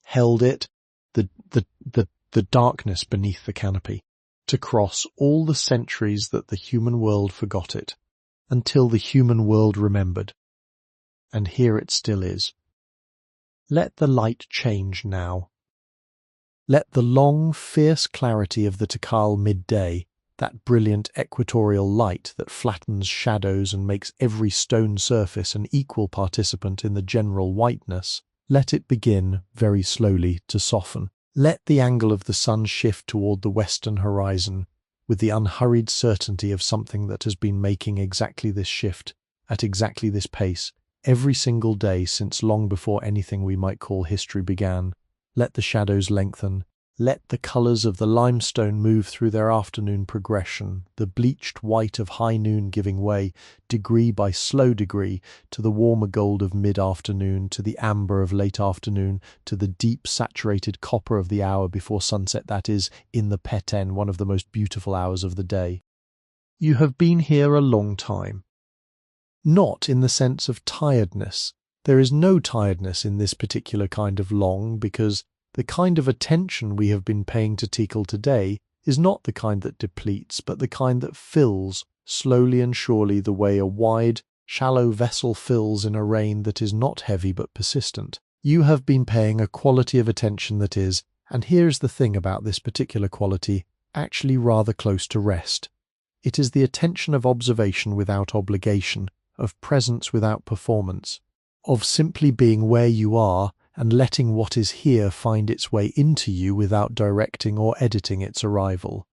held it, the darkness beneath the canopy, to cross all the centuries that the human world forgot it, until the human world remembered. And here it still is. Let the light change now. Let the long, fierce clarity of the Tikal midday, that brilliant equatorial light that flattens shadows and makes every stone surface an equal participant in the general whiteness, let it begin, very slowly, to soften. Let the angle of the sun shift toward the western horizon, with the unhurried certainty of something that has been making exactly this shift, at exactly this pace, every single day since long before anything we might call history began. Let the shadows lengthen. Let the colours of the limestone move through their afternoon progression, the bleached white of high noon giving way, degree by slow degree, to the warmer gold of mid-afternoon, to the amber of late afternoon, to the deep saturated copper of the hour before sunset that is, in the Peten, one of the most beautiful hours of the day. You have been here a long time. Not in the sense of tiredness. There is no tiredness in this particular kind of long, because the kind of attention we have been paying to Tikal today is not the kind that depletes, but the kind that fills, slowly and surely, the way a wide, shallow vessel fills in a rain that is not heavy but persistent. You have been paying a quality of attention that is, And here's the thing about this particular quality, actually rather close to rest. It is the attention of observation without obligation, of presence without performance, of simply being where you are and letting what is here find its way into you without directing or editing its arrival.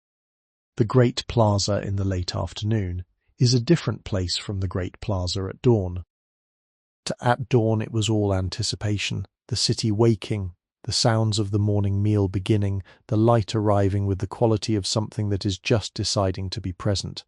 The Great Plaza in the late afternoon is a different place from the Great Plaza at dawn. At dawn it was all anticipation, the city waking, the sounds of the morning meal beginning, the light arriving with the quality of something that is just deciding to be present.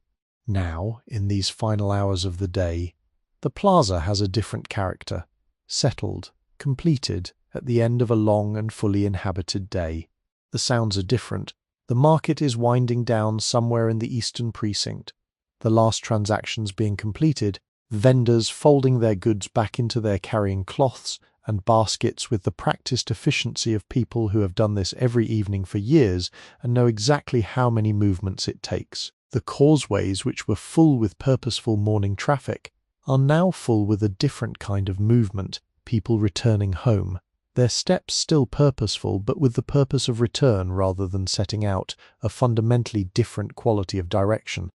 Now, in these final hours of the day, the plaza has a different character, settled, completed, at the end of a long and fully inhabited day. The sounds are different. The market is winding down somewhere in the eastern precinct, the last transactions being completed, vendors folding their goods back into their carrying cloths and baskets with the practiced efficiency of people who have done this every evening for years and know exactly how many movements it takes. The causeways, which were full with purposeful morning traffic, are now full with a different kind of movement, people returning home. Their steps still purposeful, but with the purpose of return rather than setting out, a fundamentally different quality of direction.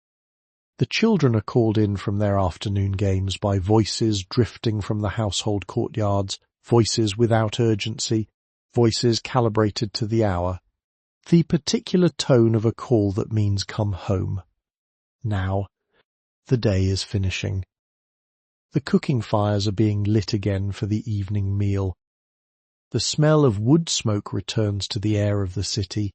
The children are called in from their afternoon games by voices drifting from the household courtyards, voices without urgency, voices calibrated to the hour, the particular tone of a call that means come home. Now, the day is finishing. The cooking fires are being lit again for the evening meal. The smell of wood smoke returns to the air of the city,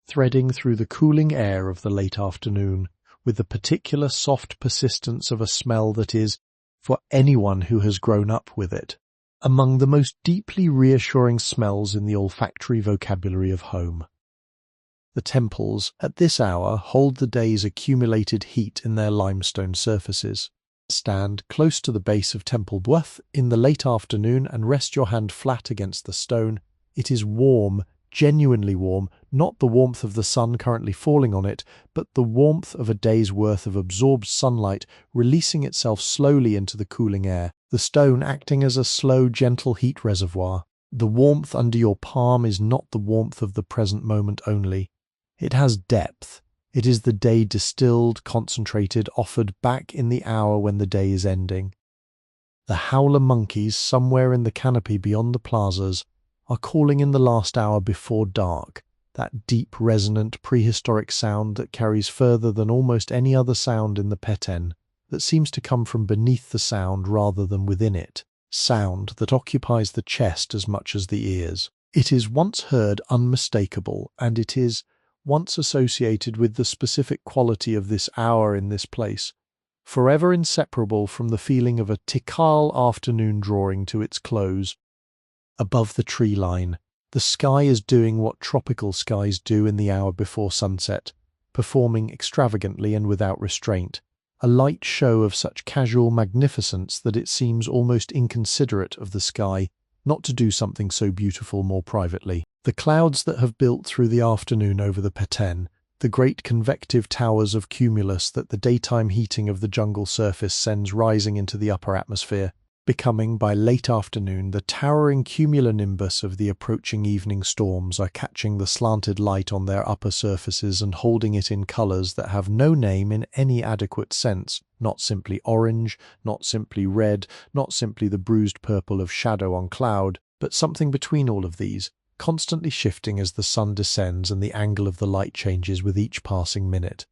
threading through the cooling air of the late afternoon, with the particular soft persistence of a smell that is, for anyone who has grown up with it, among the most deeply reassuring smells in the olfactory vocabulary of home. The temples, at this hour, hold the day's accumulated heat in their limestone surfaces. Stand close to the base of Temple Bwth in the late afternoon and rest your hand flat against the stone. It is warm, genuinely warm, not the warmth of the sun currently falling on it, but the warmth of a day's worth of absorbed sunlight releasing itself slowly into the cooling air, the stone acting as a slow, gentle heat reservoir. The warmth under your palm is not the warmth of the present moment only. It has depth. It is the day distilled, concentrated, offered back in the hour when the day is ending. The howler monkeys somewhere in the canopy beyond the plazas are calling in the last hour before dark, that deep, resonant, prehistoric sound that carries further than almost any other sound in the Peten, that seems to come from beneath the sound rather than within it, sound that occupies the chest as much as the ears. It is once heard unmistakable, and it is once associated with the specific quality of this hour in this place, forever inseparable from the feeling of a Tikal afternoon drawing to its close. Above the tree line, the sky is doing what tropical skies do in the hour before sunset, performing extravagantly and without restraint, a light show of such casual magnificence that it seems almost inconsiderate of the sky not to do something so beautiful more privately. The clouds that have built through the afternoon over the Peten, the great convective towers of cumulus that the daytime heating of the jungle surface sends rising into the upper atmosphere, becoming by late afternoon the towering cumulonimbus of the approaching evening storms, are catching the slanted light on their upper surfaces and holding it in colours that have no name in any adequate sense, not simply orange, not simply red, not simply the bruised purple of shadow on cloud, but something between all of these, constantly shifting as the sun descends and the angle of the light changes with each passing minute.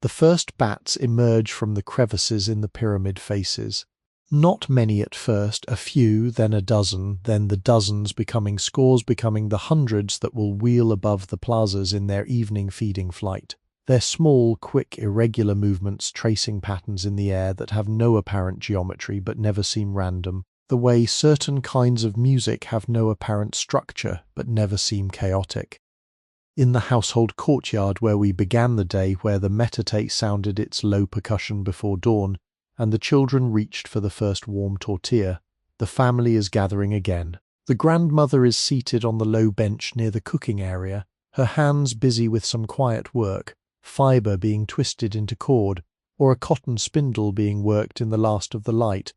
The first bats emerge from the crevices in the pyramid faces. Not many at first, a few, then a dozen, then the dozens becoming scores, becoming the hundreds that will wheel above the plazas in their evening feeding flight. Their small, quick, irregular movements tracing patterns in the air that have no apparent geometry but never seem random, the way certain kinds of music have no apparent structure but never seem chaotic. In the household courtyard where we began the day, where the metate sounded its low percussion before dawn, and the children reached for the first warm tortilla, the family is gathering again. The grandmother is seated on the low bench near the cooking area, her hands busy with some quiet work, fibre being twisted into cord, or a cotton spindle being worked in the last of the light,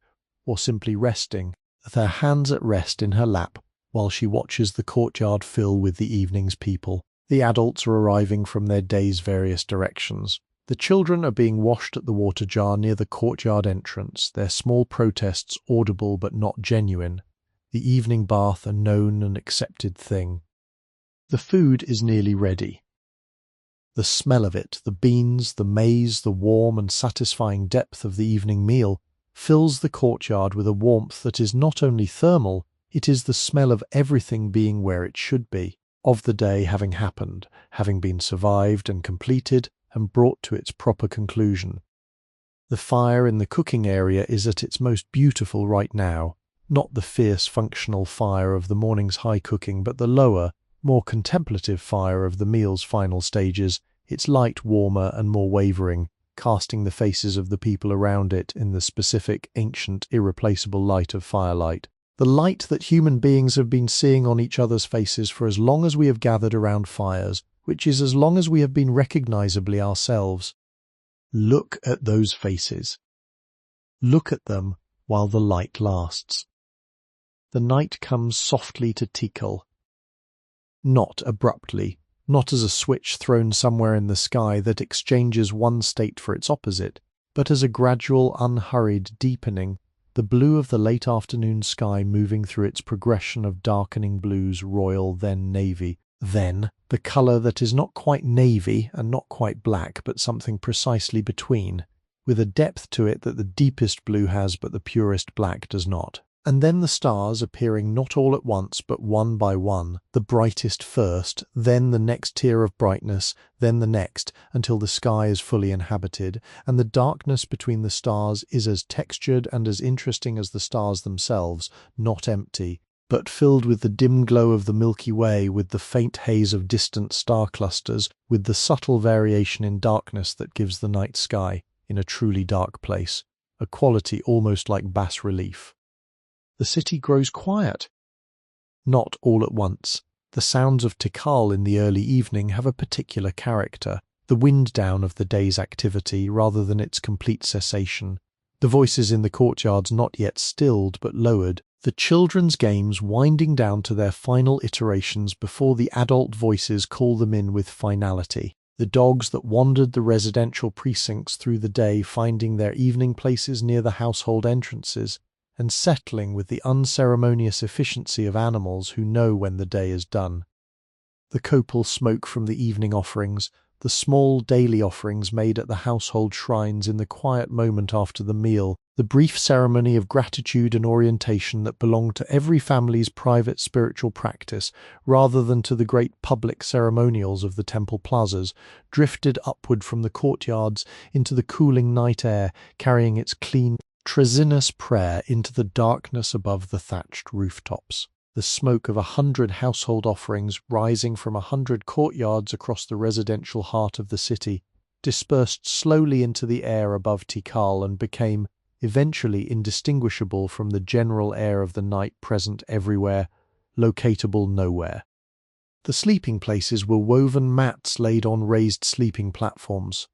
or simply resting, with her hands at rest in her lap, while she watches the courtyard fill with the evening's people. The adults are arriving from their day's various directions. The children are being washed at the water jar near the courtyard entrance, their small protests audible but not genuine. The evening bath a known and accepted thing. The food is nearly ready. The smell of it, the beans, the maize, the warm and satisfying depth of the evening meal, fills the courtyard with a warmth that is not only thermal, it is the smell of everything being where it should be, of the day having happened, having been survived and completed and brought to its proper conclusion. The fire in the cooking area is at its most beautiful right now, not the fierce functional fire of the morning's high cooking, but the lower, more contemplative fire of the meal's final stages, its light warmer and more wavering, casting the faces of the people around it in the specific, ancient, irreplaceable light of firelight. The light that human beings have been seeing on each other's faces for as long as we have gathered around fires, which is as long as we have been recognizably ourselves. Look at those faces. Look at them while the light lasts. The night comes softly to Tikal. Not abruptly, not as a switch thrown somewhere in the sky that exchanges one state for its opposite, but as a gradual, unhurried deepening, the blue of the late afternoon sky moving through its progression of darkening blues, royal, then navy, then the colour that is not quite navy and not quite black, but something precisely between, with a depth to it that the deepest blue has but the purest black does not. And then the stars appearing not all at once but one by one, the brightest first, then the next tier of brightness, then the next, until the sky is fully inhabited, and the darkness between the stars is as textured and as interesting as the stars themselves, not empty, but filled with the dim glow of the Milky Way, with the faint haze of distant star clusters, with the subtle variation in darkness that gives the night sky, in a truly dark place, a quality almost like bas-relief. The city grows quiet. Not all at once. The sounds of Tikal in the early evening have a particular character, the wind down of the day's activity rather than its complete cessation. The voices in the courtyards not yet stilled but lowered, the children's games winding down to their final iterations before the adult voices call them in with finality. The dogs that wandered the residential precincts through the day finding their evening places near the household entrances, and settling with the unceremonious efficiency of animals who know when the day is done. The copal smoke from the evening offerings, the small daily offerings made at the household shrines in the quiet moment after the meal, the brief ceremony of gratitude and orientation that belonged to every family's private spiritual practice rather than to the great public ceremonials of the temple plazas, drifted upward from the courtyards into the cooling night air, carrying its clean, tresinous prayer into the darkness above the thatched rooftops. The smoke of 100 household offerings rising from 100 courtyards across the residential heart of the city dispersed slowly into the air above Tikal and became, eventually indistinguishable from the general air of the night present everywhere, locatable nowhere. The sleeping places were woven mats laid on raised sleeping platforms,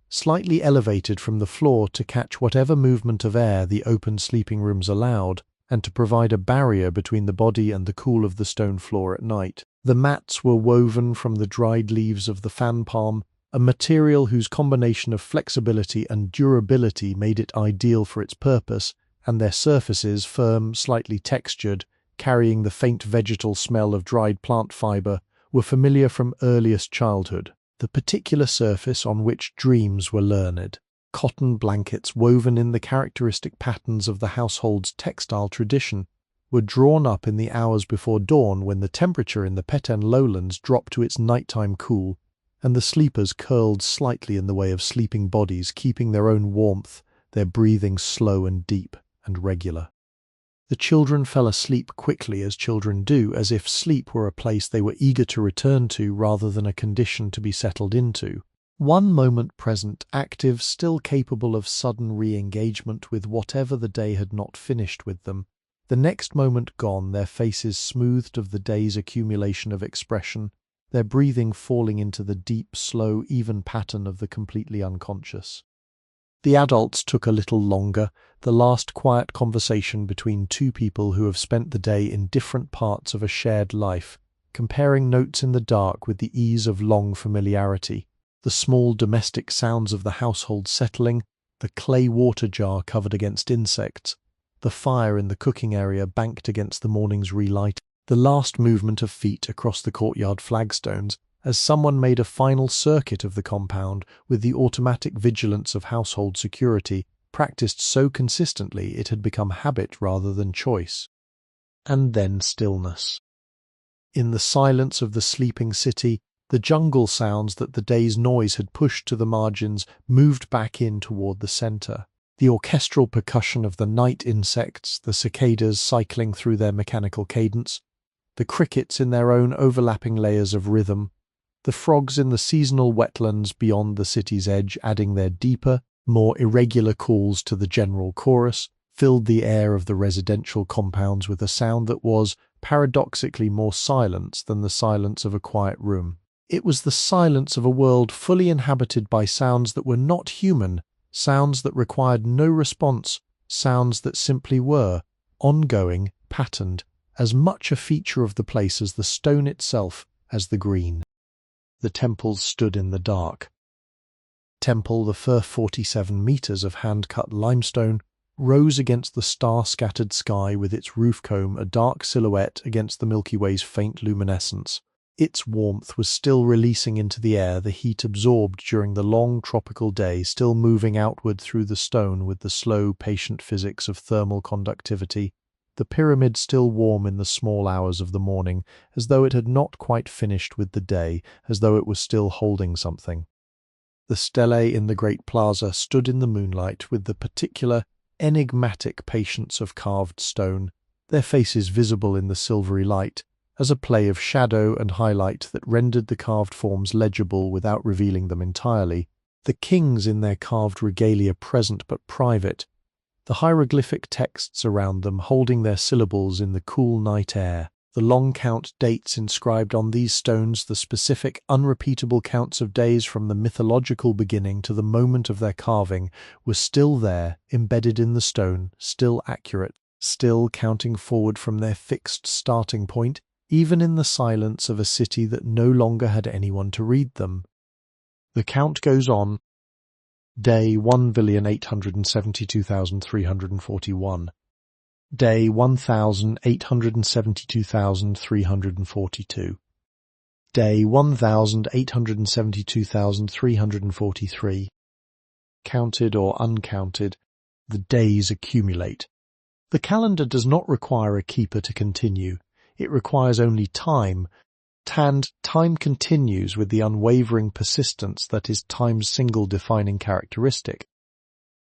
slightly elevated from the floor to catch whatever movement of air the open sleeping rooms allowed, and to provide a barrier between the body and the cool of the stone floor at night. The mats were woven from the dried leaves of the fan palm, a material whose combination of flexibility and durability made it ideal for its purpose, and their surfaces, firm, slightly textured, carrying the faint vegetal smell of dried plant fibre, were familiar from earliest childhood. The particular surface on which dreams were learned. Cotton blankets woven in the characteristic patterns of the household's textile tradition were drawn up in the hours before dawn when the temperature in the Peten lowlands dropped to its nighttime cool, and the sleepers curled slightly in the way of sleeping bodies, keeping their own warmth, their breathing slow and deep and regular. The children fell asleep quickly, as children do, as if sleep were a place they were eager to return to rather than a condition to be settled into. One moment present, active, still capable of sudden re-engagement with whatever the day had not finished with them. The next moment gone, their faces smoothed of the day's accumulation of expression, their breathing falling into the deep, slow, even pattern of the completely unconscious. The adults took a little longer, the last quiet conversation between two people who have spent the day in different parts of a shared life, comparing notes in the dark with the ease of long familiarity. The small domestic sounds of the household settling, the clay water jar covered against insects, the fire in the cooking area banked against the morning's relight, the last movement of feet across the courtyard flagstones as someone made a final circuit of the compound with the automatic vigilance of household security, practiced so consistently it had become habit rather than choice. And then stillness. In the silence of the sleeping city, the jungle sounds that the day's noise had pushed to the margins moved back in toward the center. The orchestral percussion of the night insects, the cicadas cycling through their mechanical cadence, the crickets in their own overlapping layers of rhythm, the frogs in the seasonal wetlands beyond the city's edge adding their deeper, more irregular calls to the general chorus, filled the air of the residential compounds with a sound that was, paradoxically, more silence than the silence of a quiet room. It was the silence of a world fully inhabited by sounds that were not human, sounds that required no response, sounds that simply were, ongoing, patterned, as much a feature of the place as the stone itself, as the green. The temples stood in the dark. Temple, the first 47 meters of hand-cut limestone, rose against the star-scattered sky with its roof comb a dark silhouette against the Milky Way's faint luminescence. Its warmth was still releasing into the air the heat absorbed during the long tropical day, still moving outward through the stone with the slow, patient physics of thermal conductivity. The pyramid still warm in the small hours of the morning, as though it had not quite finished with the day, as though it was still holding something. The stelae in the Great Plaza stood in the moonlight with the particular, enigmatic patience of carved stone, their faces visible in the silvery light, as a play of shadow and highlight that rendered the carved forms legible without revealing them entirely, the kings in their carved regalia present but private, the hieroglyphic texts around them holding their syllables in the cool night air, the long count dates inscribed on these stones, the specific, unrepeatable counts of days from the mythological beginning to the moment of their carving, were still there, embedded in the stone, still accurate, still counting forward from their fixed starting point, even in the silence of a city that no longer had anyone to read them. The count goes on. Day 1,872,341. Day 1,872,342. Day 1,872,343. Counted or uncounted, the days accumulate. The calendar does not require a keeper to continue. It requires only time, and time continues with the unwavering persistence that is time's single defining characteristic.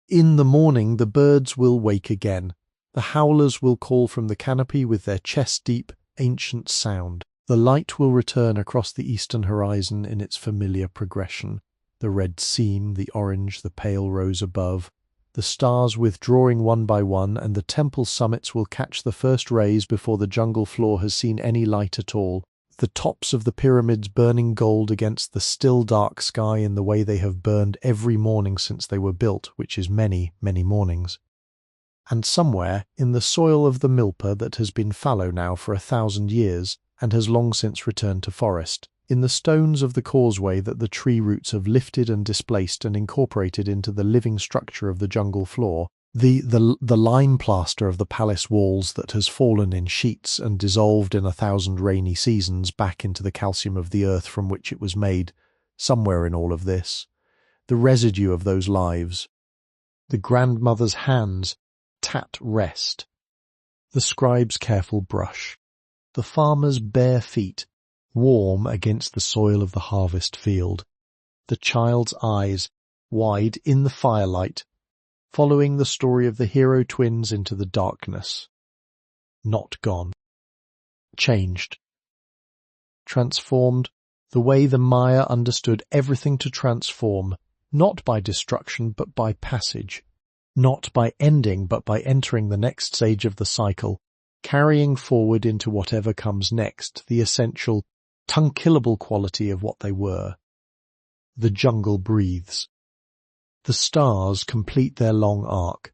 In the morning the birds will wake again. The howlers will call from the canopy with their chest-deep, ancient sound. The light will return across the eastern horizon in its familiar progression. The red seam, the orange, the pale rose above. The stars withdrawing one by one, and the temple summits will catch the first rays before the jungle floor has seen any light at all. The tops of the pyramids burning gold against the still dark sky in the way they have burned every morning since they were built, which is many, many mornings. And somewhere, in the soil of the milpa that has been fallow now for 1,000 years, and has long since returned to forest, in the stones of the causeway that the tree roots have lifted and displaced and incorporated into the living structure of the jungle floor, the lime plaster of the palace walls that has fallen in sheets and dissolved in 1,000 rainy seasons back into the calcium of the earth from which it was made, somewhere in all of this, the residue of those lives, the grandmother's hands, tat rest, the scribe's careful brush, the farmer's bare feet, warm against the soil of the harvest field, the child's eyes, wide in the firelight, following the story of the hero twins into the darkness. Not gone. Changed. Transformed, the way the Maya understood everything to transform, not by destruction but by passage, not by ending but by entering the next stage of the cycle, carrying forward into whatever comes next the essential, unkillable quality of what they were. The jungle breathes. The stars complete their long arc.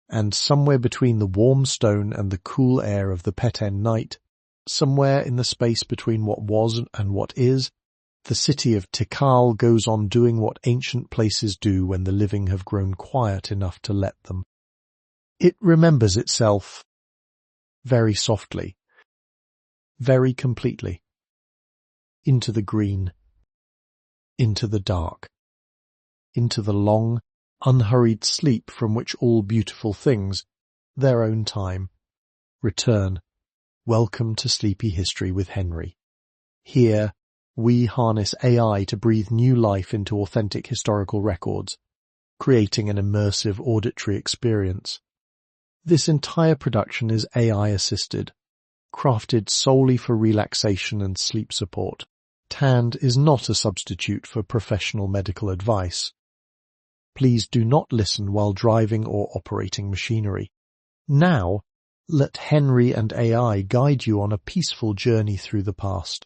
And somewhere between the warm stone and the cool air of the Peten night, somewhere in the space between what was and what is, the city of Tikal goes on doing what ancient places do when the living have grown quiet enough to let them. It remembers itself very softly, very completely, into the green, into the dark, into the long, unhurried sleep from which all beautiful things, their own time, return. Welcome to Sleepy History with Henry. Here, we harness AI to breathe new life into authentic historical records, creating an immersive auditory experience. This entire production is AI-assisted, crafted solely for relaxation and sleep support. TAND is not a substitute for professional medical advice. Please do not listen while driving or operating machinery. Now, let Henry and AI guide you on a peaceful journey through the past.